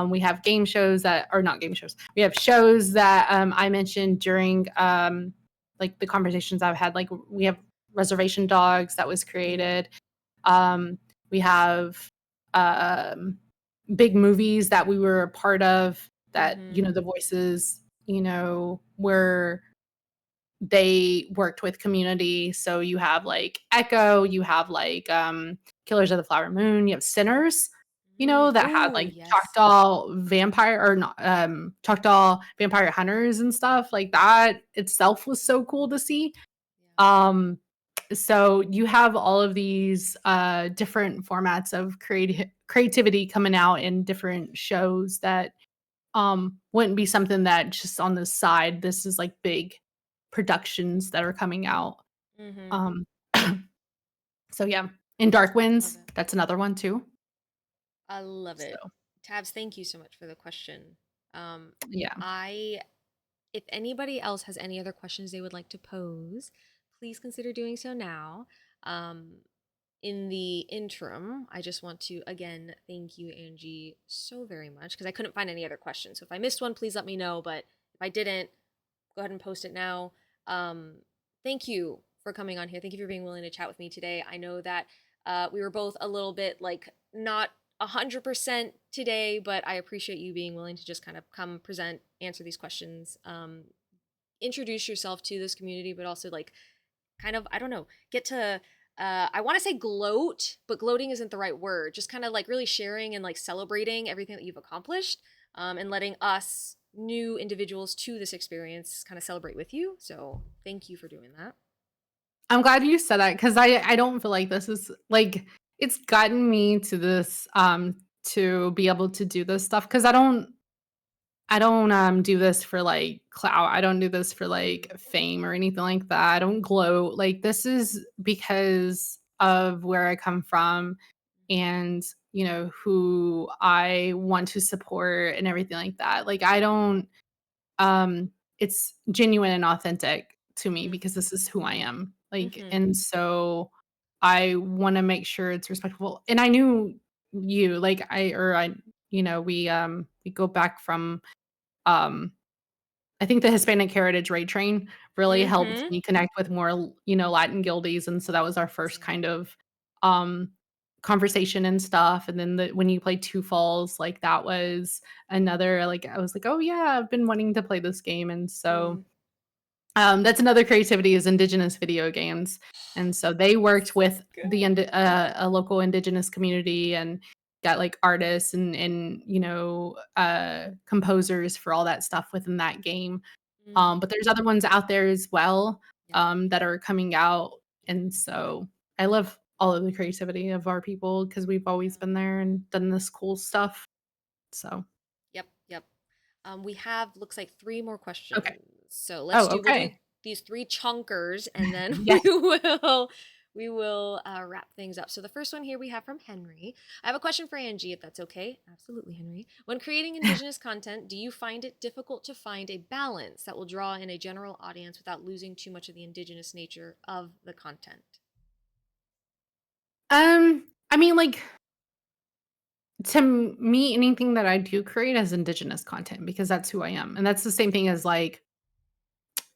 We have game shows that are not game shows. We have shows that I mentioned during like the conversations I've had. Like we have Reservation Dogs that was created. Um, we have um, big movies that we were a part of that, Mm-hmm. the voices, were they worked with community. So you have like Echo, you have like Killers of the Flower Moon, you have Sinners, Mm. that had Oh, like yes. Choctaw vampire or not Choctaw vampire hunters and stuff. Like that itself was so cool to see. Yeah. Um so you have all of these different formats of creativity coming out in different shows that wouldn't be something that just on the side. This is like big productions that are coming out. Mm-hmm. Um so yeah. In Dark Love Winds, it. that's another one too. I love So it. Tabs, thank you so much for the question. Um, yeah. I if anybody else has any other questions they would like to pose, please consider doing so now. Um, in the interim, I just want to again thank you, Angie, so very much because I couldn't find any other questions. So if I missed one, please let me know. But if I didn't, go ahead and post it now. Um, thank you for coming on here. Thank you for being willing to chat with me today. I know that we were both a little bit like not 100% today, but I appreciate you being willing to just kind of come present, answer these questions, introduce yourself to this community, but also like kind of, I don't know, get to I want to say gloat, but gloating isn't the right word. Just kind of like really sharing and like celebrating everything that you've accomplished, and letting us new individuals to this experience kind of celebrate with you. So thank you for doing that. I'm glad you said that because I don't feel like this is like it's gotten me to this to be able to do this stuff because I don't do this for like clout. I don't do this for Mm-hmm. like fame or anything like that. I don't gloat. Like this is because of where I come from and, who I want to support and everything like that. Like I don't um it's genuine and authentic to me because Mhm. this is who I am. Like Mhm. and so I want to make sure it's respectful. And I knew you like I we go back from um I think the Hispanic Heritage Rate Train really helped Mhm. me connect with more, Latin guildies, and so that was our first Same. kind of, um, conversation and stuff, and then when you played Two Falls, like, that was another, like, I was like, "Oh, yeah, I've been wanting to play this game," and so, Mm. that's another creativity is indigenous video games, and so they worked with Good. a local indigenous community and got, like, artists and, composers for all that stuff within that game. Mhm. But there's other ones out there as well, Yep. that are coming out, and so I love all of the creativity of our people because 'cause we've always Yeah. been there and done this cool stuff, so Yep. Yep. We have looks like three more okay. questions. So Oh, we'll do okay. these three chunkers and then Yes. we will wrap things up. So the first one here we have from Henry. I have a question for Angie, if that's okay. Absolutely, Henry. When creating Indigenous content, do you find it difficult to find a balance that will draw in a general audience without losing too much of the Indigenous nature of the content? I mean, like, to me, anything that I do create is Indigenous content because that's who I am, and that's the same thing as, like,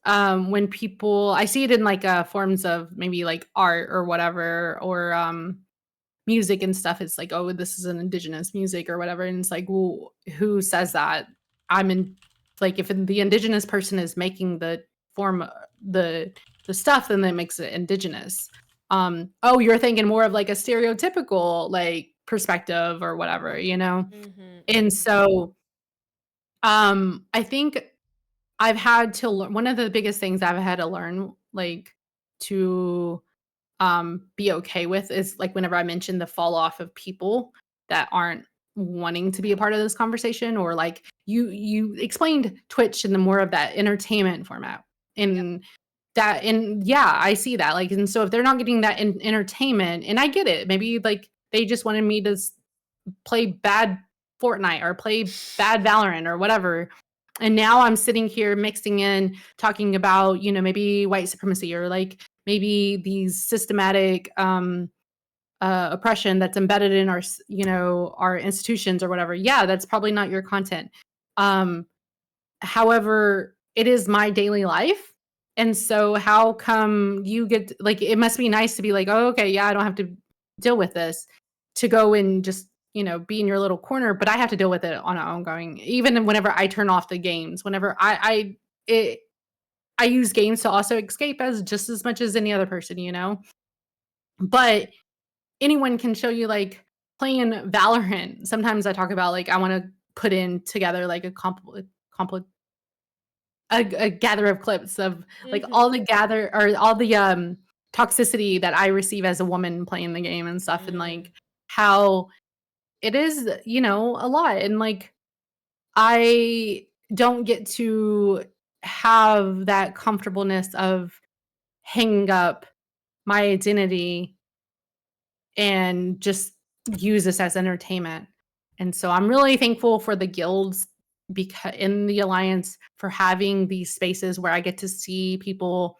when people I see it in, like, forms of maybe, like, art or whatever, or, music and stuff, it's like, "Oh, this is an indigenous music," or whatever, and it's like, "Well, who says that?" I'm in like, if the indigenous person is making the form the the stuff, then that makes it indigenous. Oh, you're thinking more of, like, a stereotypical, like, perspective or whatever, you know? Mm-hmm. And Mm-hmm. so, I think I've had to learn one of the biggest things I've had to learn, like, to be okay with is like whenever I mention the fall off of people that aren't wanting to be a part of this conversation or like you explained Twitch in the more of that entertainment format Yep. and that and yeah, I see that like and so if they're not getting that entertainment and I get it, maybe like they just wanted me to play bad Fortnite or play bad Valorant or whatever. And now I'm sitting here mixing in talking about, maybe white supremacy or like maybe these systematic oppression that's embedded in our, our institutions or whatever. Yeah, that's probably not your content. Um, However, it is my daily life. And so how come you get like it must be nice to be like, "Oh, okay, yeah, I don't have to deal with this." To go and just, be in your little corner, but I have to deal with it on an ongoing even whenever I turn off the games, whenever it I use games to also escape as just as much as any other person, you know? But anyone can show you like playing Valorant. Sometimes I talk about like I wanna put in together like a compli a gather of clips of, like, Mm-hmm. all the gather or all the, toxicity that I receive as a woman playing the game and stuff, and, Mm. like, how it is, a lot, and, like, I don't get to have that comfortableness of hanging up my identity and just use this as entertainment. And so I'm really thankful for the guilds because in the alliance for having these spaces where I get to see people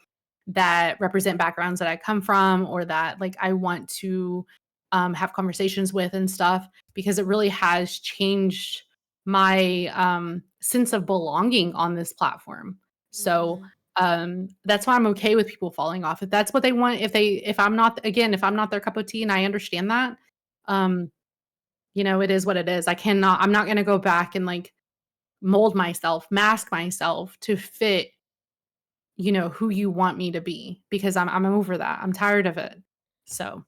that represent backgrounds that I come from or that like I want to have conversations with and stuff because it really has changed my sense of belonging on this platform. So Mhm. that's why I'm okay with people falling off. If that's what they want, if I'm not again, if I'm not their cup of tea and I understand that, um, it is what it is. I'm not gonna go back and like mold myself, mask myself to fit, who you want me to be because I'm over that. I'm tired of it. So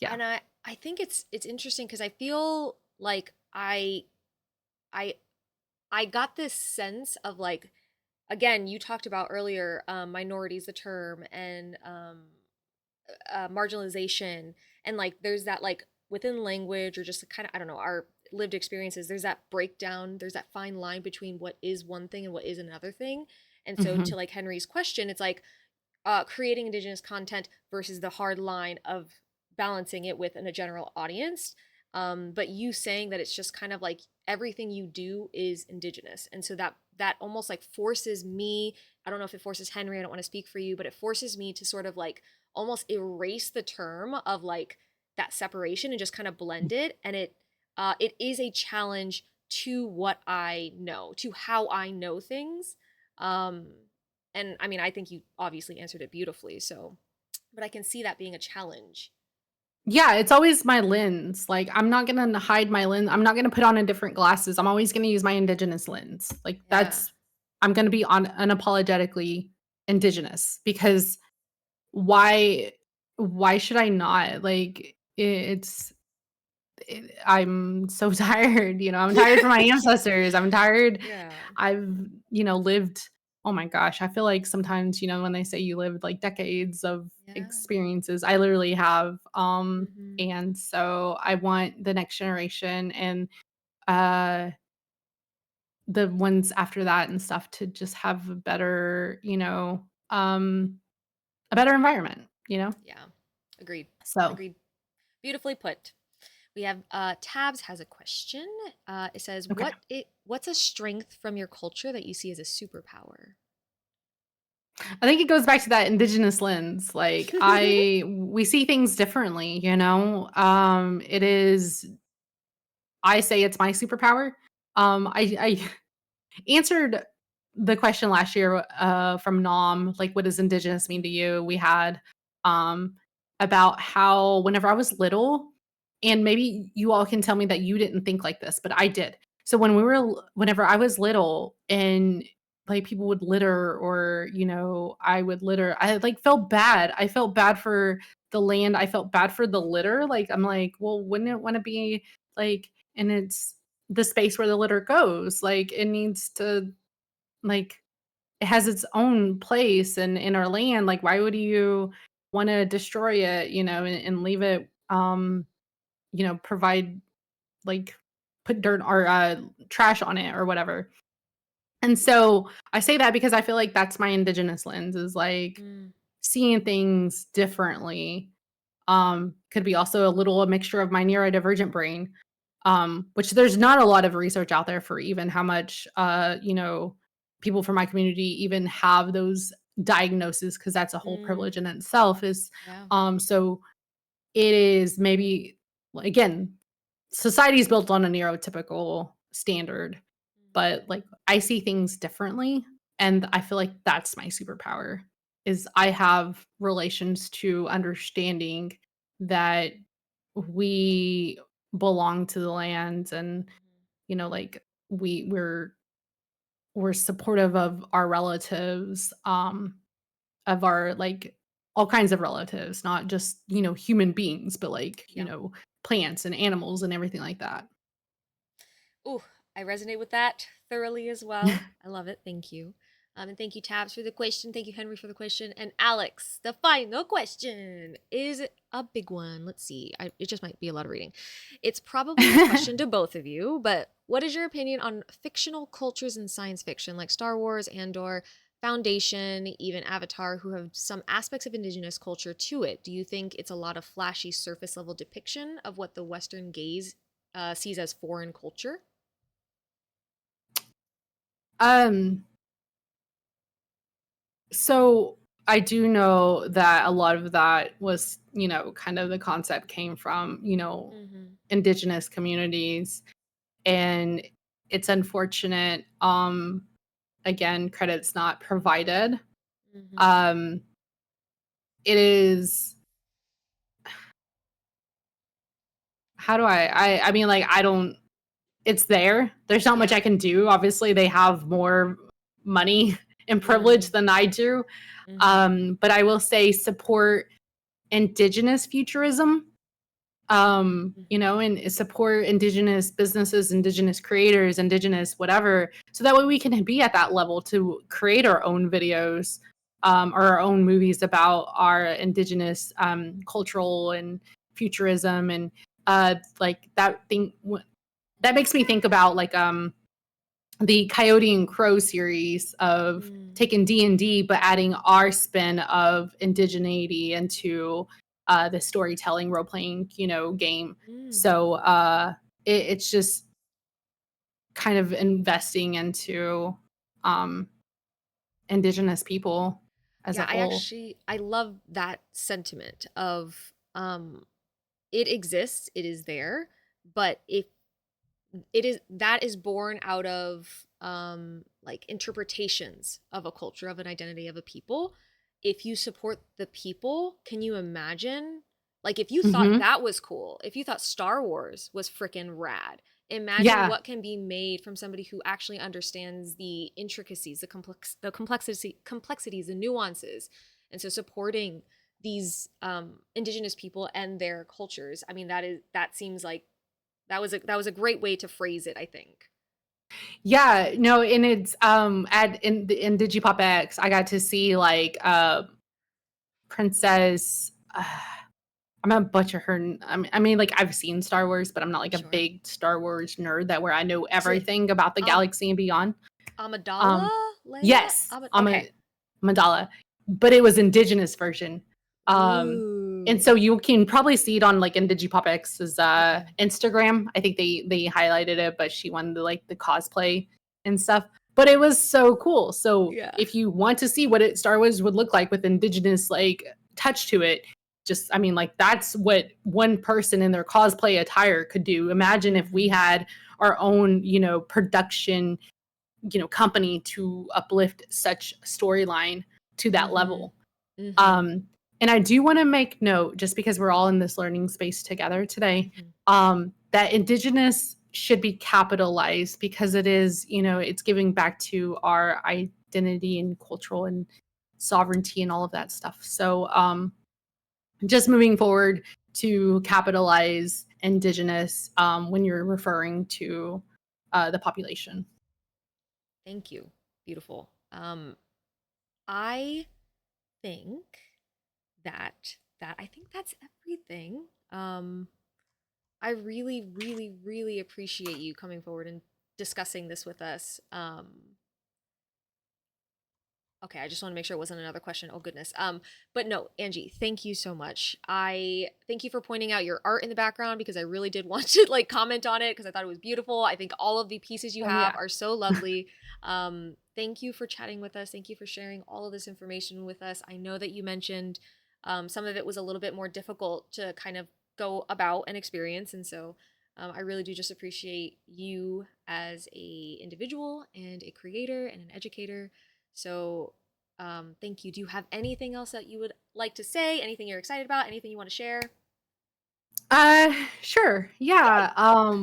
yeah. And I think it's interesting because I feel like I I got this sense of like again you talked about earlier minorities the term and marginalization and like there's that like within language or just kind of I don't know our lived experiences there's that breakdown there's that fine line between what is one thing and what is another thing and so to Mhm. like Henry's question it's like creating indigenous content versus the hard line of balancing it with a general audience. But you saying that it's just kind of like everything you do is indigenous, and so that almost like forces me. I don't know if it forces Henry. I don't want to speak for you, but it forces me to sort of like almost erase the term of like that separation and just kind of blend it. And it is a challenge to what I know, to how I know things. Um, and I mean, I think you obviously answered it beautifully. So, but I can see that being a challenge. Yeah, it's always my lens. Like, I'm not gonna hide my lens. I'm not gonna put on a different glasses. I'm always gonna use my indigenous lens. Like, Yeah. that's I'm gonna be on unapologetically indigenous because why why should I not? Like, I'm so tired, I'm tired from my ancestors. I'm tired. Yeah. I've, lived oh my gosh, I feel like sometimes, when they say you lived like decades of Yeah. experiences, I literally have. Hmm. And so I want the next generation and uh the ones after that and stuff to just have a better environment. Yeah. Agreed. So Agreed. Beautifully put. We have Tabs has a question. It says, okay. what's a strength from your culture that you see as a superpower? I think it goes back to that indigenous lens. Like we see things differently. It is I say it's my superpower. I answered the question last year from Nom, like what does indigenous mean to you? We had um about how whenever I was little, and maybe you all can tell me that you didn't think like this, but I did. So whenever I was little and like people would litter or I would litter, I like felt bad. I felt bad for the land. I felt bad for the litter. Like I'm like, well, wouldn't it want to be like, and it's the space where the litter goes. Like it needs to like it has its own place and in our land. Like why would you want to destroy it, and leave it provide like put dirt or trash on it or whatever. And so I say that because I feel like that's my indigenous lens is like Mm, seeing things differently. Could be also a mixture of my neurodivergent brain, which there's not a lot of research out there for even how much people from my community even have those diagnoses because that's a whole mm, privilege in itself is yeah. so it is maybe again society is built on a neurotypical standard, but like I see things differently and I feel like that's my superpower is I have relations to understanding that we belong to the land and like we're supportive of our relatives of our like all kinds of relatives, not just human beings but like Yeah. plants and animals and everything like that. Ooh, I resonate with that thoroughly as well. I love it. Thank you. And thank you, Tabs, for the question. Thank you, Henry, for the question. And Alex, the final question is a big one. Let's see. It just might be a lot of reading. It's probably a question to both of you, but what is your opinion on fictional cultures in science fiction, like Star Wars, Andor, Foundation, even Avatar, who have some aspects of indigenous culture to it? Do you think it's a lot of flashy surface level depiction of what the Western gaze sees as foreign culture? um So I do know that a lot of that was, kind of the concept came from, Mm-hmm. indigenous communities and it's unfortunate. Again, credit's not provided. Mm-hmm. Um it is how do I mean like I don't it's there. There's not much Yeah. I can do. Obviously they have more money and privilege Mm. than I do. Mm-hmm. But I will say support indigenous futurism, Mm-hmm. and support indigenous businesses, indigenous creators, indigenous whatever, so that way we can be at that level to create our own videos, or our own movies about our indigenous cultural and futurism and like that makes me think about like the Coyote and Crow series of Mm. taking D&D but adding our spin of indigeneity into the storytelling role playing, game. Mm. So it's just kind of investing into um, Indigenous people as a Yeah, whole. I love that sentiment of it exists, it is there, but if it is that is born out of like interpretations of a culture, of an identity, of a people. If you support the people, can you imagine, like, if you thought Hmm. that was cool, if you thought Star Wars was freaking rad, imagine Yeah. what can be made from somebody who actually understands the intricacies, the complexities, the nuances. And so supporting these indigenous people and their cultures, I mean, that seems like that was a great way to phrase it, I think. Yeah, no, and it's in Digipop X, I got to see like Princess. I'm gonna butcher her. I mean, like I've seen Star Wars, but I'm not like a Sure. big Star Wars nerd that where I know Is it everything about the um galaxy and beyond. Amidala? Um, Leia? yes, Okay. Mandala, but it was indigenous version. Um, and Ooh. so you can probably see it on like in Digipopx's Okay. Instagram. I think they highlighted it, but she won the cosplay and stuff. But it was so cool. So Yeah. if you want to see what Star Wars would look like with indigenous like touch to it, just I mean like that's what one person in their cosplay attire could do. Imagine if we Mhm. had our own, production, company to uplift such storyline to that Mhm. level. Mhm. um and I do want to make note, just because we're all in this learning space together today, Mhm. that indigenous should be capitalized, because it is, it's giving back to our identity and cultural and sovereignty and all of that stuff. So just moving forward, to capitalize indigenous when you're referring to the population. Thank you. Beautiful. I think I think that's everything. I really, really, really appreciate you coming forward and discussing this with us. Okay, I just want to make sure it wasn't another question. Oh goodness. But no, Angie, thank you so much. I thank you for pointing out your art in the background, because I really did want to like comment on it because I thought it was beautiful. I think all of the pieces you Oh have yeah. are so lovely. Thank you for chatting with us. Thank you for sharing all of this information with us. I know that you mentioned some of it was a little bit more difficult to kind of go about and experience, and so I really do just appreciate you as a individual and a creator and an educator. So, thank you. Do you have anything else that you would like to say? Anything you're excited about? Anything you want to share? Sure. Yay! Yeah.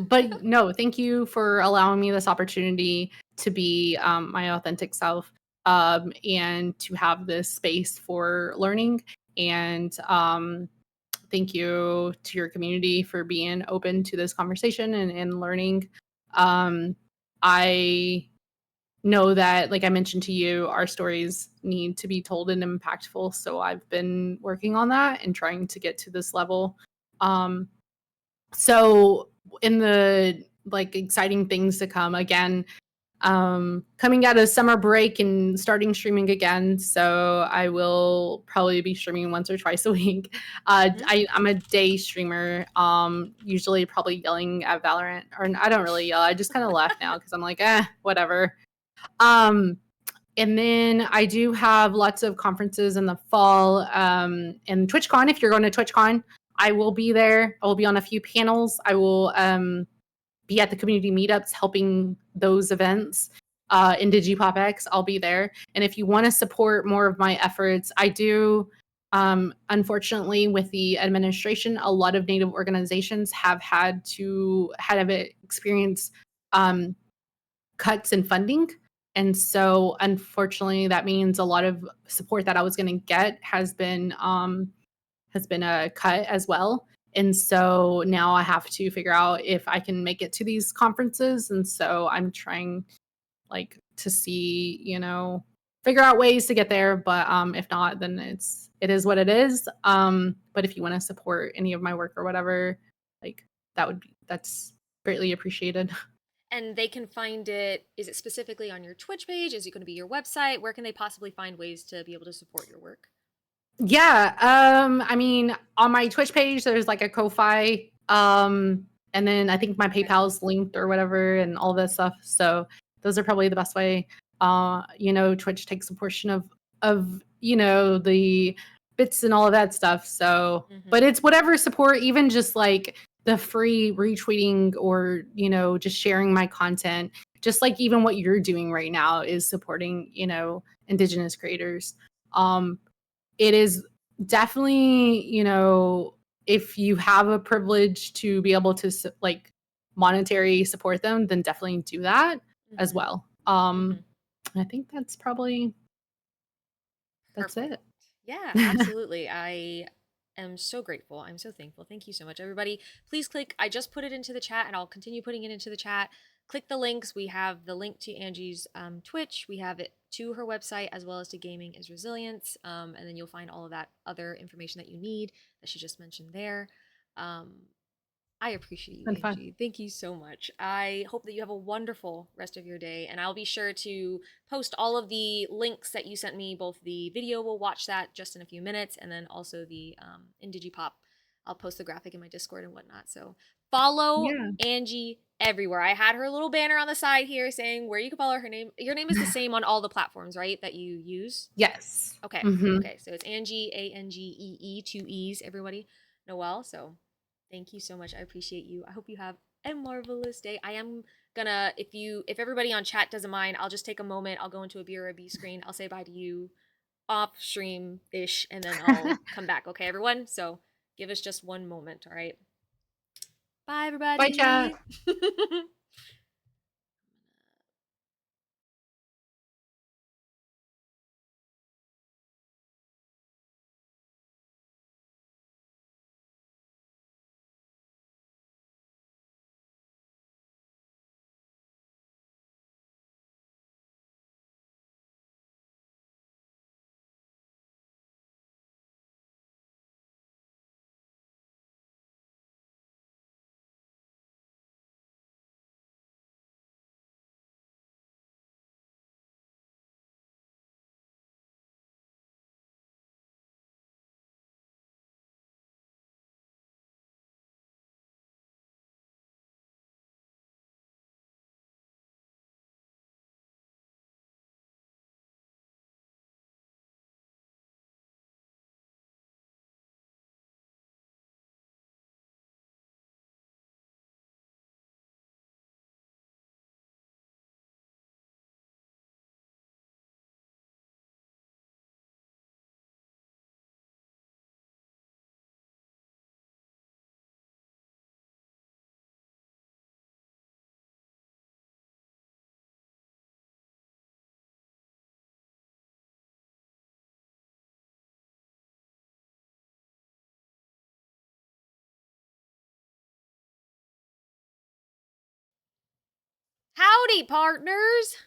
But no, thank you for allowing me this opportunity to be my authentic self, and to have this space for learning. And thank you to your community for being open to this conversation and learning. Um, I know that, like I mentioned to you, our stories need to be told and impactful. So I've been working on that and trying to get to this level. Um, so in the like exciting things to come, again, coming out of summer break and starting streaming again, so I will probably be streaming once or twice a week. Mhm. I'm a day streamer, usually probably yelling at Valorant, or I don't really yell, I just kind of laugh now because I'm like, whatever. um and then I do have lots of conferences in the fall. And TwitchCon, if you're going to TwitchCon, I will be there. I will be on a few panels. I will be at the community meetups helping those events. In DigiPopX, I'll be there. And if you want to support more of my efforts, I do. Unfortunately, with the administration, a lot of Native organizations have had experience um, cuts in funding. And so unfortunately that means a lot of support that I was going to get has been a cut as well. And so now I have to figure out if I can make it to these conferences. And so I'm trying like to see, figure out ways to get there. But if not, then it is what it is. But if you want to support any of my work or whatever, like that's greatly appreciated. And they can find it. Is it specifically on your Twitch page? Is it going to be your website? Where can they possibly find ways to be able to support your work? Yeah, I mean, on my Twitch page, there's like a Ko-fi, and then I think my Okay. PayPal's linked or whatever, and all that stuff. So those are probably the best way. Twitch takes a portion of the bits and all of that stuff. So, but it's whatever support, even just like the free retweeting or just sharing my content, just like even what you're doing right now is supporting Indigenous creators. It is definitely, if you have a privilege to be able to like monetary support them, then definitely do that as well. I think that's Perfect. it. Yeah, absolutely. I am so grateful. I'm so thankful. Thank you so much, everybody. Please click. I just put it into the chat and I'll continue putting it into the chat. Click the links. We have the link to Angie's Twitch. We have it to her website as well as to Gaming is Resilience. And then you'll find all of that other information that you need that she just mentioned there. Um, I appreciate you, Been fun. Angie. Thank you so much. I hope that you have a wonderful rest of your day, and I'll be sure to post all of the links that you sent me, both the video, we'll watch that just in a few minutes, and then also the Indigipop. I'll post the graphic in my Discord and whatnot. So follow Yeah. Angie everywhere. I had her little banner on the side here saying where you can follow her name. Your name is the same on all the platforms, right, that you use? Yes. Okay. Mm-hmm. Okay. So it's Angie, Angee, two E's, everybody. Noel. So thank you so much. I appreciate you. I hope you have a marvelous day. I am gonna, if everybody on chat doesn't mind, I'll just take a moment. I'll go into a BRB screen. I'll say bye to you off stream ish, and then I'll come back. Okay, everyone? So give us just one moment, all right? Bye, Bye, chat. everybody. Howdy, partners.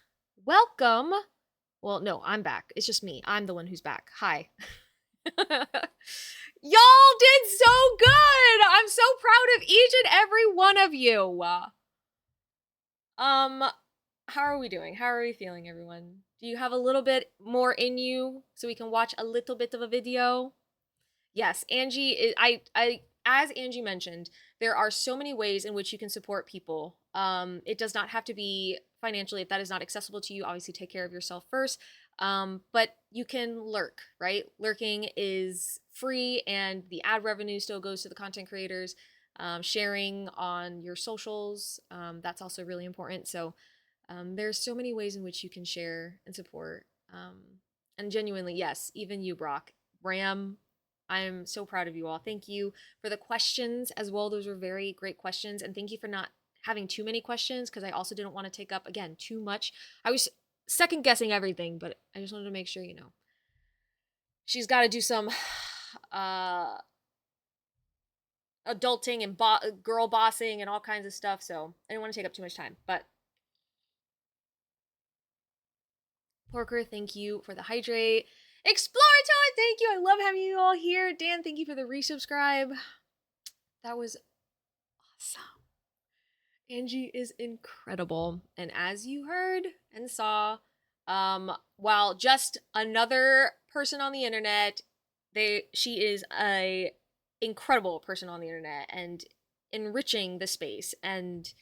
Welcome. Well, no, I'm back. It's just me. I'm the one who's back. Hi. Y'all did so good. I'm so proud of each and every one of you. How are we doing? How are we feeling, everyone? Do you have a little bit more in you so we can watch a little bit of a video? Yes, Angie is, I as Angie mentioned, there are so many ways in which you can support people. It does not have to be financially if that is not accessible to you. Obviously, take care of yourself first. But you can lurk, right? Lurking is free, and the ad revenue still goes to the content creators. Sharing on your socials, that's also really important. So there's so many ways in which you can share and support. And genuinely, yes, even you, Brock, Ram, I'm so proud of you all. Thank you for the questions as well. Those were very great questions. And thank you for not having too many questions because I also didn't want to take up, again, too much. I was second guessing everything, but I just wanted to make sure, she's got to do some adulting and girl bossing and all kinds of stuff. So I didn't want to take up too much time. But Porker, thank you for the hydrate. Explorator, thank you. I love having you all here. Dan, thank you for the resubscribe. That was awesome. Angie is incredible. And as you heard and saw, while just another person on the internet, She is a incredible person on the internet and enriching the space and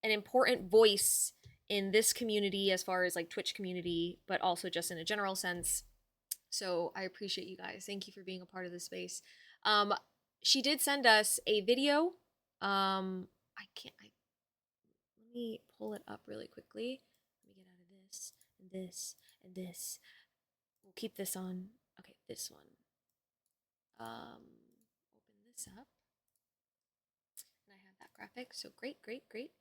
an important voice in this community as far as like Twitch community, but also just in a general sense. So I appreciate you guys. Thank you for being a part of this space. Um, she did send us a video. I can't. Let me pull it up really quickly. Let me get out of this and this and this. We'll keep this on. Okay, this one. Open this up. And I have that graphic. So great, great, great.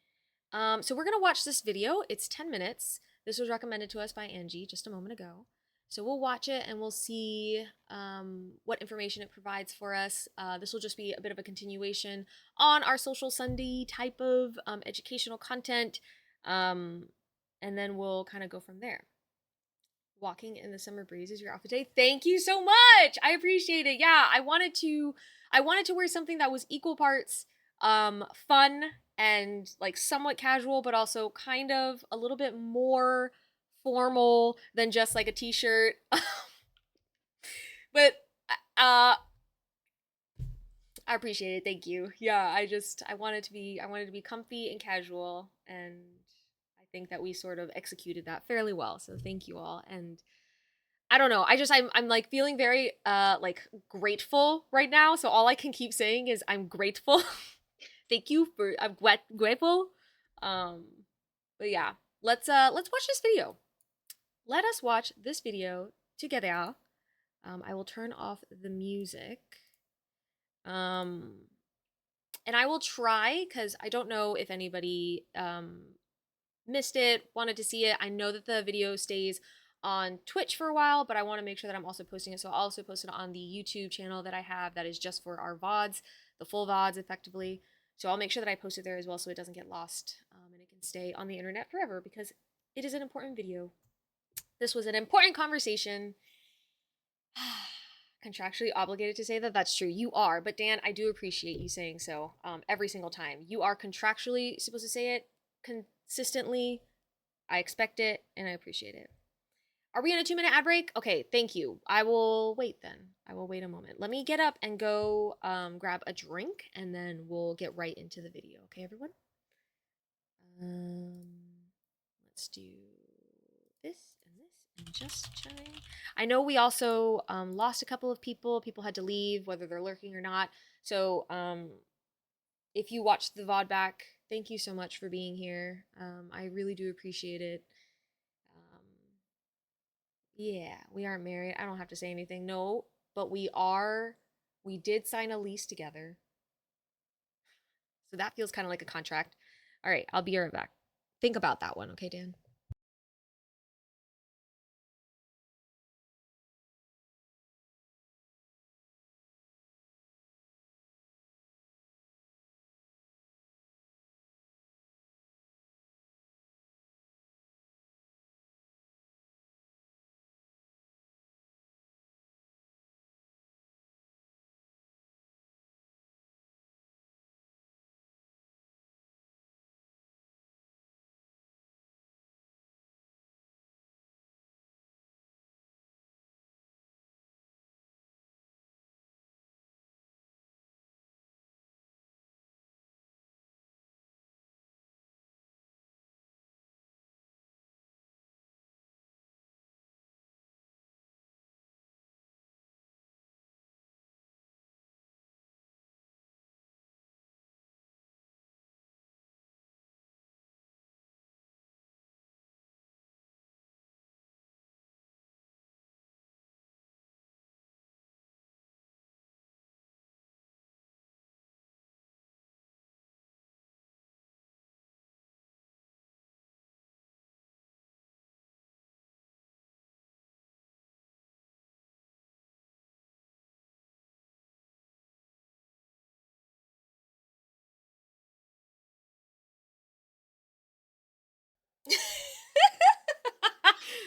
So we're gonna watch this video. It's 10 minutes. This was recommended to us by Angie just a moment ago. So we'll watch it and we'll see what information it provides for us. This will just be a bit of a continuation on our Social Sunday type of educational content. And then we'll kind of go from there. Walking in the summer breeze is your outfit today. Thank you so much. I appreciate it. Yeah, I wanted to wear something that was equal parts fun and like somewhat casual, but also kind of a little bit more formal than just like a t-shirt. But I appreciate it. Thank you. Yeah, I wanted to be comfy and casual, and I think that we sort of executed that fairly well. So thank you all. And I don't know. I'm like feeling very like grateful right now. So all I can keep saying is I'm grateful. Thank you for I'm grateful. But yeah, let's watch this video. Let us watch this video together. I will turn off the music. And I will try, because I don't know if anybody missed it, wanted to see it. I know that the video stays on Twitch for a while, but I want to make sure that I'm also posting it. So I'll also post it on the YouTube channel that I have that is just for our VODs, the full VODs effectively. So I'll make sure that I post it there as well so it doesn't get lost and it can stay on the internet forever because it is an important video. This was an important conversation. Contractually obligated to say that? That's true. You are. But Dan, I do appreciate you saying so every single time. You are contractually supposed to say it consistently. I expect it and I appreciate it. Are we in a 2-minute ad break? Okay, thank you. I will wait then. I will wait a moment. Let me get up and go grab a drink and then we'll get right into the video. Okay, everyone? Let's do this and this and just chilling. I know we also lost a couple of people. People had to leave, whether they're lurking or not. So if you watched the VOD back, thank you so much for being here. I really do appreciate it. Yeah, we aren't married. I don't have to say anything. No, but we did sign a lease together. So that feels kind of like a contract. All right, I'll be right back. Think about that one, okay, Dan?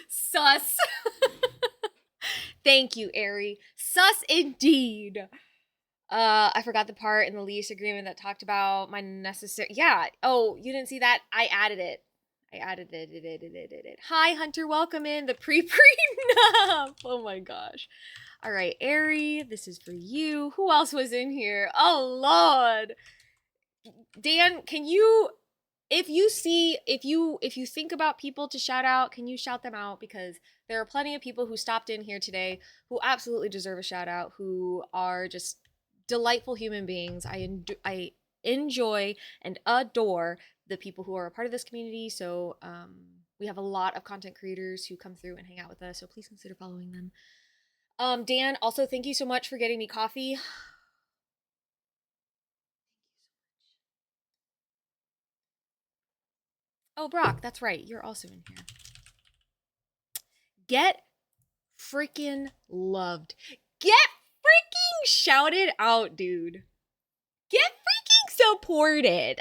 Sus. Thank you, Ari. Sus indeed. I forgot the part in the lease agreement that talked about my necessary. Yeah. Oh, you didn't see that? I added it. I added it. Hi, Hunter. Welcome in the pre-prenup. Oh my gosh. All right, Ari, this is for you. Who else was in here? Oh Lord. Dan, can you, if you think about people to shout out, can you shout them out? Because there are plenty of people who stopped in here today who absolutely deserve a shout out, who are just delightful human beings. I enjoy and adore the people who are a part of this community. So we have a lot of content creators who come through and hang out with us. So please consider following them. Dan, also thank you so much for getting me coffee. Oh, Brock, that's right. You're also in here. Get freaking loved. Get freaking shouted out, dude. Get freaking supported.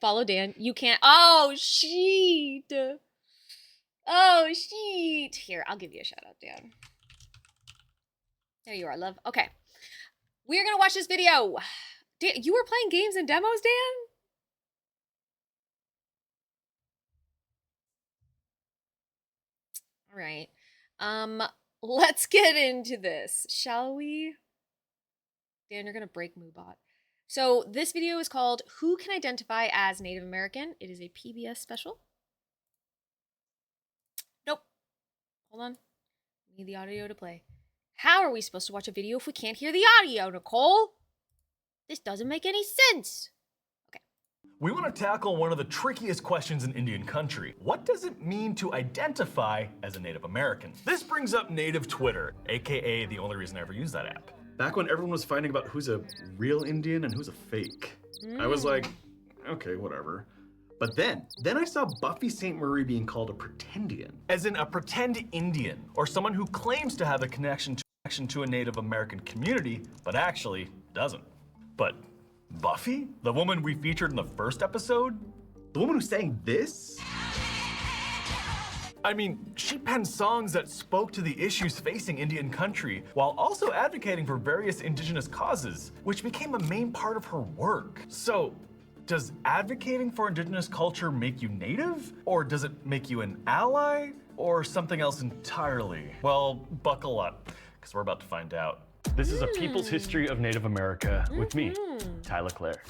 Follow Dan. You can't. Oh, sheet. Oh, sheet. Here, I'll give you a shout out, Dan. There you are, love. Okay. We're going to watch this video. Dan, you were playing games and demos, Dan? All right. Let's get into this, shall we? Dan, you're gonna break Moobot. So this video is called Who Can Identify as Native American? It is a PBS special. Nope. Hold on. We need the audio to play. How are we supposed to watch a video if we can't hear the audio, Nicole? This doesn't make any sense. We want to tackle one of the trickiest questions in Indian country. What does it mean to identify as a Native American? This brings up Native Twitter, aka the only reason I ever used that app. Back when everyone was fighting about who's a real Indian and who's a fake. I was like, okay, whatever. But then I saw Buffy St. Marie being called a pretendian. As in a pretend Indian, or someone who claims to have a connection to a Native American community, but actually doesn't. But Buffy? The woman we featured in the first episode? The woman who sang this? I mean, she penned songs that spoke to the issues facing Indian country while also advocating for various indigenous causes, which became a main part of her work. So, does advocating for indigenous culture make you Native? Or does it make you an ally? Or something else entirely? Well, buckle up, because we're about to find out. This is A People's History of Native America with me, Tyler Clare.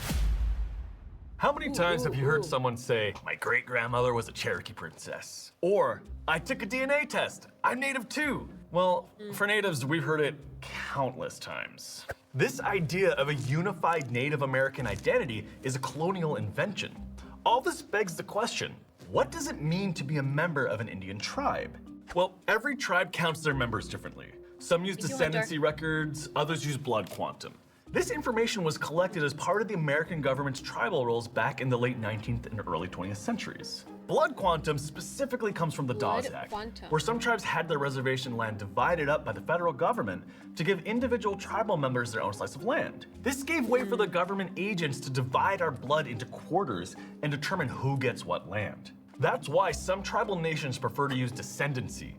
How many times have you heard someone say, my great-grandmother was a Cherokee princess? Or, I took a DNA test, I'm Native too. Well, for Natives, we've heard it countless times. This idea of a unified Native American identity is a colonial invention. All this begs the question, what does it mean to be a member of an Indian tribe? Well, every tribe counts their members differently. Some use descendancy records, others use blood quantum. This information was collected as part of the American government's tribal rolls back in the late 19th and early 20th centuries. Blood quantum specifically comes from the Dawes Act, where some tribes had their reservation land divided up by the federal government to give individual tribal members their own slice of land. This gave way for the government agents to divide our blood into quarters and determine who gets what land. That's why some tribal nations prefer to use descendancy,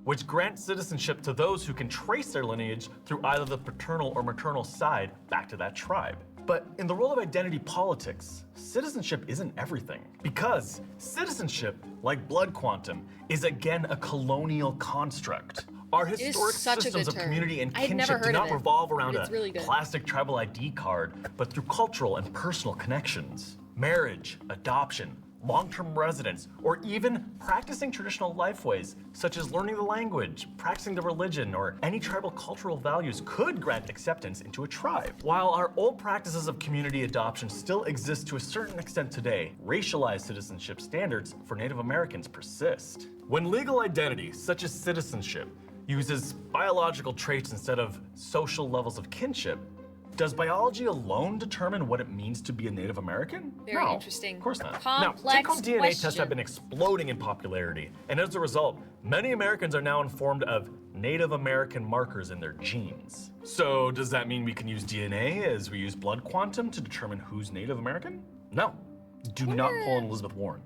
which grants citizenship to those who can trace their lineage through either the paternal or maternal side back to that tribe. But in the role of identity politics, citizenship isn't everything. Because citizenship, like blood quantum, is again a colonial construct. Our historic systems of community and kinship do not revolve around a plastic tribal ID card, but through cultural and personal connections. Marriage, adoption, long-term residence, or even practicing traditional lifeways, such as learning the language, practicing the religion, or any tribal cultural values could grant acceptance into a tribe. While our old practices of community adoption still exist to a certain extent today, racialized citizenship standards for Native Americans persist. When legal identity, such as citizenship, uses biological traits instead of social levels of kinship, does biology alone determine what it means to be a Native American? Very interesting. Of course not. Complex now, take-home DNA question. tests have been exploding in popularity, and as a result, many Americans are now informed of Native American markers in their genes. So does that mean we can use DNA as we use blood quantum to determine who's Native American? No. Do not pull an Elizabeth Warren.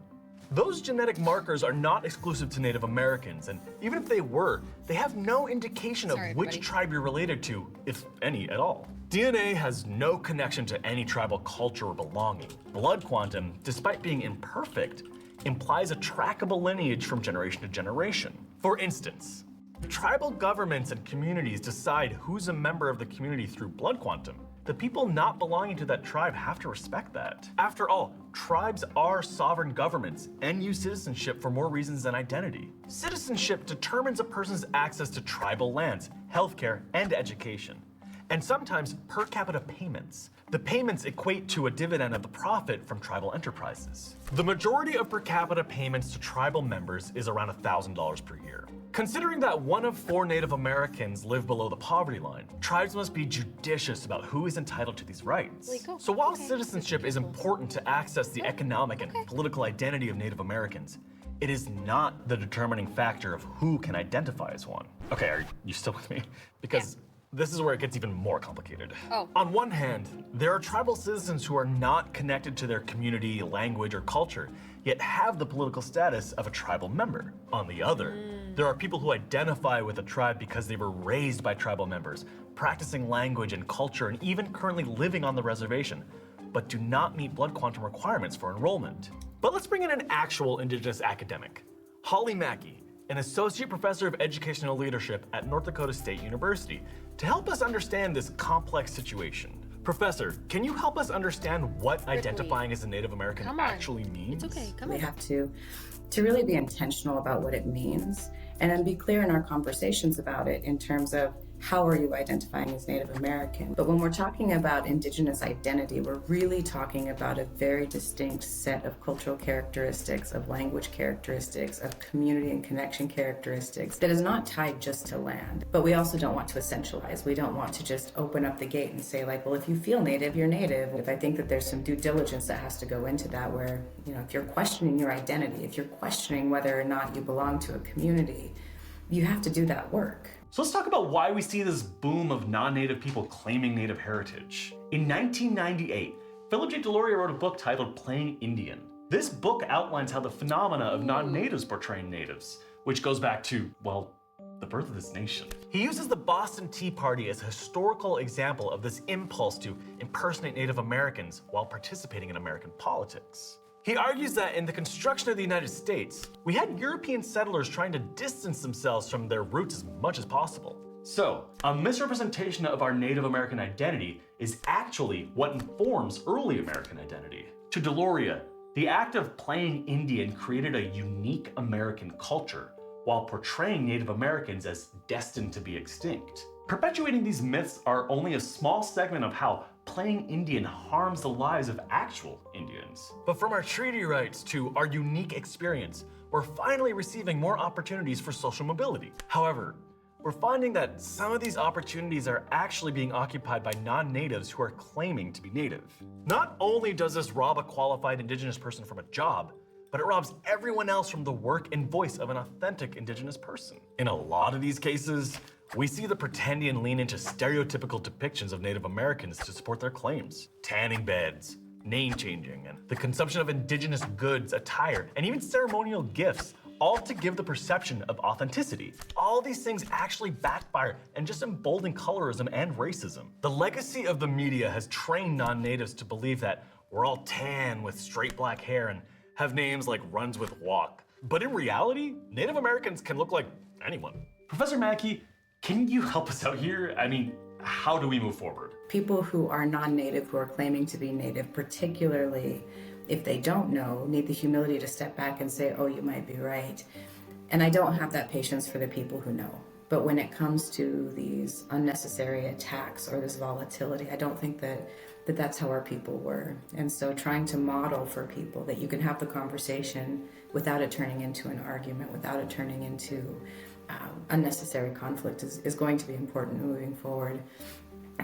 Those genetic markers are not exclusive to Native Americans, and even if they were, they have no indication of Sorry, which everybody. tribe you're related to, if any at all. DNA has no connection to any tribal culture or belonging. Blood quantum, despite being imperfect, implies a trackable lineage from generation to generation. For instance, tribal governments and communities decide who's a member of the community through blood quantum. The people not belonging to that tribe have to respect that. After all, tribes are sovereign governments and use citizenship for more reasons than identity. Citizenship determines a person's access to tribal lands, healthcare, and education, and sometimes per capita payments. The payments equate to a dividend of the profit from tribal enterprises. The majority of per capita payments to tribal members is around $1,000 per year. Considering that 1 of 4 Native Americans live below the poverty line, tribes must be judicious about who is entitled to these rights. So while citizenship is important to access the economic and political identity of Native Americans, it is not the determining factor of who can identify as one. Okay, are you still with me? Because this is where it gets even more complicated. On one hand, there are tribal citizens who are not connected to their community, language, or culture, yet have the political status of a tribal member. On the other, there are people who identify with a tribe because they were raised by tribal members, practicing language and culture, and even currently living on the reservation, but do not meet blood quantum requirements for enrollment. But let's bring in an actual Indigenous academic, Holly Mackey, an associate professor of educational leadership at North Dakota State University, to help us understand this complex situation. Professor, can you help us understand what identifying as a Native American actually means? It's okay, come We on. have to really be intentional about what it means, and then be clear in our conversations about it in terms of how are you identifying as Native American? But when we're talking about Indigenous identity, we're really talking about a very distinct set of cultural characteristics, of language characteristics, of community and connection characteristics that is not tied just to land. But we also don't want to essentialize. We don't want to just open up the gate and say like, well, if you feel Native, you're Native. If I think that there's some due diligence that has to go into that where, you know, if you're questioning your identity, if you're questioning whether or not you belong to a community, you have to do that work. So let's talk about why we see this boom of non-Native people claiming Native heritage. In 1998, Philip J. Deloria wrote a book titled Playing Indian. This book outlines how the phenomena of non-Natives portraying Natives, which goes back to, well, the birth of this nation. He uses the Boston Tea Party as a historical example of this impulse to impersonate Native Americans while participating in American politics. He argues that in the construction of the United States, we had European settlers trying to distance themselves from their roots as much as possible. So, a misrepresentation of our Native American identity is actually what informs early American identity. To Deloria, the act of playing Indian created a unique American culture while portraying Native Americans as destined to be extinct. Perpetuating these myths are only a small segment of how playing Indian harms the lives of actual Indians. But from our treaty rights to our unique experience, we're finally receiving more opportunities for social mobility. However, we're finding that some of these opportunities are actually being occupied by non-natives who are claiming to be native. Not only does this rob a qualified Indigenous person from a job, but it robs everyone else from the work and voice of an authentic Indigenous person. In a lot of these cases, we see the pretendian lean into stereotypical depictions of Native Americans to support their claims. Tanning beds, name changing, and the consumption of Indigenous goods, attire, and even ceremonial gifts, all to give the perception of authenticity. All these things actually backfire and just embolden colorism and racism. The legacy of the media has trained non-natives to believe that we're all tan with straight black hair and have names like Runs with Walk. But in reality, Native Americans can look like anyone. Professor Mackey, can you help us out here? I mean, how do we move forward? People who are non-Native, who are claiming to be Native, particularly if they don't know, need the humility to step back and say, oh, you might be right. And I don't have that patience for the people who know. But when it comes to these unnecessary attacks or this volatility, I don't think that that's how our people were. And so trying to model for people that you can have the conversation without it turning into an argument, without it turning into unnecessary conflict is going to be important moving forward.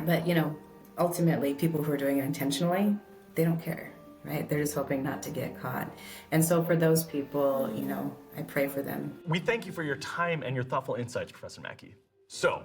But, you know, ultimately, people who are doing it intentionally, they don't care, right? They're just hoping not to get caught. And so for those people, you know, I pray for them. We thank you for your time and your thoughtful insights, Professor Mackey. So,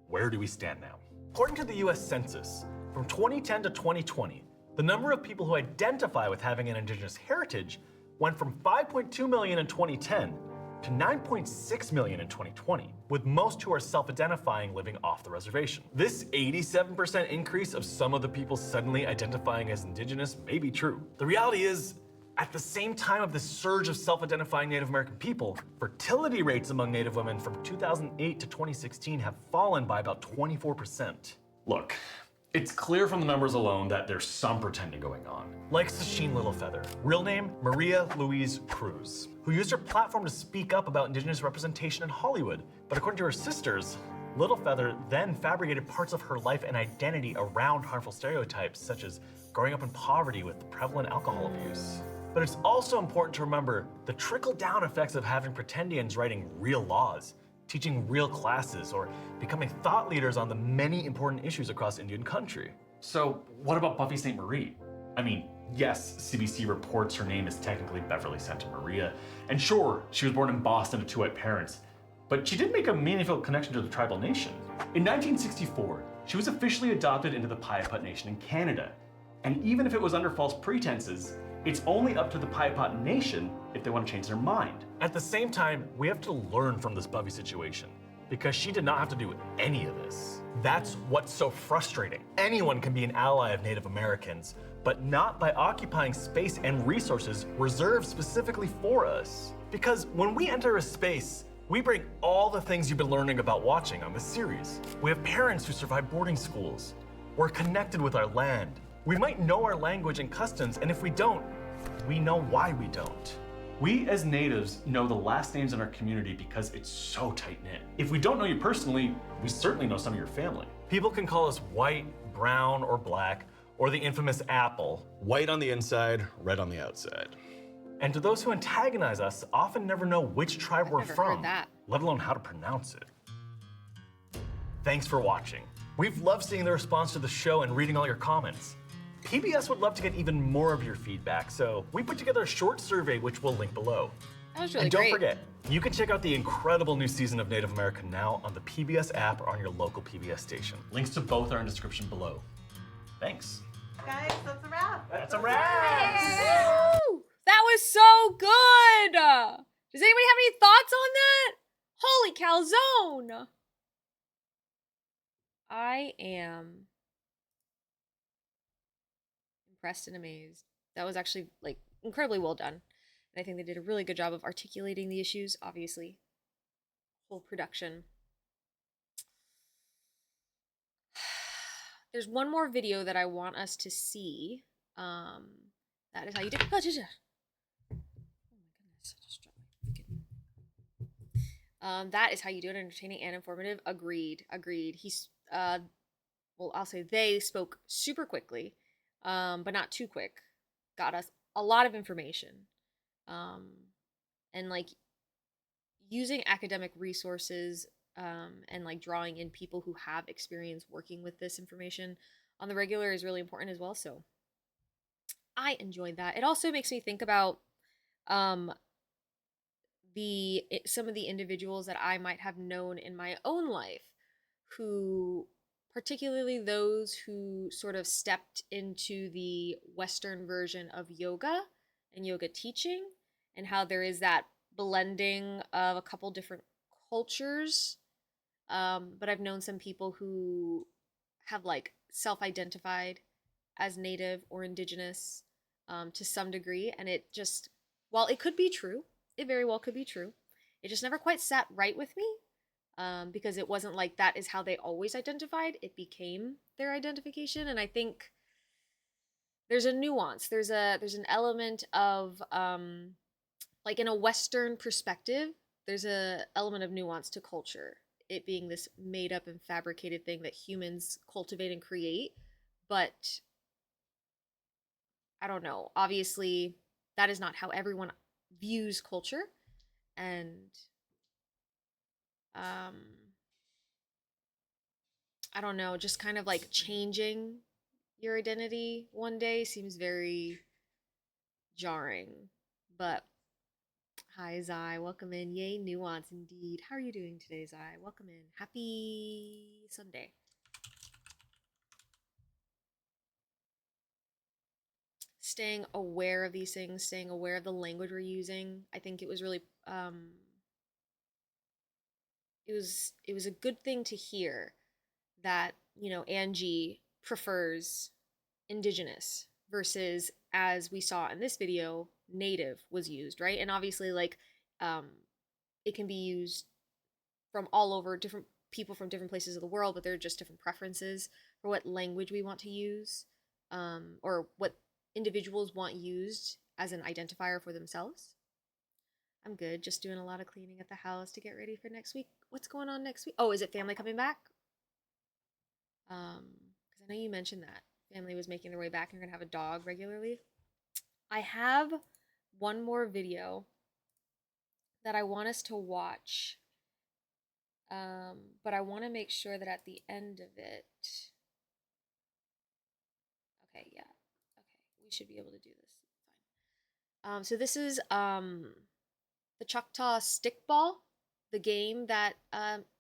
where do we stand now? According to the US Census, from 2010 to 2020, the number of people who identify with having an Indigenous heritage went from 5.2 million in 2010 to 9.6 million in 2020, with most who are self-identifying living off the reservation. This 87% increase of some of the people suddenly identifying as Indigenous may be true. The reality is, at the same time of this surge of self-identifying Native American people, fertility rates among Native women from 2008 to 2016 have fallen by about 24%. Look, it's clear from the numbers alone that there's some pretending going on. Like Sasheen Littlefeather, real name Maria Louise Cruz, who used her platform to speak up about Indigenous representation in Hollywood. But according to her sisters, Littlefeather then fabricated parts of her life and identity around harmful stereotypes, such as growing up in poverty with prevalent alcohol abuse. But it's also important to remember the trickle-down effects of having pretendians writing real laws, teaching real classes, or becoming thought leaders on the many important issues across Indian country. So what about Buffy St. Marie? I mean, yes, CBC reports her name is technically Beverly Santa Maria, and sure, she was born in Boston to two white parents, but she did make a meaningful connection to the tribal nation. In 1964, she was officially adopted into the Piaput Nation in Canada, and even if it was under false pretenses, it's only up to the Piaput Nation if they want to change their mind. At the same time, we have to learn from this Buffy situation, because she did not have to do any of this. That's what's so frustrating. Anyone can be an ally of Native Americans, but not by occupying space and resources reserved specifically for us. Because when we enter a space, we bring all the things you've been learning about watching on this series. We have parents who survived boarding schools. We're connected with our land. We might know our language and customs, and if we don't, we know why we don't. We as natives know the last names in our community because it's so tight-knit. If we don't know you personally, we certainly know some of your family. People can call us white, brown, or black, or the infamous apple. White on the inside, red on the outside. And to those who antagonize us, often never know which tribe we're never from, heard that. let alone how to pronounce it. Thanks for watching. We've loved seeing the response to the show and reading all your comments. PBS would love to get even more of your feedback, so we put together a short survey which we'll link below. That was really And don't great. forget, you can check out the incredible new season of Native American now on the PBS app or on your local PBS station. Links to both are in the description below. Thanks. Guys, that's a wrap. That's a wrap! Woo! That was so good! Does anybody have any thoughts on that? Holy calzone! I am impressed and amazed. That was actually like incredibly well done. And I think they did a really good job of articulating the issues, obviously. Whole production. There's one more video that I want us to see. That is how you do. Oh my goodness, I just dropped my freaking. That is how you do it. Entertaining and informative. Agreed. He's well, I'll say they spoke super quickly, but not too quick. Got us a lot of information, and like using academic resources, and like drawing in people who have experience working with this information on the regular is really important as well. So I enjoyed that. It also makes me think about some of the individuals that I might have known in my own life, who, particularly those who sort of stepped into the Western version of yoga and yoga teaching, and how there is that blending of a couple different cultures. But I've known some people who have like self-identified as Native or Indigenous to some degree, and it just, while it could be true, it very well could be true, it just never quite sat right with me, because it wasn't like that is how they always identified. It became their identification, and I think there's a nuance. There's an element of like in a Western perspective, there's a element of nuance to culture. It being this made up and fabricated thing that humans cultivate and create. But I don't know. Obviously, that is not how everyone views culture. And I don't know, just kind of like changing your identity one day seems very jarring. But hi, Zai. Welcome in. Yay, nuance indeed. How are you doing today, Zai? Welcome in. Happy Sunday. staying aware of these things, staying aware of the language we're using. I think it was really it was a good thing to hear that, you know, Angie prefers indigenous versus, as we saw in this video, native was used, right? And obviously, like, it can be used from all over, different people from different places of the world, but there are just different preferences for what language we want to use, or what individuals want used as an identifier for themselves. I'm good, just doing a lot of cleaning at the house to get ready for next week. What's going on next week? Oh, is it family coming back? Because I know you mentioned that family was making their way back and you're gonna have a dog regularly. I have one more video that I want us to watch, but I want to make sure that at the end of it, okay, yeah, okay, we should be able to do this. Fine. So this is the Choctaw Stickball, the game that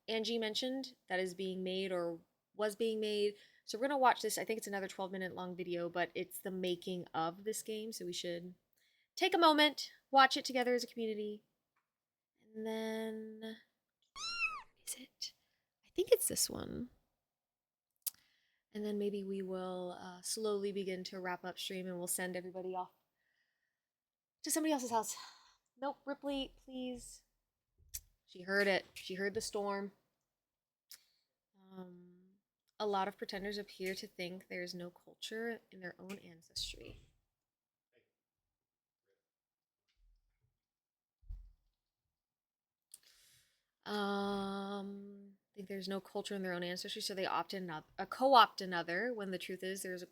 Angie mentioned that is being made or was being made. So we're gonna watch this. I think it's another 12-minute long video, but it's the making of this game. So we should take a moment, watch it together as a community, and then is it? I think it's this one. And then maybe we will slowly begin to wrap up stream, and we'll send everybody off to somebody else's house. Nope, Ripley, please. She heard it. She heard the storm. A lot of pretenders appear to think there's no culture in their own ancestry. Think there's no culture in their own ancestry, so they opt in co-opt another. When the truth is, there is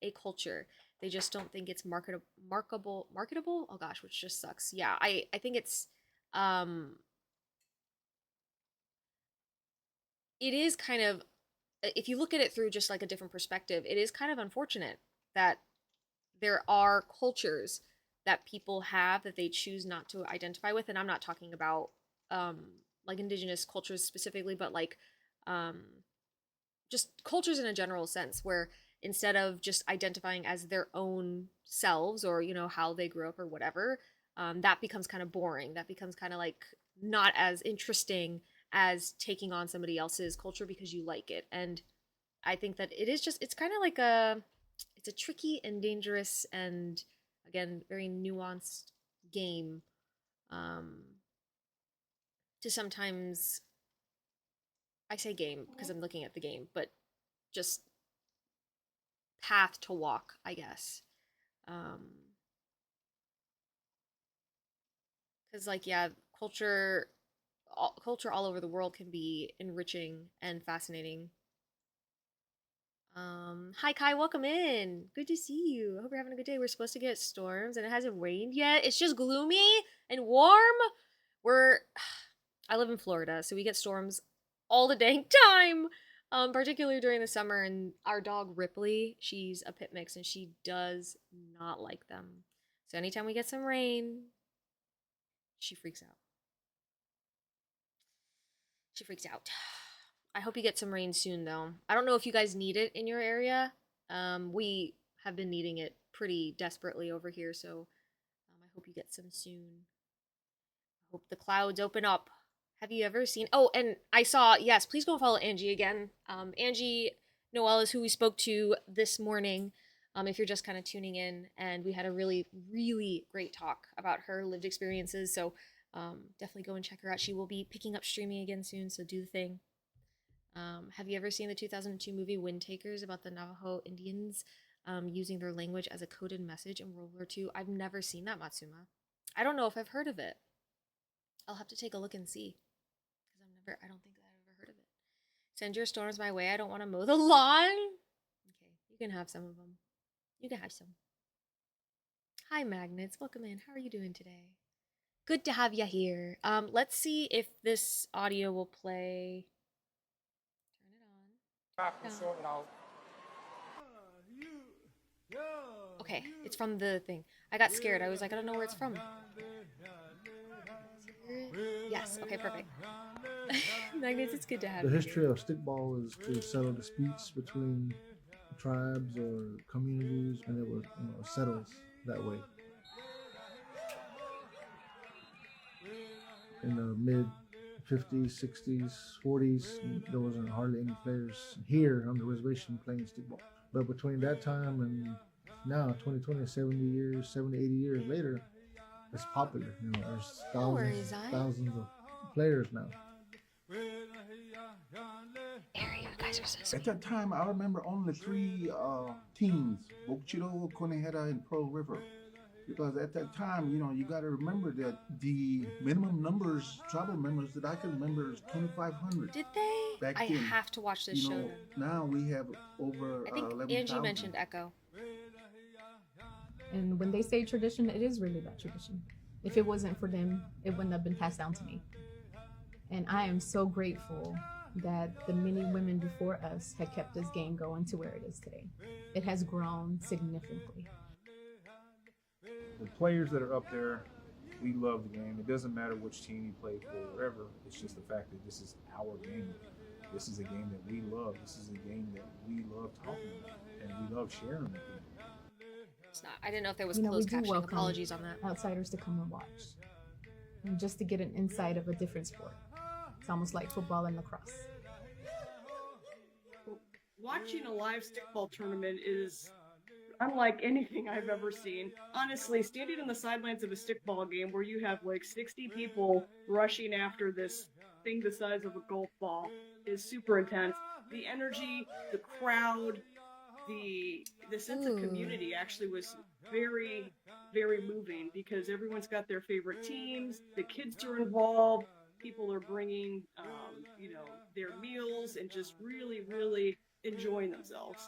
a culture. They just don't think it's marketable. Oh gosh, which just sucks. Yeah, I think it's it is kind of, if you look at it through just like a different perspective, it is kind of unfortunate that there are cultures that people have that they choose not to identify with. And I'm not talking about like indigenous cultures specifically, but like just cultures in a general sense, where instead of just identifying as their own selves or, you know, how they grew up or whatever, that becomes kind of boring. That becomes kind of like not as interesting as taking on somebody else's culture because you like it. And I think that it is just, it's kind of like it's a tricky and dangerous and, again, very nuanced game to sometimes, I say game because I'm looking at the game, but just path to walk, I guess. Because like, yeah, culture all over the world can be enriching and fascinating. Hi Kai, welcome in. Good to see you. I hope you're having a good day. We're supposed to get storms and it hasn't rained yet. It's just gloomy and warm. I live in Florida, so we get storms all the dang time. Particularly during the summer, and our dog Ripley, she's a pit mix and she does not like them. So anytime we get some rain, she freaks out. She freaks out. I hope you get some rain soon, though. I don't know if you guys need it in your area. We have been needing it pretty desperately over here, so I hope you get some soon. I hope the clouds open up. Have you ever seen... Oh, and I saw... Yes, please go and follow Angie again. Angeenoel is who we spoke to this morning, if you're just kind of tuning in. And we had a really, really great talk about her lived experiences, so definitely go and check her out. She will be picking up streaming again soon, so do the thing. Have you ever seen the 2002 movie Wind Takers about the Navajo Indians using their language as a coded message in World War II? I've never seen that, Matsuma. I don't know if I've heard of it. I'll have to take a look and see. Because I don't think I've ever heard of it. Send your storms my way. I don't want to mow the lawn. Okay, you can have some of them. You can have some. Hi, Magnets. Welcome in. How are you doing today? Good to have you here. Let's see if this audio will play. Okay, it's from the thing. I got scared. I was like, I don't know where it's from. Yes, okay, perfect. Magnets, it's good to have The you. history of stickball is to settle disputes between tribes or communities, and it was settled that way. In the mid 50s, 60s, 40s, there wasn't hardly any players here on the reservation playing stickball. But between that time and now, 2020, 70, 80 years later, it's popular. There's thousands of players now. Area, you guys are so sweet. At that time, I remember only 3 teams, Bokchiro, Konehera, and Pearl River. Because at that time, you got to remember that the minimum numbers, tribal members that I can remember is 2,500. Did they? Back I then. have to watch this show then. Now we have over I think 11,000. Angie mentioned Echo. And when they say tradition, it is really that tradition. If it wasn't for them, it wouldn't have been passed down to me. And I am so grateful that the many women before us had kept this game going to where it is today. It has grown significantly. The players that are up there, we love the game. It doesn't matter which team you play for, whatever. It's just the fact that this is our game. This is a game that we love. This is a game that we love talking about, and we love sharing with people. It's not. I didn't know if there was closed captioning. Apologies on that. Outsiders to come and watch, and just to get an insight of a different sport. It's almost like football and lacrosse. Watching a live stickball tournament is unlike anything I've ever seen. Honestly, standing on the sidelines of a stickball game where you have like 60 people rushing after this thing the size of a golf ball is super intense. The energy, the crowd, the sense of community actually was very, very moving because everyone's got their favorite teams, the kids are involved, people are bringing, their meals and just really, really enjoying themselves.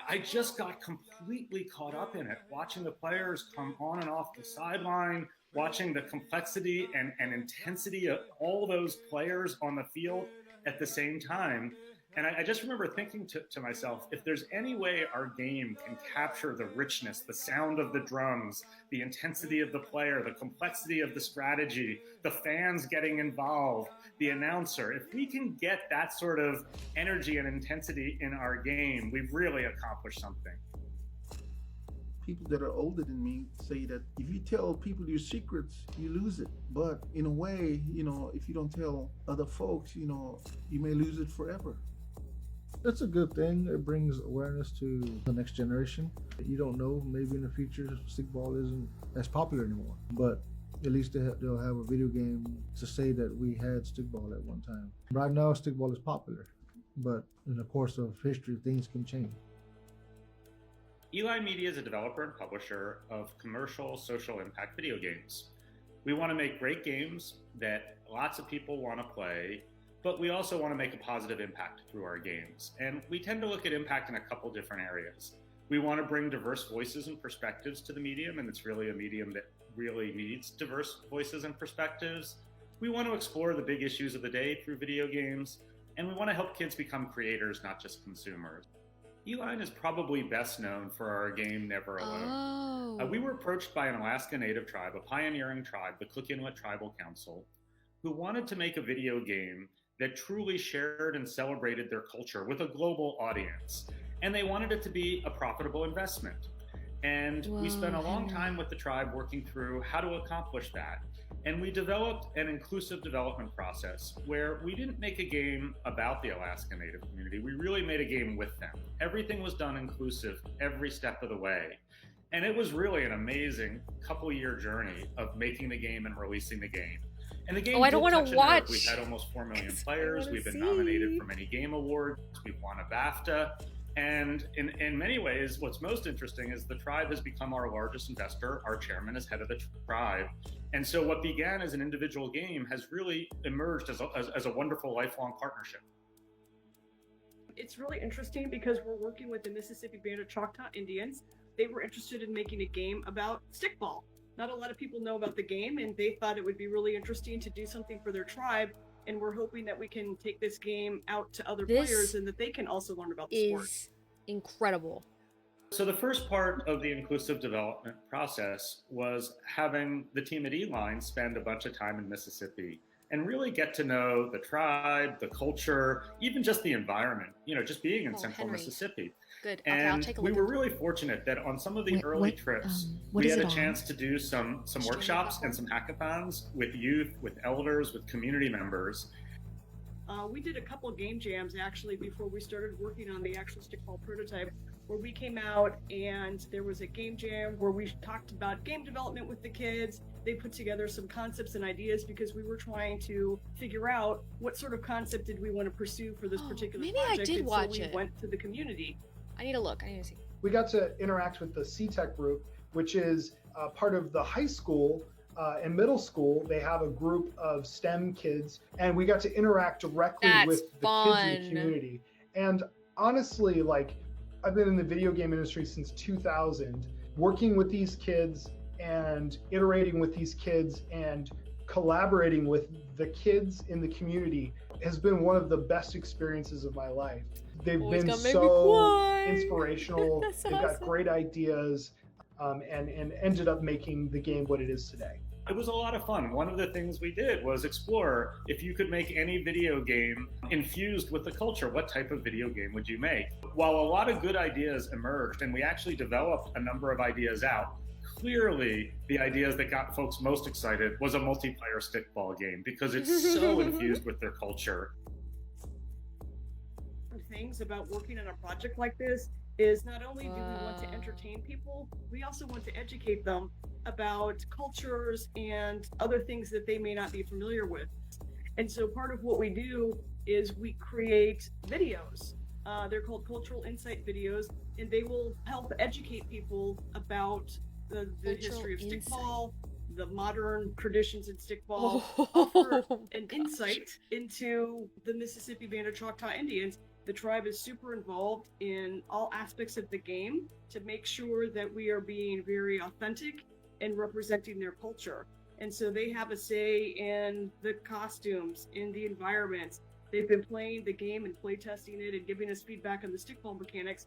I just got completely caught up in it, watching the players come on and off the sideline, watching the complexity and intensity of all those players on the field at the same time. And I just remember thinking to myself, if there's any way our game can capture the richness, the sound of the drums, the intensity of the player, the complexity of the strategy, the fans getting involved, the announcer, if we can get that sort of energy and intensity in our game, we've really accomplished something. People that are older than me say that if you tell people your secrets, you lose it. But in a way, if you don't tell other folks, you may lose it forever. It's a good thing. It brings awareness to the next generation. You don't know, maybe in the future, stickball isn't as popular anymore. But at least they'll have a video game to say that we had stickball at one time. Right now, stickball is popular. But in the course of history, things can change. Eli Media is a developer and publisher of commercial social impact video games. We want to make great games that lots of people want to play, but we also want to make a positive impact through our games. And we tend to look at impact in a couple different areas. We want to bring diverse voices and perspectives to the medium, and it's really a medium that really needs diverse voices and perspectives. We want to explore the big issues of the day through video games, and we want to help kids become creators, not just consumers. Eli is probably best known for our game Never Alone. We were approached by an Alaska Native tribe, a pioneering tribe, the Cook Inlet Tribal Council, who wanted to make a video game that truly shared and celebrated their culture with a global audience. And they wanted it to be a profitable investment. And we spent a long time with the tribe working through how to accomplish that. And we developed an inclusive development process where we didn't make a game about the Alaska Native community. We really made a game with them. Everything was done inclusive every step of the way. And it was really an amazing couple-year journey of making the game and releasing the game. And the game I don't want to watch. We've had almost 4 million players. We've been nominated for many game awards. We've won a BAFTA. And in many ways, what's most interesting is the tribe has become our largest investor. Our chairman is head of the tribe. And so what began as an individual game has really emerged as a wonderful lifelong partnership. It's really interesting because we're working with the Mississippi Band of Choctaw Indians. They were interested in making a game about stickball. Not a lot of people know about the game, and they thought it would be really interesting to do something for their tribe. And we're hoping that we can take this game out to other players and that they can also learn about the sport. Is incredible. So the first part of the inclusive development process was having the team at Eline spend a bunch of time in Mississippi and really get to know the tribe, the culture, even just the environment, just being in central Henry. Mississippi. Good. Okay, I'll And take a we look. were really fortunate that on some of the early trips, what we is had a it on? chance to do some workshops and some hackathons with youth, with elders, with community members. We did a couple of game jams actually before we started working on the actual stickball prototype, where we came out and there was a game jam where we talked about game development with the kids. They put together some concepts and ideas because we were trying to figure out what sort of concept did we want to pursue for this particular maybe I project. did and watch so we it. went to the community. I need to look. I need to see. We got to interact with the CTech group, which is part of the high school and middle school. They have a group of STEM kids, and we got to interact directly That's with the kids in the community. And honestly, like, I've been in the video game industry since 2000, working with these kids and iterating with these kids and collaborating with the kids in the community has been one of the best experiences of my life. They've been so inspirational. That's They've awesome. got great ideas, and ended up making the game what it is today. It was a lot of fun. One of the things we did was explore if you could make any video game infused with the culture, what type of video game would you make? While a lot of good ideas emerged, and we actually developed a number of ideas out, clearly the ideas that got folks most excited was a multiplayer stickball game because it's so infused with their culture. Things about working on a project like this is not only do we want to entertain people, we also want to educate them about cultures and other things that they may not be familiar with. And so part of what we do is we create videos. They're called cultural insight videos, and they will help educate people about the history of stickball, the modern traditions in stickball, offer an insight into the Mississippi Band of Choctaw Indians. The tribe is super involved in all aspects of the game to make sure that we are being very authentic and representing their culture. And so they have a say in the costumes, in the environments. They've been playing the game and play testing it and giving us feedback on the stickball mechanics.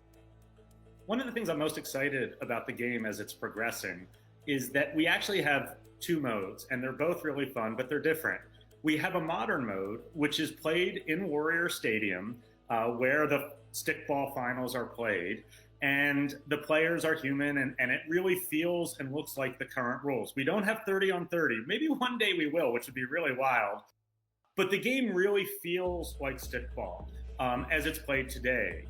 One of the things I'm most excited about the game as it's progressing is that we actually have two modes, and they're both really fun, but they're different. We have a modern mode, which is played in Warrior Stadium, where the stickball finals are played, and the players are human, and it really feels and looks like the current rules. We don't have 30 on 30. Maybe one day we will, which would be really wild. But the game really feels like stickball as it's played today.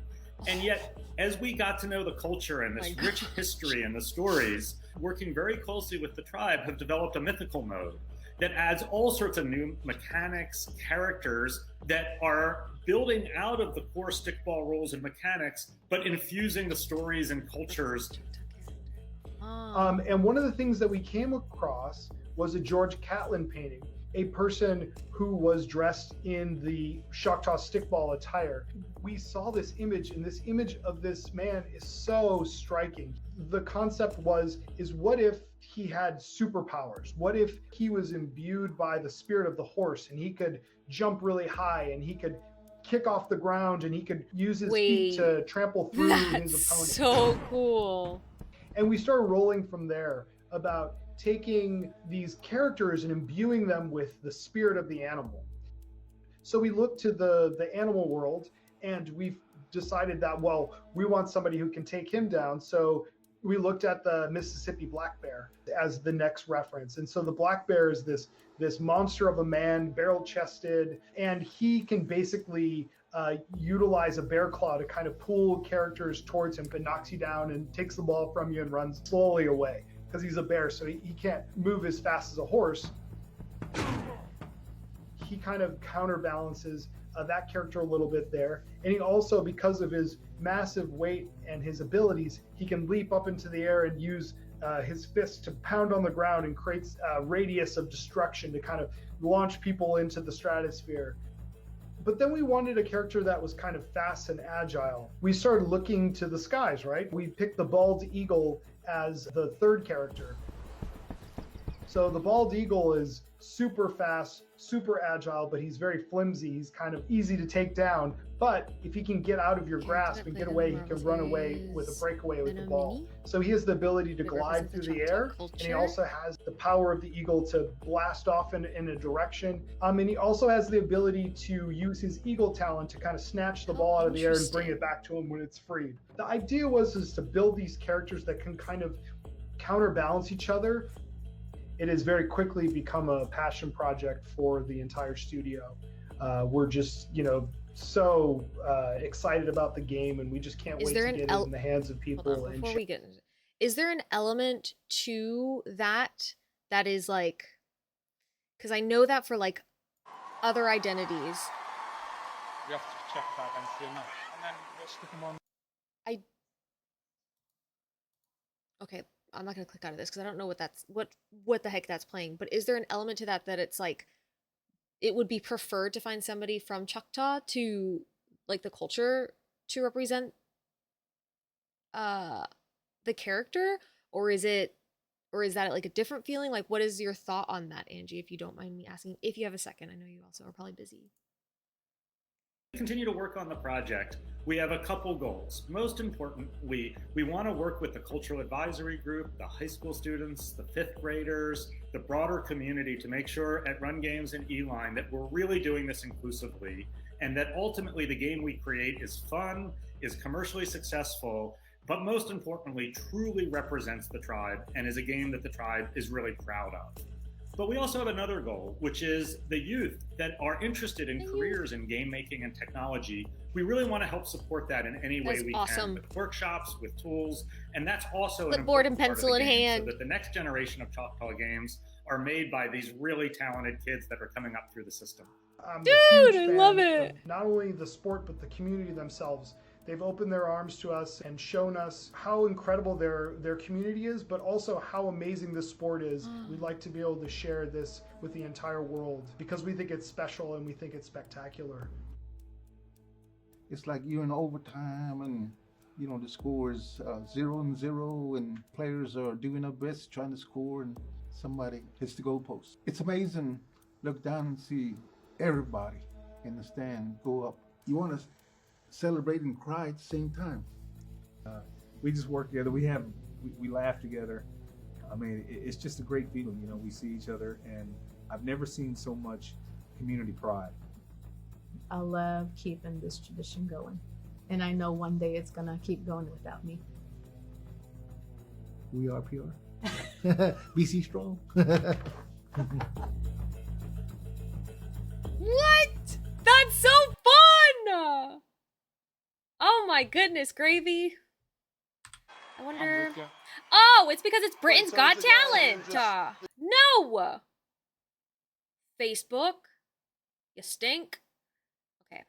And yet, as we got to know the culture and this rich history and the stories, working very closely with the tribe, have developed a mythical mode that adds all sorts of new mechanics, characters that are building out of the core stickball rules and mechanics, but infusing the stories and cultures. And one of the things that we came across was a George Catlin painting, a person who was dressed in the Choctaw stickball attire. We saw this image, and this image of this man is so striking. The concept is what if he had superpowers? What if he was imbued by the spirit of the horse, and he could jump really high, and he could kick off the ground, and he could use his feet to trample through his opponent? So cool. And we started rolling from there about taking these characters and imbuing them with the spirit of the animal. So we looked to the animal world, and we've decided that, well, we want somebody who can take him down. So we looked at the Mississippi black bear as the next reference. And so the black bear is this monster of a man, barrel-chested, and he can basically utilize a bear claw to kind of pull characters towards him, but knocks you down and takes the ball from you and runs slowly away because he's a bear, so he can't move as fast as a horse. He kind of counterbalances that character a little bit there. And he also, because of his massive weight and his abilities, he can leap up into the air and use his fists to pound on the ground and creates a radius of destruction to kind of launch people into the stratosphere. But then we wanted a character that was kind of fast and agile. We started looking to the skies, right? We picked the bald eagle as the third character. So the bald eagle is super fast, super agile, but he's very flimsy. He's kind of easy to take down. But if he can get out of your grasp and get away, he can run away with a breakaway with the ball. So he has the ability to glide through the air, and he also has the power of the eagle to blast off in a direction. And he also has the ability to use his eagle talent to kind of snatch the ball out of the air and bring it back to him when it's freed. The idea is to build these characters that can kind of counterbalance each other. It has very quickly become a passion project for the entire studio. We're just, so excited about the game, and we just can't wait to get it in the hands of people. Before we get into it, is there an element to that is like, because I know that for like other identities. We have to check that and see enough. And then we'll stick them on. Okay, I'm not gonna click out of this because I don't know what the heck that's playing. But is there an element to that it's like it would be preferred to find somebody from Choctaw to like the culture to represent the character, or is that like a different feeling? Like, what is your thought on that, Angie? If you don't mind me asking, if you have a second, I know you also are probably busy. Continue to work on the project. We have a couple goals. Most importantly, we want to work with the cultural advisory group, the high school students, the fifth graders, the broader community to make sure at Run Games and Eline that we're really doing this inclusively, and that ultimately the game we create is fun, is commercially successful, but most importantly, truly represents the tribe and is a game that the tribe is really proud of. But we also have another goal, which is the youth that are interested in careers in game making and technology. We really want to help support that in any way we can, with workshops, with tools, and that's also an board and important pencil part of in the game, hand, so that the next generation of Choctaw games are made by these really talented kids that are coming up through the system. Dude, I love it. Not only the sport, but the community themselves. They've opened their arms to us and shown us how incredible their community is, but also how amazing this sport is. We'd like to be able to share this with the entire world because we think it's special and we think it's spectacular. It's like you're in overtime and, the score is 0-0 and players are doing their best trying to score and somebody hits the goalpost. It's amazing. Look down and see everybody in the stand go up. You want to celebrate and cry at the same time. We just work together. We laugh together. I mean, it's just a great feeling. We see each other, and I've never seen so much community pride. I love keeping this tradition going, and I know one day it's gonna keep going without me. We are PR. BC strong. What? That's so fun! Oh my goodness, gravy. I wonder. Oh, it's because it's Britain's Got Talent. No. Facebook. You stink. Okay.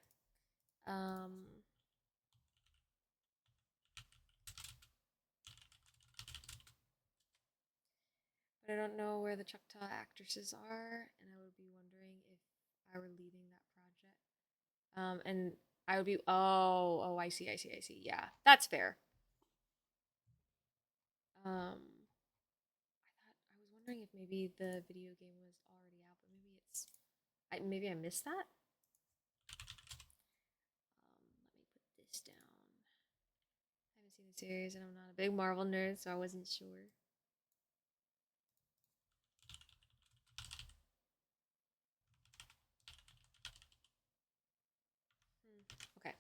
But I don't know where the Choctaw actresses are, and I would be wondering if I were leading that project. And I would be, I see. Yeah, that's fair. I was wondering if maybe the video game was already out, but maybe I missed that. Let me put this down. I haven't seen the series, and I'm not a big Marvel nerd, so I wasn't sure. Okay.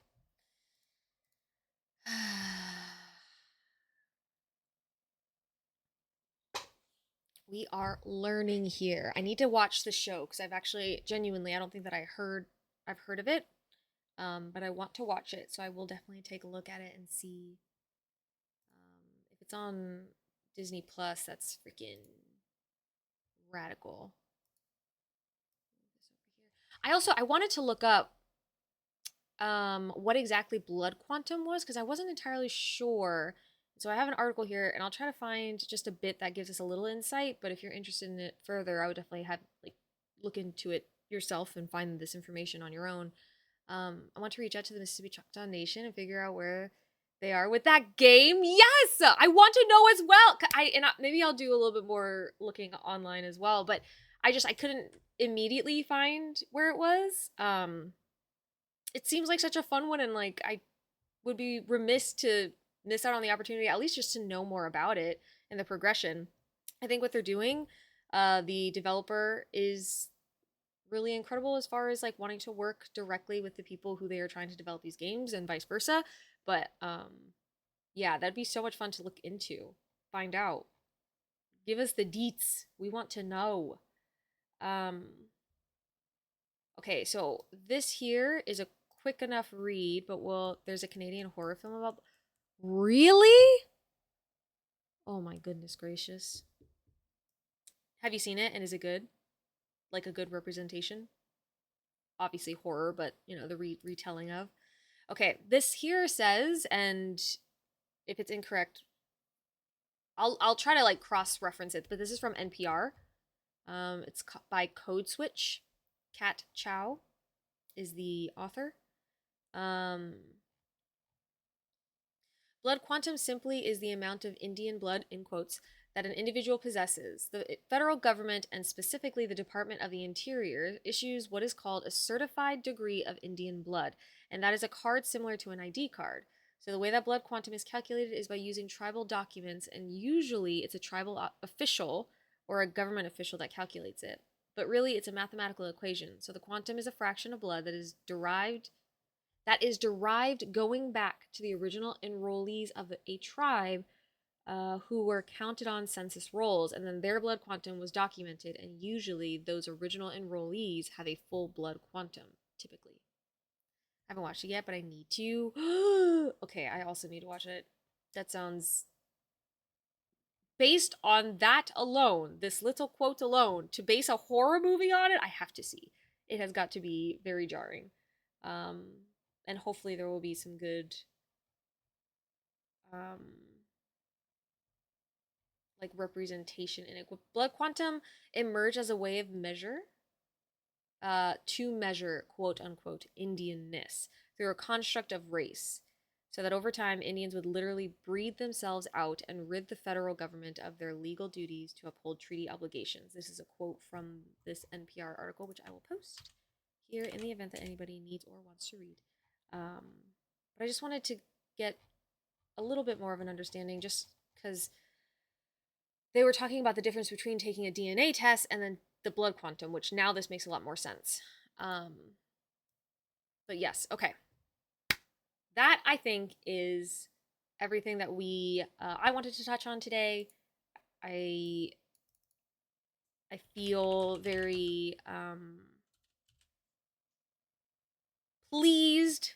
We are learning here. I need to watch the show because I've actually genuinely, I don't think that I've heard of it, but I want to watch it, so I will definitely take a look at it and see if it's on Disney Plus. That's freaking radical. I wanted to look up what exactly blood quantum was because I wasn't entirely sure. So I have an article here, and I'll try to find just a bit that gives us a little insight. But if you're interested in it further, I would definitely look into it yourself and find this information on your own. I want to reach out to the Mississippi Choctaw Nation and figure out where They are with that game. Yes, I want to know as well. Maybe I'll do a little bit more looking online as well. But I couldn't immediately find where it was. It seems like such a fun one, and like I would be remiss to miss out on the opportunity, at least just to know more about it and the progression. I think what they're doing, the developer is really incredible as far as like wanting to work directly with the people who they are trying to develop these games and vice versa. But yeah, that'd be so much fun to look into, find out. Give us the deets. We want to know. Okay, so this here is a quick enough read, but there's a Canadian horror film about. Really? Oh my goodness gracious. Have you seen it, and is it good? Like a good representation? Obviously horror, but the retelling of. Okay, this here says, and if it's incorrect, I'll try to like cross-reference it, but this is from NPR. It's by Code Switch. Kat Chow is the author. Blood quantum simply is the amount of Indian blood, in quotes, that an individual possesses. The federal government, and specifically the Department of the Interior, issues what is called a certified degree of Indian blood, and that is a card similar to an ID card. So the way that blood quantum is calculated is by using tribal documents, and usually it's a tribal official or a government official that calculates it. But really, it's a mathematical equation. So the quantum is a fraction of blood that is derived going back to the original enrollees of a tribe who were counted on census rolls, and then their blood quantum was documented, and usually those original enrollees have a full blood quantum, typically. I haven't watched it yet, but I need to. Okay, I also need to watch it. That sounds... Based on that alone, this little quote alone, to base a horror movie on it, I have to see. It has got to be very jarring. And hopefully there will be some good like representation in it. Blood quantum emerged as a way of measure to measure quote unquote Indianness through a construct of race, so that over time Indians would literally breed themselves out and rid the federal government of their legal duties to uphold treaty obligations. This is a quote from this NPR article, which I will post here in the event that anybody needs or wants to read. But I just wanted to get a little bit more of an understanding, just because they were talking about the difference between taking a DNA test and then the blood quantum, which now this makes a lot more sense. But yes, okay. That, I think, is everything that I wanted to touch on today. I feel very pleased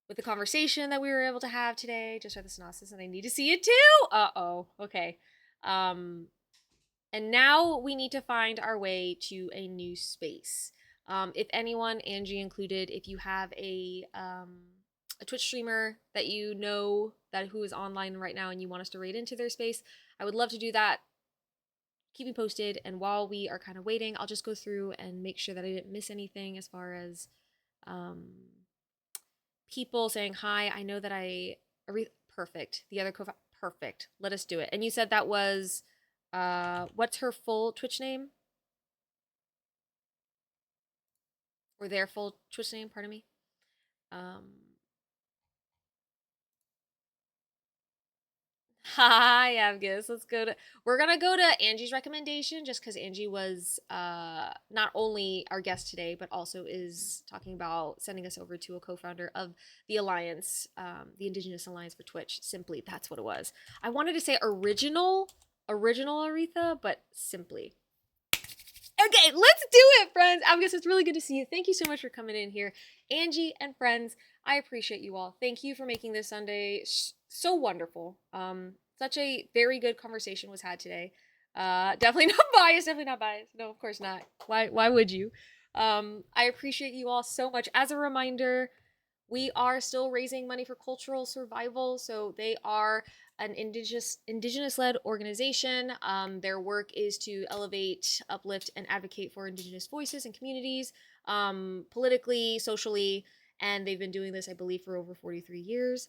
with the conversation that we were able to have today. Just read the synopsis and I need to see it too. Uh-oh. Okay. And now we need to find our way to a new space. If anyone, Angie included, if you have a Twitch streamer that you know who is online right now and you want us to raid into their space, I would love to do that. Keep me posted, and while we are kind of waiting, I'll just go through and make sure that I didn't miss anything as far as people saying hi. I know that perfect. The other perfect. Let us do it. And you said that was what's her full Twitch name? Or their full Twitch name, pardon me. Hi, Avgus. We're gonna go to Angie's recommendation, just because Angie was not only our guest today, but also is talking about sending us over to a co-founder of the Alliance, the Indigenous Alliance for Twitch. Simply, that's what it was. I wanted to say original Aretha, but Simply. Okay, let's do it, friends. Avgus, it's really good to see you. Thank you so much for coming in here. Angie and friends, I appreciate you all. Thank you for making this Sunday so wonderful. Such a very good conversation was had today. Definitely not biased. No, of course not. Why would you? I appreciate you all so much. As a reminder, we are still raising money for cultural survival. So they are an indigenous-led organization. Their work is to elevate, uplift, and advocate for Indigenous voices and communities, politically, socially, and they've been doing this, I believe, for over 43 years.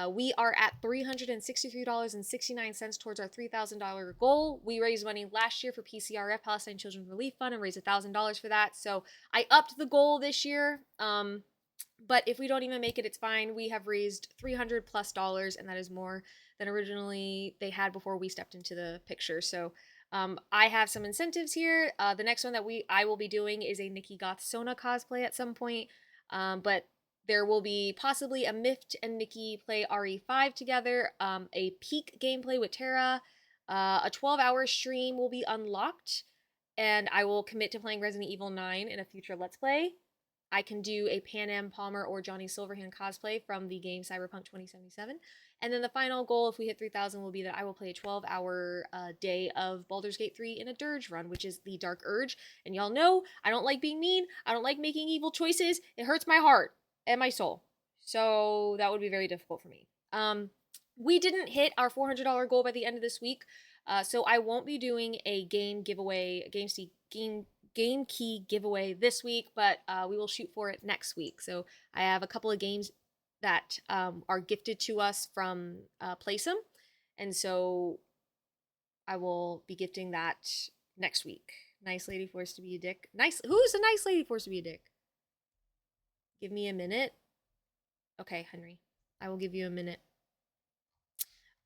We are at $363.69 towards our $3,000 goal. We raised money last year for PCRF, Palestine Children's Relief Fund, and raised $1,000 for that. So I upped the goal this year. But if we don't even make it, it's fine. We have raised $300 plus, and that is more than originally they had before we stepped into the picture. So I have some incentives here. The next one that I will be doing is a Nikki Goth Sona cosplay at some point. But there will be possibly a Mift and Nikki play RE5 together, a peak gameplay with Tara, a 12-hour stream will be unlocked, and I will commit to playing Resident Evil 9 in a future Let's Play. I can do a Pan Am Palmer or Johnny Silverhand cosplay from the game Cyberpunk 2077. And then the final goal, if we hit 3,000, will be that I will play a 12-hour day of Baldur's Gate 3 in a Dirge run, which is the Dark Urge. And y'all know, I don't like being mean. I don't like making evil choices. It hurts my heart and my soul. So that would be very difficult for me. We didn't hit our $400 goal by the end of this week. So I won't be doing a game giveaway, game key giveaway this week, but we will shoot for it next week. So I have a couple of games that are gifted to us from Playsum, and so I will be gifting that next week. Nice lady forced to be a dick. Nice. Who's a nice lady forced to be a dick? Give me a minute. Okay, Henry, I will give you a minute.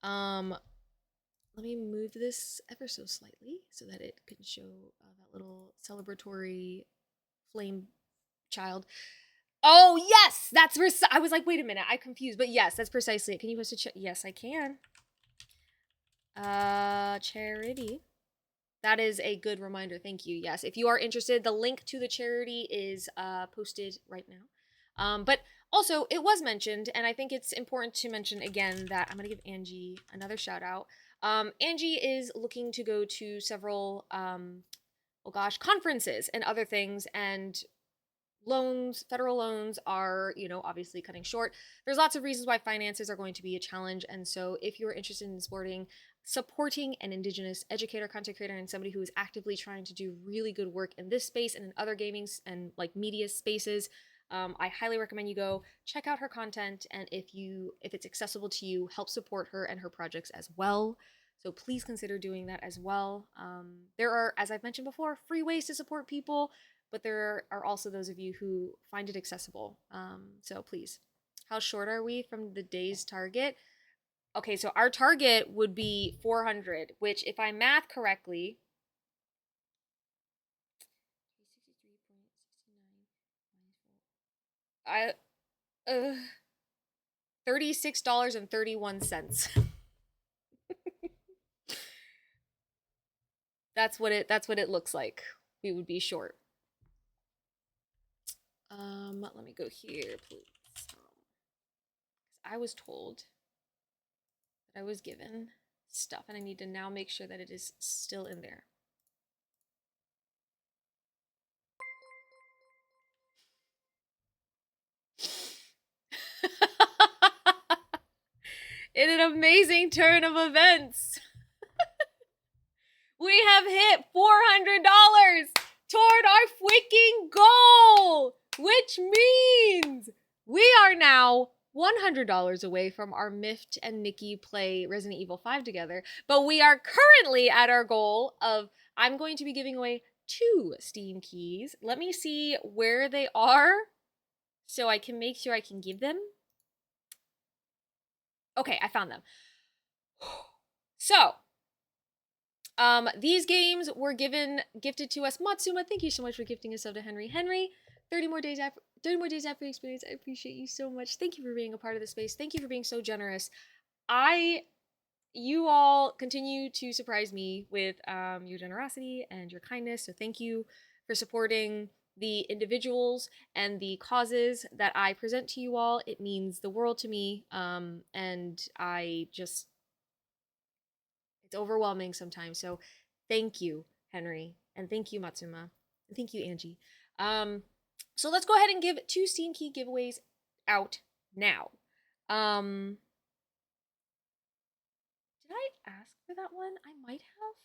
Let me move this ever so slightly so that it can show that little celebratory flame child. Oh, yes! That's I was like, wait a minute, I'm confused. But yes, that's precisely it. Can you post a yes, I can. Charity. That is a good reminder. Thank you. Yes, if you are interested, the link to the charity is posted right now. But also, it was mentioned, and I think it's important to mention again that I'm going to give Angie another shout out. Angie is looking to go to several, conferences and other things, and federal loans are, obviously cutting short. There's lots of reasons why finances are going to be a challenge, and so if you're interested in supporting an Indigenous educator, content creator, and somebody who is actively trying to do really good work in this space and in other gaming and media spaces, I highly recommend you go check out her content, and if it's accessible to you, help support her and her projects as well. So please consider doing that as well. There are, as I've mentioned before, free ways to support people, but there are also those of you who find it accessible. So please. How short are we from the day's target? Okay, so our target would be 400, which if I math correctly, $36.31. That's what it looks like. We would be short. Let me go here, please. I was told that I was given stuff, and I need to now make sure that it is still in there. In an amazing turn of events, we have hit $400 toward our freaking goal, which means we are now $100 away from our Mift and Nikki play Resident Evil 5 together, but we are currently at our goal of, I'm going to be giving away 2 Steam keys. Let me see where they are so I can make sure I can give them. Okay, I found them. So, these games were gifted to us. Matsuma, thank you so much for gifting us up to Henry. Henry, 30 more days after experience. I appreciate you so much. Thank you for being a part of the space. Thank you for being so generous. You all continue to surprise me with your generosity and your kindness. So thank you for supporting the individuals and the causes that I present to you all. It means the world to me. And it's overwhelming sometimes. So thank you, Henry. And thank you, Matsuma. And thank you, Angie. So let's go ahead and give 2 Steam Key giveaways out now. Did I ask for that one? I might have.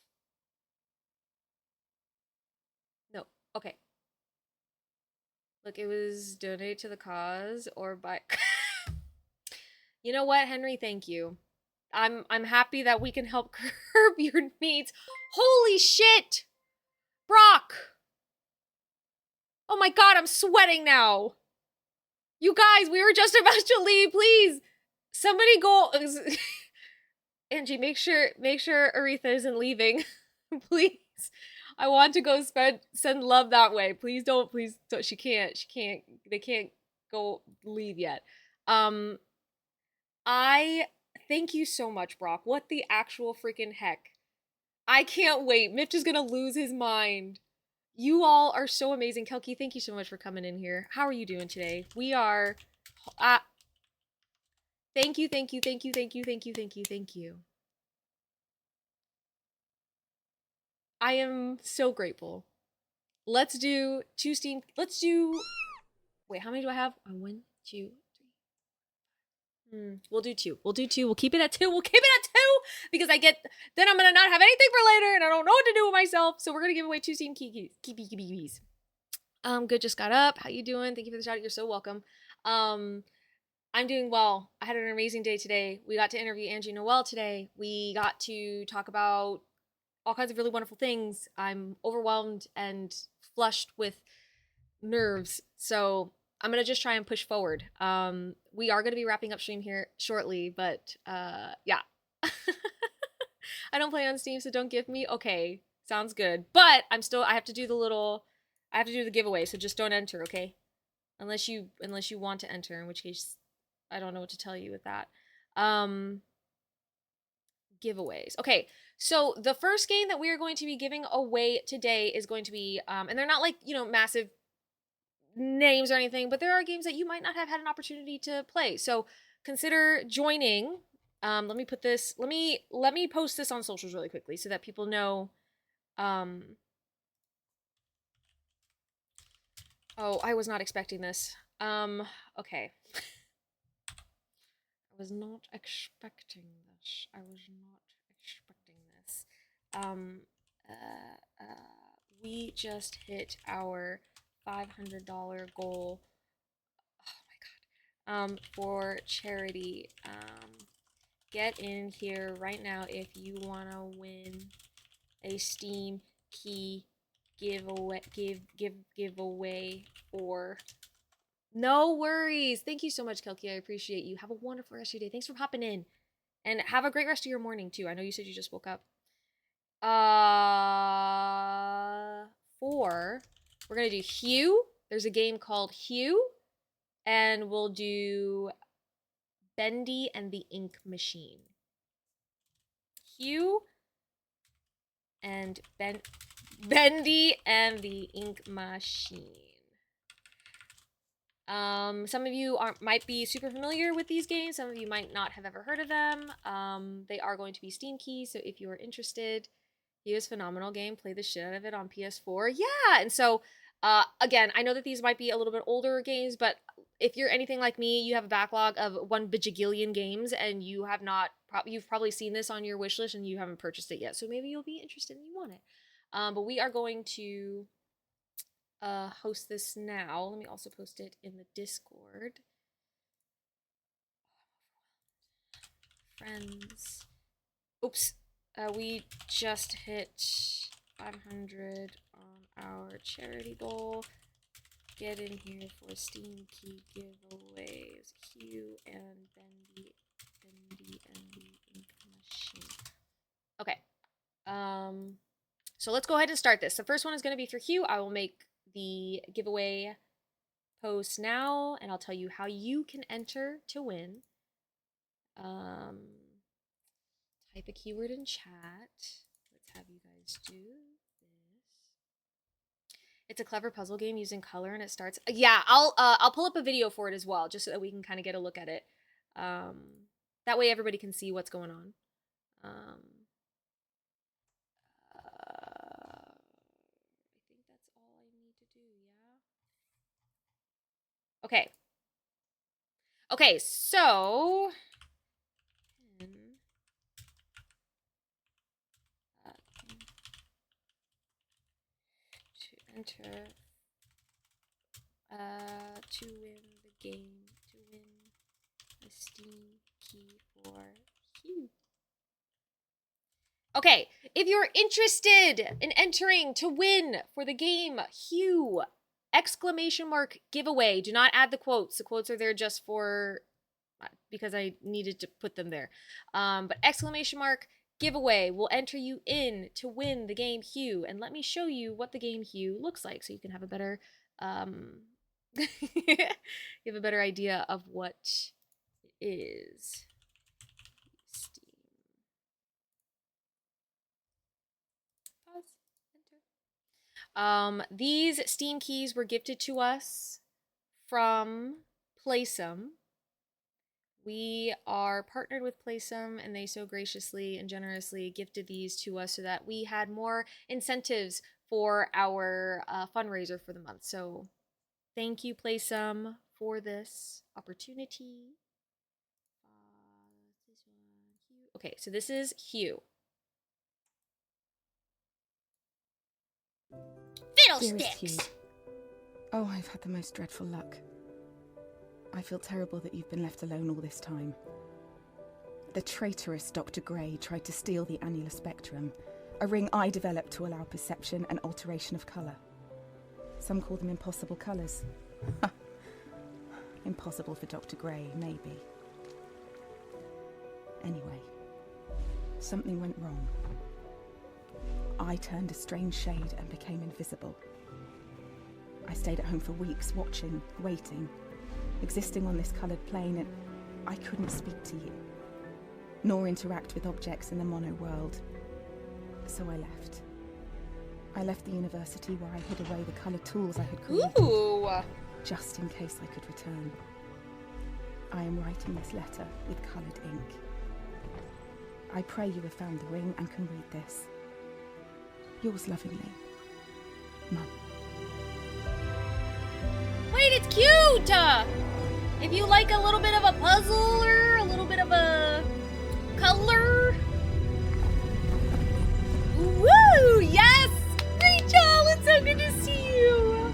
No. Okay. Look, it was donate to the cause or buy. You know what, Henry? Thank you. I'm happy that we can help curb your needs. Holy shit! Brock! Oh my god, I'm sweating now. You guys, we were just about to leave. Please, somebody go. Angie, make sure Aretha isn't leaving. Please. I want to go send love that way. Please don't. She can't. They can't go leave yet. I thank you so much, Brock. What the actual freaking heck? I can't wait. Mitch is gonna lose his mind. You all are so amazing. Kelky, thank you so much for coming in here. How are you doing today? We are thank you. I am so grateful. Let's do two Steam. Wait, how many do I have? 1, 2, 3. We'll do 2. We'll keep it at 2. Because then I'm gonna not have anything for later and I don't know what to do with myself. So we're gonna give away 2 Steam keys. Good, just got up. How you doing? Thank you for the shout out. You're so welcome. I'm doing well. I had an amazing day today. We got to interview Angeenoel today. We got to talk about all kinds of really wonderful things. I'm overwhelmed and flushed with nerves. So I'm going to just try and push forward. We are going to be wrapping up stream here shortly, but yeah. I don't play on Steam, so don't give me. Okay, sounds good. But I have to do the giveaway, so just don't enter, okay? Unless you want to enter, in which case I don't know what to tell you with that. Giveaways. Okay, so the first game that we are going to be giving away today is going to be, and they're not like, massive names or anything, but there are games that you might not have had an opportunity to play. So consider joining. Let me post this on socials really quickly so that people know. Oh, I was not expecting this. Okay. I was not expecting this. We just hit our $500 goal. Oh my god. For charity. Get in here right now if you wanna win a Steam key giveaway or no worries. Thank you so much, Kelky. I appreciate you. Have a wonderful rest of your day. Thanks for popping in. And have a great rest of your morning too. I know you said you just woke up. 4. We're gonna do Hue. There's a game called Hue. And we'll do Bendy and the Ink Machine. Hue and Bendy and the Ink Machine. Some of you might be super familiar with these games. Some of you might not have ever heard of them. They are going to be Steam keys, so if you are interested, Hue is a phenomenal game. Play the shit out of it on PS4. Yeah, and so, again, I know that these might be a little bit older games, but if you're anything like me, you have a backlog of 1 bajillion games, and you have not, you've probably seen this on your wish list and you haven't purchased it yet, so maybe you'll be interested and you want it. But we are going to host this now. Let me also post it in the Discord. Friends. Oops. We just hit 500 on our charity goal. Get in here for Steam key giveaways. Hue and Bendy and the Ink Machine. Okay. So let's go ahead and start this. The first one is going to be for Hue. I will make the giveaway post now, and I'll tell you how you can enter to win. Type a keyword in chat. Let's have you guys do this. It's a clever puzzle game using color, and it starts. Yeah, I'll pull up a video for it as well, just so that we can kind of get a look at it. That way everybody can see what's going on. I think that's all I need to do. Yeah. Okay. Okay, so to enter to win the game, to win a Steam key for Hugh. Okay, if you're interested in entering to win for the game Hugh, exclamation mark giveaway. Do not add the quotes. The quotes are there just for, because I needed to put them there. But exclamation mark giveaway will enter you in to win the game Hugh. And let me show you what the game Hugh looks like so you can have a better, you have a better idea of what it is. These Steam keys were gifted to us from Playsome. We are partnered with Playsome, and they so graciously and generously gifted these to us so that we had more incentives for our fundraiser for the month. So thank you, Playsome, for this opportunity. Okay, so this is Hugh. Dearest Hugh, oh, I've had the most dreadful luck. I feel terrible that you've been left alone all this time. The traitorous Dr. Gray tried to steal the annular spectrum, a ring I developed to allow perception and alteration of colour. Some call them impossible colours. Impossible for Dr. Gray, maybe. Anyway, something went wrong. I turned a strange shade and became invisible. I stayed at home for weeks, watching, waiting, existing on this coloured plane, and I couldn't speak to you, nor interact with objects in the mono world. So I left. I left the university where I hid away the coloured tools I had created, just in case I could return. I am writing this letter with coloured ink. I pray you have found the ring and can read this. Yours lovingly, Mum. Wait, it's cute! If you like a little bit of a puzzle or a little bit of a color. Woo! Yes! Rachel, it's so good to see you!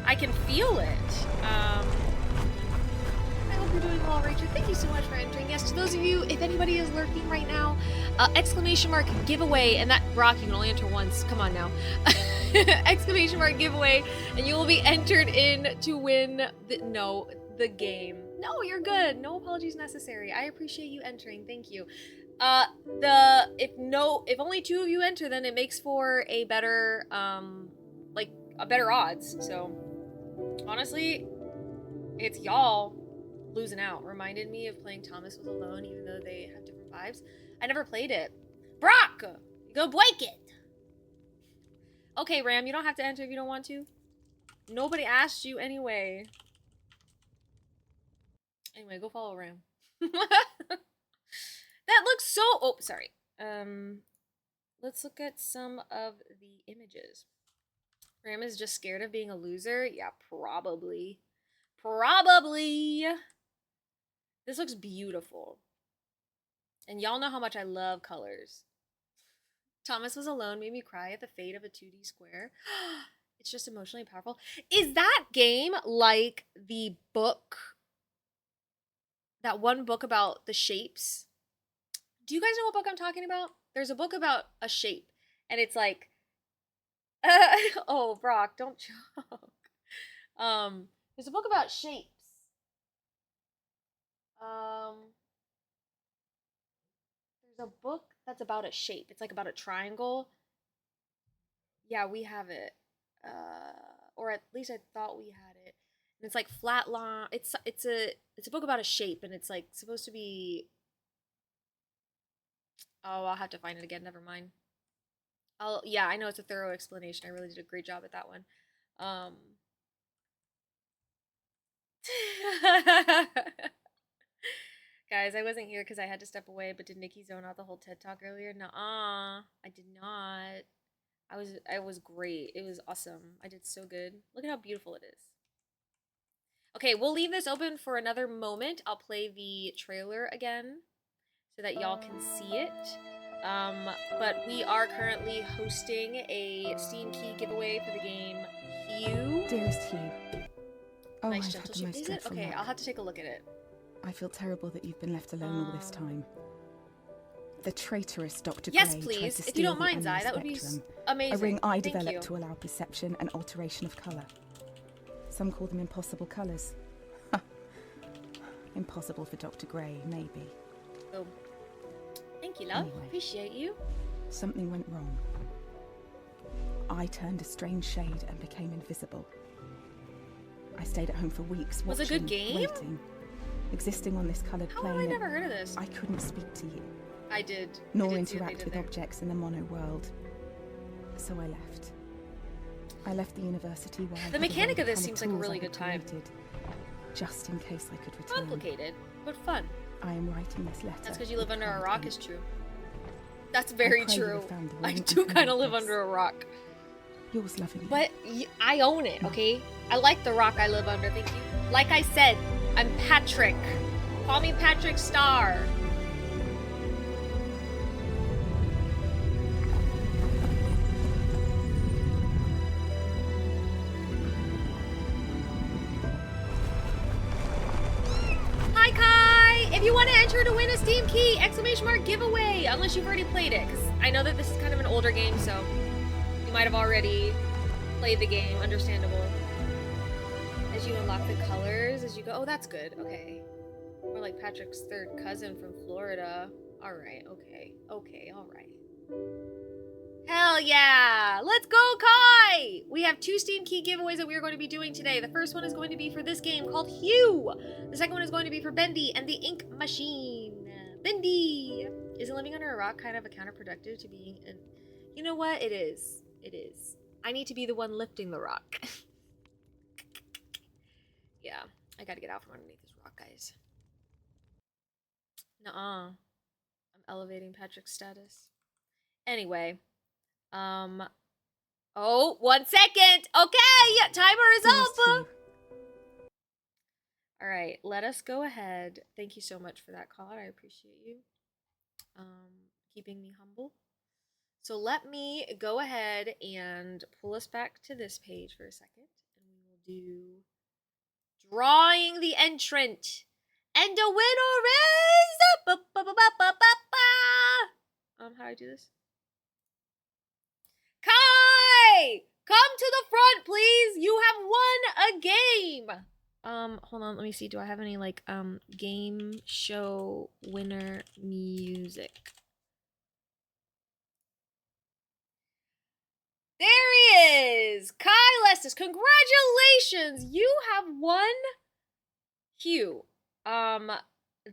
I can feel it. I hope you're doing well, Rachel. Thank you so much for entering. Yes, to those of you, if anybody is lurking right now, exclamation mark giveaway, and that, Brock, you can only enter once. Come on now. Exclamation mark giveaway, and you will be entered in to win the game. No, you're good. No apologies necessary. I appreciate you entering. Thank you. If only 2 of you enter, then it makes for a better better odds. So honestly, it's y'all losing out. Reminded me of playing Thomas Was Alone, even though they have different vibes. I never played it. Brock, you go break it. Okay, Ram, you don't have to enter if you don't want to. Nobody asked you anyway. Anyway, go follow Ram. That looks so... Oh, sorry. Let's look at some of the images. Ram is just scared of being a loser? Yeah, probably. Probably. This looks beautiful. And y'all know how much I love colors. Thomas Was Alone made me cry at the fate of a 2D square. It's just emotionally powerful. Is that game like the book? That one book about the shapes? Do you guys know what book I'm talking about? There's a book about a shape. And it's like... oh, Brock, don't joke. There's a book about shapes. There's a book that's about a shape. It's like about a triangle. Yeah, we have it. Or at least I thought we had it. And it's like flat line. It's a book about a shape, and it's like supposed to be... Oh, I'll have to find it again. Never mind. Yeah, I know it's a thorough explanation. I really did a great job at that one. Guys, I wasn't here because I had to step away, but did Nikki zone out the whole TED Talk earlier? Nuh-uh. I did not. I was great. It was awesome. I did so good. Look at how beautiful it is. Okay, we'll leave this open for another moment. I'll play the trailer again so that y'all can see it. But we are currently hosting a Steam key giveaway for the game Hugh. Dearest Hugh. Oh, Nice I've gentle had the shape. most Is it? dreadful Okay, luck. I'll have to take a look at it. I feel terrible that you've been left alone all this time. The traitorous Dr. Yes, Gray please. tried to If you steal don't the mind, Zai, animal that would be spectrum, amazing. a ring I Thank developed you. to allow perception and alteration of colour. Some call them impossible colours. Impossible for Dr. Gray, maybe. Oh. Thank you, love. Anyway. Appreciate you. Something went wrong. I turned a strange shade and became invisible. I stayed at home for weeks, Was watching, it a good game? waiting, existing on this coloured How plane. have I and never heard of this? I couldn't speak to you, I did. nor I did see what they interact did with there. objects in the mono world. So I left. I left the university where I The had mechanic all of this the seems like a tools really I had good time. created, just in case I could return. Complicated, but fun. I am writing this letter. That's because you live with under a pride rock in is true. That's very pray you true. have found the I ring and do can kind of help live us. under a rock. Yours lovingly. But I own it, okay? I like the rock I live under, thank you. Like I said, I'm Patrick. Call me Patrick Star. Hi Kai! If you want to enter to win a Steam key, ! Giveaway, unless you've already played it, because I know that this is kind of an older game, so you might have already played the game, understandable. As you unlock the colors, as you go, oh, that's good, okay. Or like Patrick's third cousin from Florida. Alright, okay, alright. Hell yeah! Let's go, Kai! We have 2 Steam Key giveaways that we are going to be doing today. The first one is going to be for this game called Hue. The second one is going to be for Bendy and the Ink Machine. Bendy! Isn't living under a rock kind of a counterproductive to being an... You know what? It is. It is. I need to be the one lifting the rock. Yeah, I gotta get out from underneath this rock, guys. Nuh-uh. I'm elevating Patrick's status. Anyway. Oh, 1 second! Okay! Timer is up! Alright, let us go ahead. Thank you so much for that call. I appreciate you. Keeping me humble. So let me go ahead and pull us back to this page for a second. And we will do drawing the entrant. And the winner is... how do I do this? Kai! Come to the front, please! You have won a game! Hold on, let me see. Do I have any, like, game show winner music? There he is! Kai Lestis, congratulations! You have won Hue.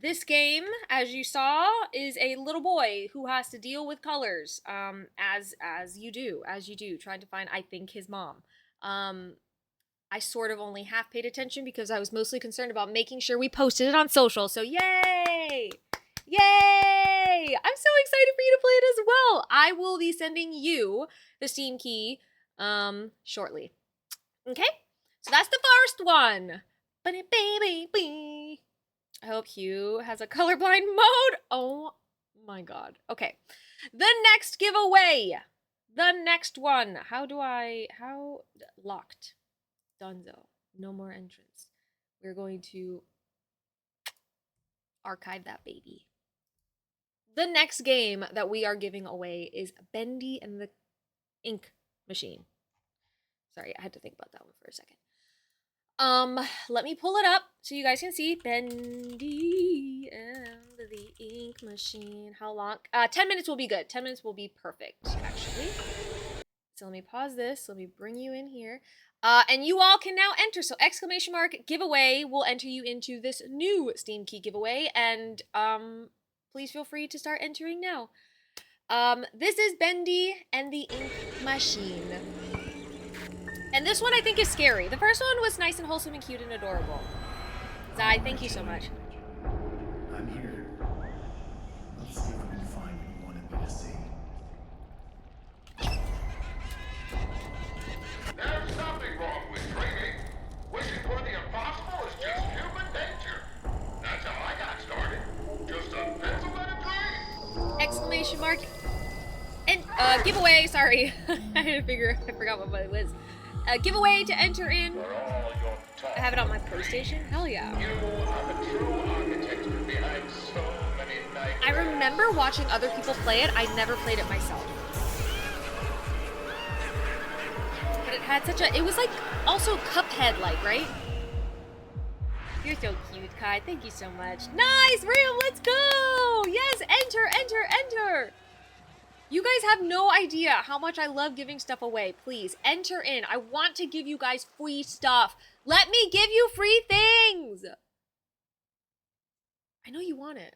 This game, as you saw, is a little boy who has to deal with colors, as you do, trying to find, I think, his mom. I sort of only half paid attention because I was mostly concerned about making sure we posted it on social, so yay! Yay! I'm so excited for you to play it as well! I will be sending you the Steam key, shortly. Okay? So that's the first one! Baby. I hope Hugh has a colorblind mode. Oh my god. Okay. The next giveaway. The next one. Locked. Dunzo. No more entrance. We're going to archive that baby. The next game that we are giving away is Bendy and the Ink Machine. Sorry, I had to think about that one for a second. Let me pull it up so you guys can see. Bendy and the Ink Machine. How long? 10 minutes will be good. 10 minutes will be perfect, actually. So let me pause this. Let me bring you in here. And you all can now enter. So !giveaway will enter you into this new Steam Key giveaway. And, please feel free to start entering now. This is Bendy and the Ink Machine. And this one I think is scary. The first one was nice and wholesome and cute and adorable. Zai, thank you so much. I'm here. Let's see if we can find what you wanted me to see. There's nothing wrong with dreaming. Wishing for the impossible is just human nature. That's how I got started. Just a pencil and a dream. ! And, giveaway, sorry. I had to figure, I forgot what it was. Giveaway to enter in have it on my PlayStation? Hell yeah. I remember watching other people play it. I never played it myself. But it had such a... It was like also Cuphead-like, right? You're so cute, Kai. Thank you so much. Nice, Ram, let's go! Yes, enter, enter, enter! You guys have no idea how much I love giving stuff away. Please, enter in. I want to give you guys free stuff. Let me give you free things! I know you want it.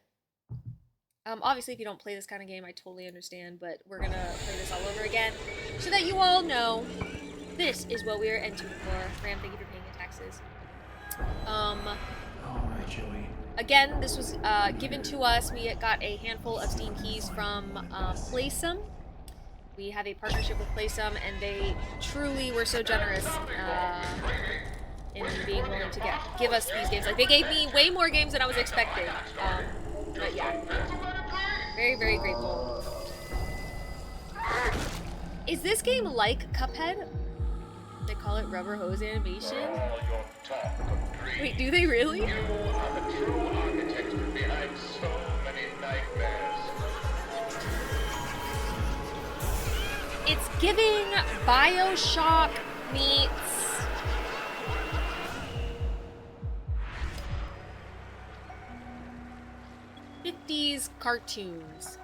Obviously, if you don't play this kind of game, I totally understand, but we're gonna play this all over again so that you all know this is what we are entering for. Ram, thank you for paying your taxes. Alright, Joey. Again, this was given to us. We got a handful of Steam keys from Playsome. We have a partnership with Playsome, and they truly were so generous in being willing to give us these games. Like, they gave me way more games than I was expecting. But yeah, very, very grateful. Is this game like Cuphead? They call it rubber hose animation? Wait, do they really? It's giving BioShock meets '50s cartoons.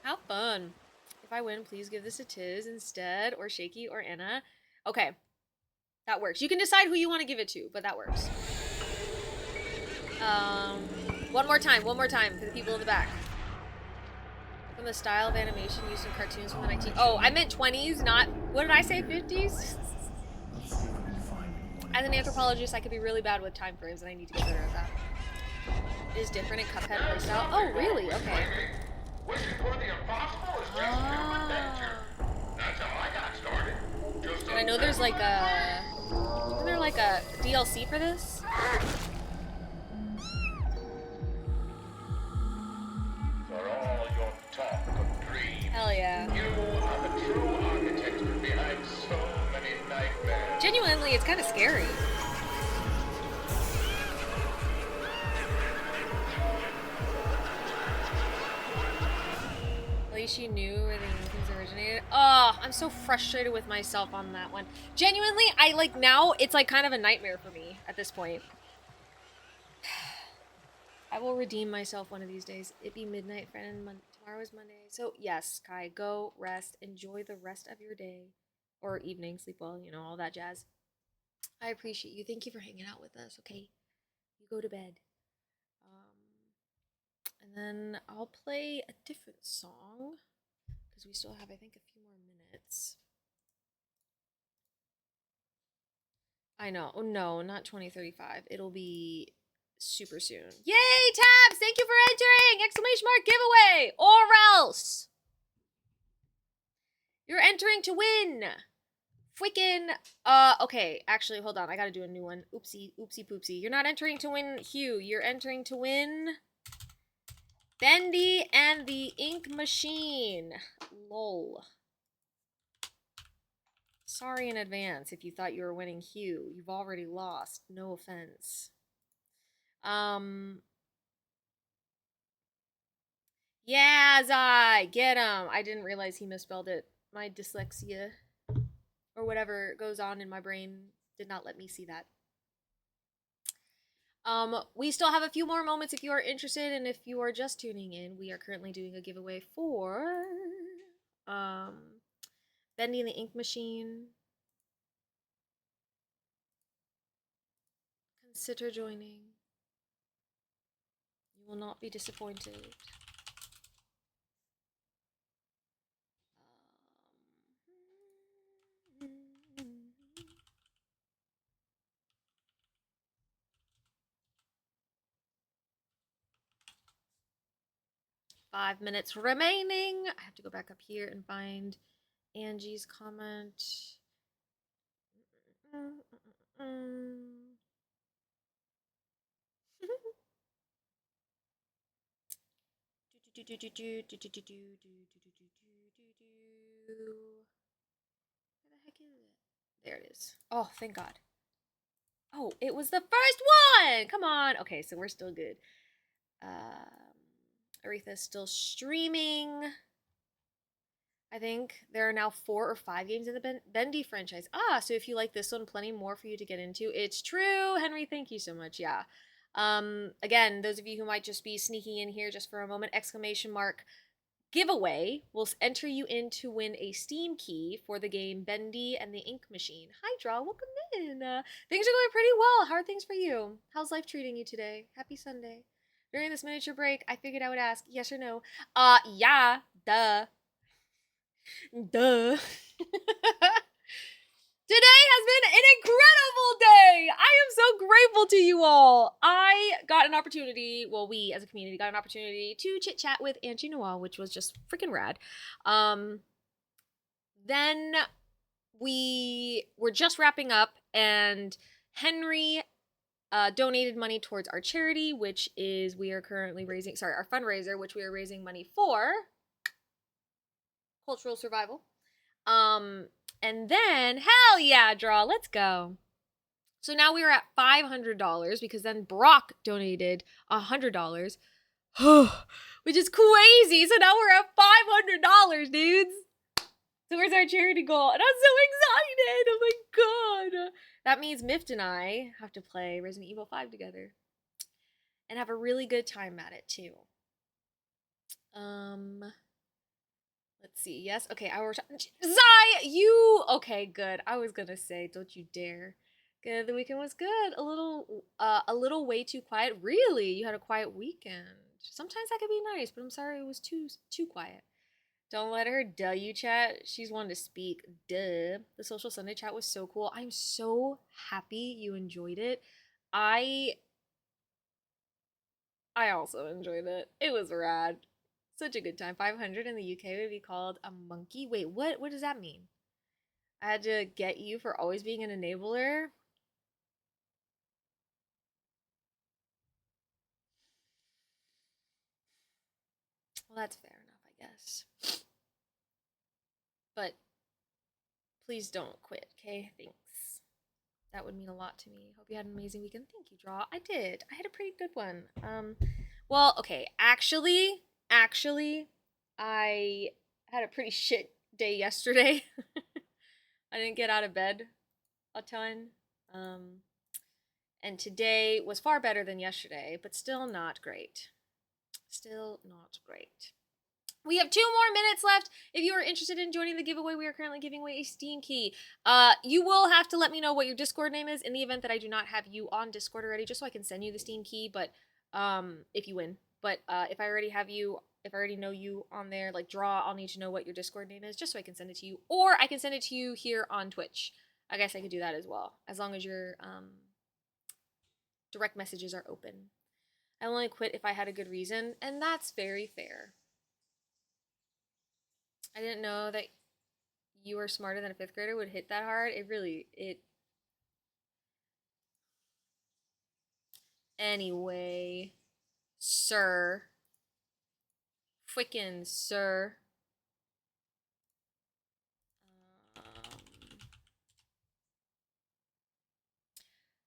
How fun. If I win, please give this to Tiz instead, or Shaky, or Anna. Okay. That works. You can decide who you want to give it to, but that works. One more time for the people in the back. From the style of animation used in cartoons from the 19... Oh, I meant 20s, not... What did I say, 50s? As an anthropologist, I could be really bad with time frames, and I need to get better at that. It is different in Cuphead playstyle. Oh, really? Okay. And I know there's like a... Isn't there like a DLC for this? Hell yeah. Genuinely, it's kind of scary. At least you knew where the Yankees originated. Oh, I'm so frustrated with myself on that one. Genuinely, I like now, it's like kind of a nightmare for me at this point. I will redeem myself one of these days. It be midnight, friend, and tomorrow is Monday. So yes, Kai, go rest. Enjoy the rest of your day. Or evening, sleep well, you know, all that jazz. I appreciate you. Thank you for hanging out with us, okay? You go to bed. And then I'll play a different song. Because we still have, I think, a few more minutes. I know. Oh, no, not 2035. It'll be... super soon. Yay, Tabs! Thank you for entering! Exclamation mark giveaway! Or else! You're entering to win! Freaking, okay, actually, hold on. I gotta do a new one. Oopsie, oopsie poopsie. You're not entering to win Hugh. You're entering to win Bendy and the Ink Machine. Lol. Sorry in advance if you thought you were winning Hugh. You've already lost. No offense. Yeah, Zai, get him. I didn't realize he misspelled it. My dyslexia, or whatever goes on in my brain, did not let me see that. We still have a few more moments if you are interested, and if you are just tuning in, we are currently doing a giveaway for, Bendy and the Ink Machine. Consider joining. You will not be disappointed. 5 minutes remaining. I have to go back up here and find Angie's comment. There it is. Oh, thank God. Oh, it was the first one! Come on. Okay, so we're still good. Aretha's still streaming. I think there are now 4 or 5 games in the Bendy franchise. Ah, so if you like this one, plenty more for you to get into. It's true, Henry. Thank you so much. Yeah. Again, those of you who might just be sneaking in here just for a moment, exclamation mark giveaway will enter you in to win a Steam key for the game Bendy and the Ink Machine. Hi, Draw. Welcome in. Things are going pretty well. How are things for you? How's life treating you today? Happy Sunday. During this miniature break, I figured I would ask yes or no. Yeah. Duh. Duh. Today has been an incredible day. I am so grateful to you all. I got an opportunity, well, we as a community got an opportunity to chit chat with Angeenoel, which was just freaking rad. Then we were just wrapping up and Henry donated money towards our charity, which is we are currently raising, sorry, our fundraiser, which we are raising money for cultural survival. And then, hell yeah, Draw, let's go. So now we are at $500 because then Brock donated $100, which is crazy. So now we're at $500, dudes. Towards our charity goal. And I'm so excited. Oh my God. That means Mift and I have to play Resident Evil 5 together and have a really good time at it too. Let's see. Yes. Okay. Zai, you. Okay. Good. I was gonna say, don't you dare. Good. The weekend was good. A little way too quiet. Really? You had a quiet weekend. Sometimes that could be nice, but I'm sorry it was too quiet. Don't let her duh you chat. She's one to speak. Duh. The Social Sunday chat was so cool. I'm so happy you enjoyed it. I also enjoyed it. It was rad. Such a good time. 500 in the UK would be called a monkey. Wait, what does that mean? I had to get you for always being an enabler? Well, that's fair enough, I guess. But please don't quit, okay? Thanks. That would mean a lot to me. Hope you had an amazing weekend. Thank you, Draw. I did. I had a pretty good one. Well, okay. Actually, I had a pretty shit day yesterday. I didn't get out of bed a ton. And today was far better than yesterday, but still not great. Still not great. We have 2 more minutes left. If you are interested in joining the giveaway, we are currently giving away a Steam key. You will have to let me know what your Discord name is in the event that I do not have you on Discord already, just so I can send you the Steam key, but if you win. But if I already have you, if I already know you on there, like Draw, I'll need to know what your Discord name is, just so I can send it to you. Or I can send it to you here on Twitch. I guess I could do that as well, as long as your direct messages are open. I only quit if I had a good reason, and that's very fair. I didn't know that you were smarter than a 5th grader would hit that hard. Anyway, sir. Frickin' sir.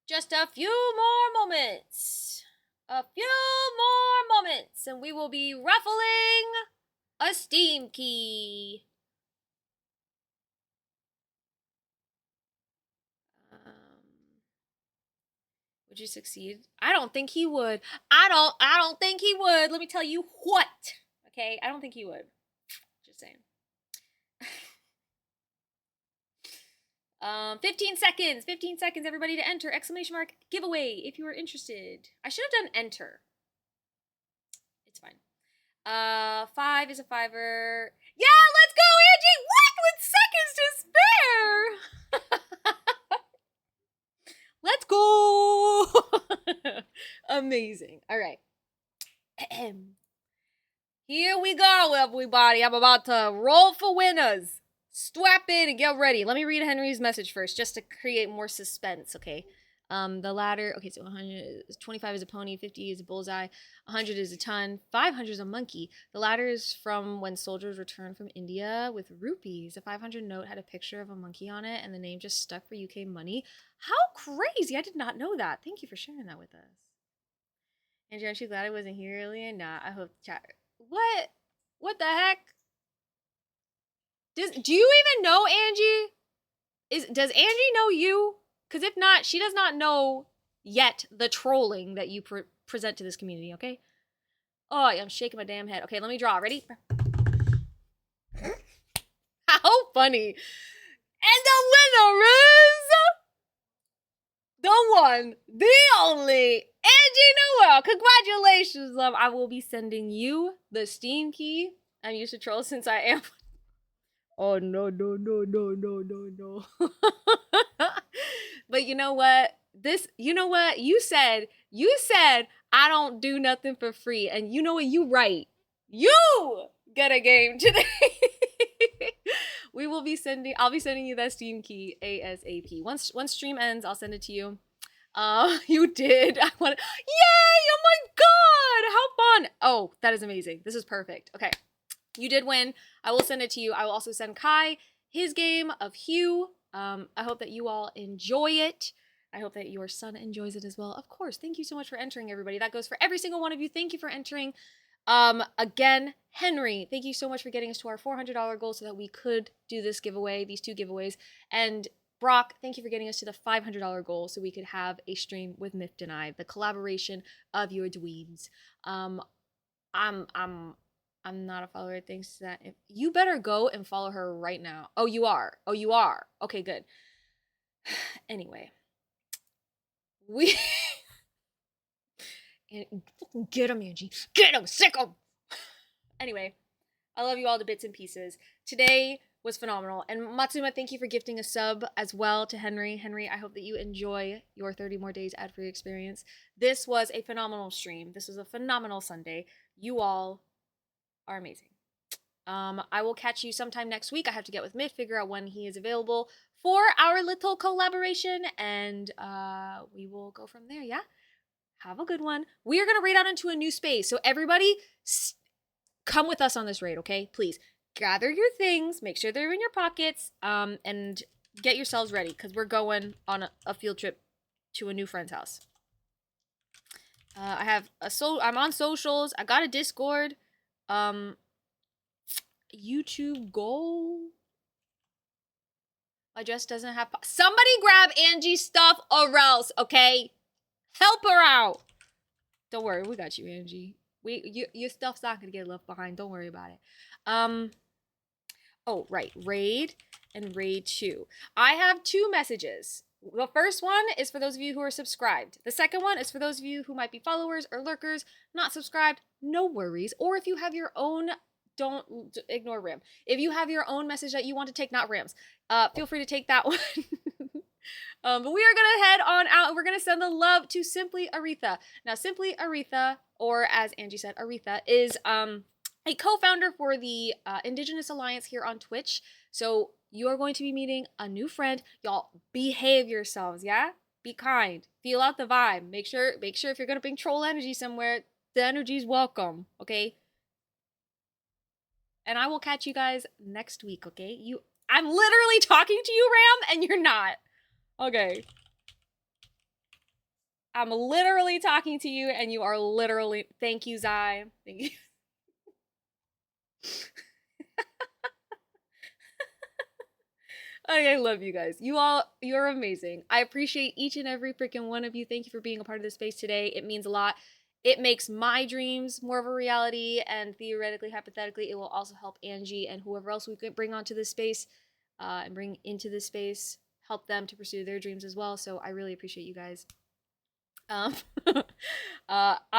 Just a few more moments. A few more moments, and we will be ruffling a Steam key. Would you succeed? I don't think he would. I don't think he would. Let me tell you what. Okay, I don't think he would. Just saying. 15 seconds. 15 seconds, everybody, to enter. Exclamation mark giveaway if you are interested. I should have done enter. It's fine. 5 is a 5er. Yeah, let's go, Angie! What? With seconds to spare! Let's go! Amazing. All right. Here we go, everybody. I'm about to roll for winners. Strap in and get ready. Let me read Henry's message first, just to create more suspense, okay? The ladder, okay, so 25 is a pony, 50 is a bullseye, 100 is a ton, 500 is a monkey. The ladder is from when soldiers returned from India with rupees. A 500 note had a picture of a monkey on it, and the name just stuck for UK money. How crazy! I did not know that. Thank you for sharing that with us. Andrew, aren't you glad I wasn't here earlier? Nah, I hope chat. What? What the heck? Do you even know Angie? Does Angie know you? Because if not, she does not know yet the trolling that you present to this community, okay? Oh, I'm shaking my damn head. Okay, let me draw. Ready? How funny. And the winner is the one, the only, Angeenoel. Congratulations, love. I will be sending you the Steam key. I'm used to troll since I am. Oh, no. But you know what? You said I don't do nothing for free. And you know what? You right. You get a game today. I'll be sending you that Steam key ASAP. Once stream ends, I'll send it to you. You did. Yay! Oh my god! How fun! Oh, that is amazing. This is perfect. Okay. You did win. I will send it to you. I will also send Kai his game of Hue. I hope that you all enjoy it. I hope that your son enjoys it as well. Of course. Thank you so much for entering, everybody. That goes for every single one of you. Thank you for entering. Again, Henry, thank you so much for getting us to our $400 goal so that we could do this giveaway, these 2 giveaways. And Brock, thank you for getting us to the $500 goal so we could have a stream with Myth Denied, the collaboration of your dweebs. I'm not a follower. Thanks to that. You better go and follow her right now. Oh, you are. Okay, good. Anyway, get him, Angie. Get him, sick him. Anyway, I love you all to bits and pieces. Today was phenomenal. And Matsuma, thank you for gifting a sub as well to Henry. Henry, I hope that you enjoy your 30 more days ad-free experience. This was a phenomenal stream. This was a phenomenal Sunday. You all are amazing. I will catch you sometime next week. I have to get with Myth, figure out when he is available for our little collaboration, and we will go from there, yeah? Have a good one. We are going to raid out into a new space, so everybody come with us on this raid, okay? Please, gather your things, make sure they're in your pockets, and get yourselves ready, because we're going on a field trip to a new friend's house. I'm on socials. I got a Discord. YouTube goal. My dress doesn't have. Somebody grab Angie's stuff or else, okay? Help her out. Don't worry, we got you, Angie. Your stuff's not gonna get left behind. Don't worry about it. Oh right, raid and raid 2. I have 2 messages. The first one is for those of you who are subscribed. The second one is for those of you who might be followers or lurkers, not subscribed. No worries. Or if you have your own. Don't ignore Ram. If you have your own message that you want to take, not Ram's, feel free to take that one. But we are going to head on out and we're going to send the love to Simply Aretha. Now, Simply Aretha, or as Angie said, Aretha, is a co-founder for the Indigenous Alliance here on Twitch. So you're going to be meeting a new friend. Y'all behave yourselves, yeah? Be kind. Feel out the vibe. Make sure if you're going to bring troll energy somewhere, the energy's welcome, okay? And I will catch you guys next week, okay? I'm literally talking to you, Ram, and you're not. Okay. I'm literally talking to you, and you are literally... Thank you, Zai. Thank you. I love you guys. You're amazing. I appreciate each and every freaking one of you. Thank you for being a part of this space today. It means a lot. It makes my dreams more of a reality, and theoretically, hypothetically, it will also help Angie and whoever else we could bring onto this space and bring into this space, help them to pursue their dreams as well. So I really appreciate you guys. I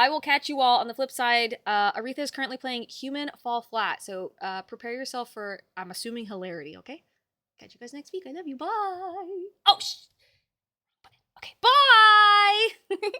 will catch you all on the flip side. Aretha is currently playing Human Fall Flat, so prepare yourself for, I'm assuming, hilarity, okay? Catch you guys next week. I love you. Bye. Oh, okay, bye!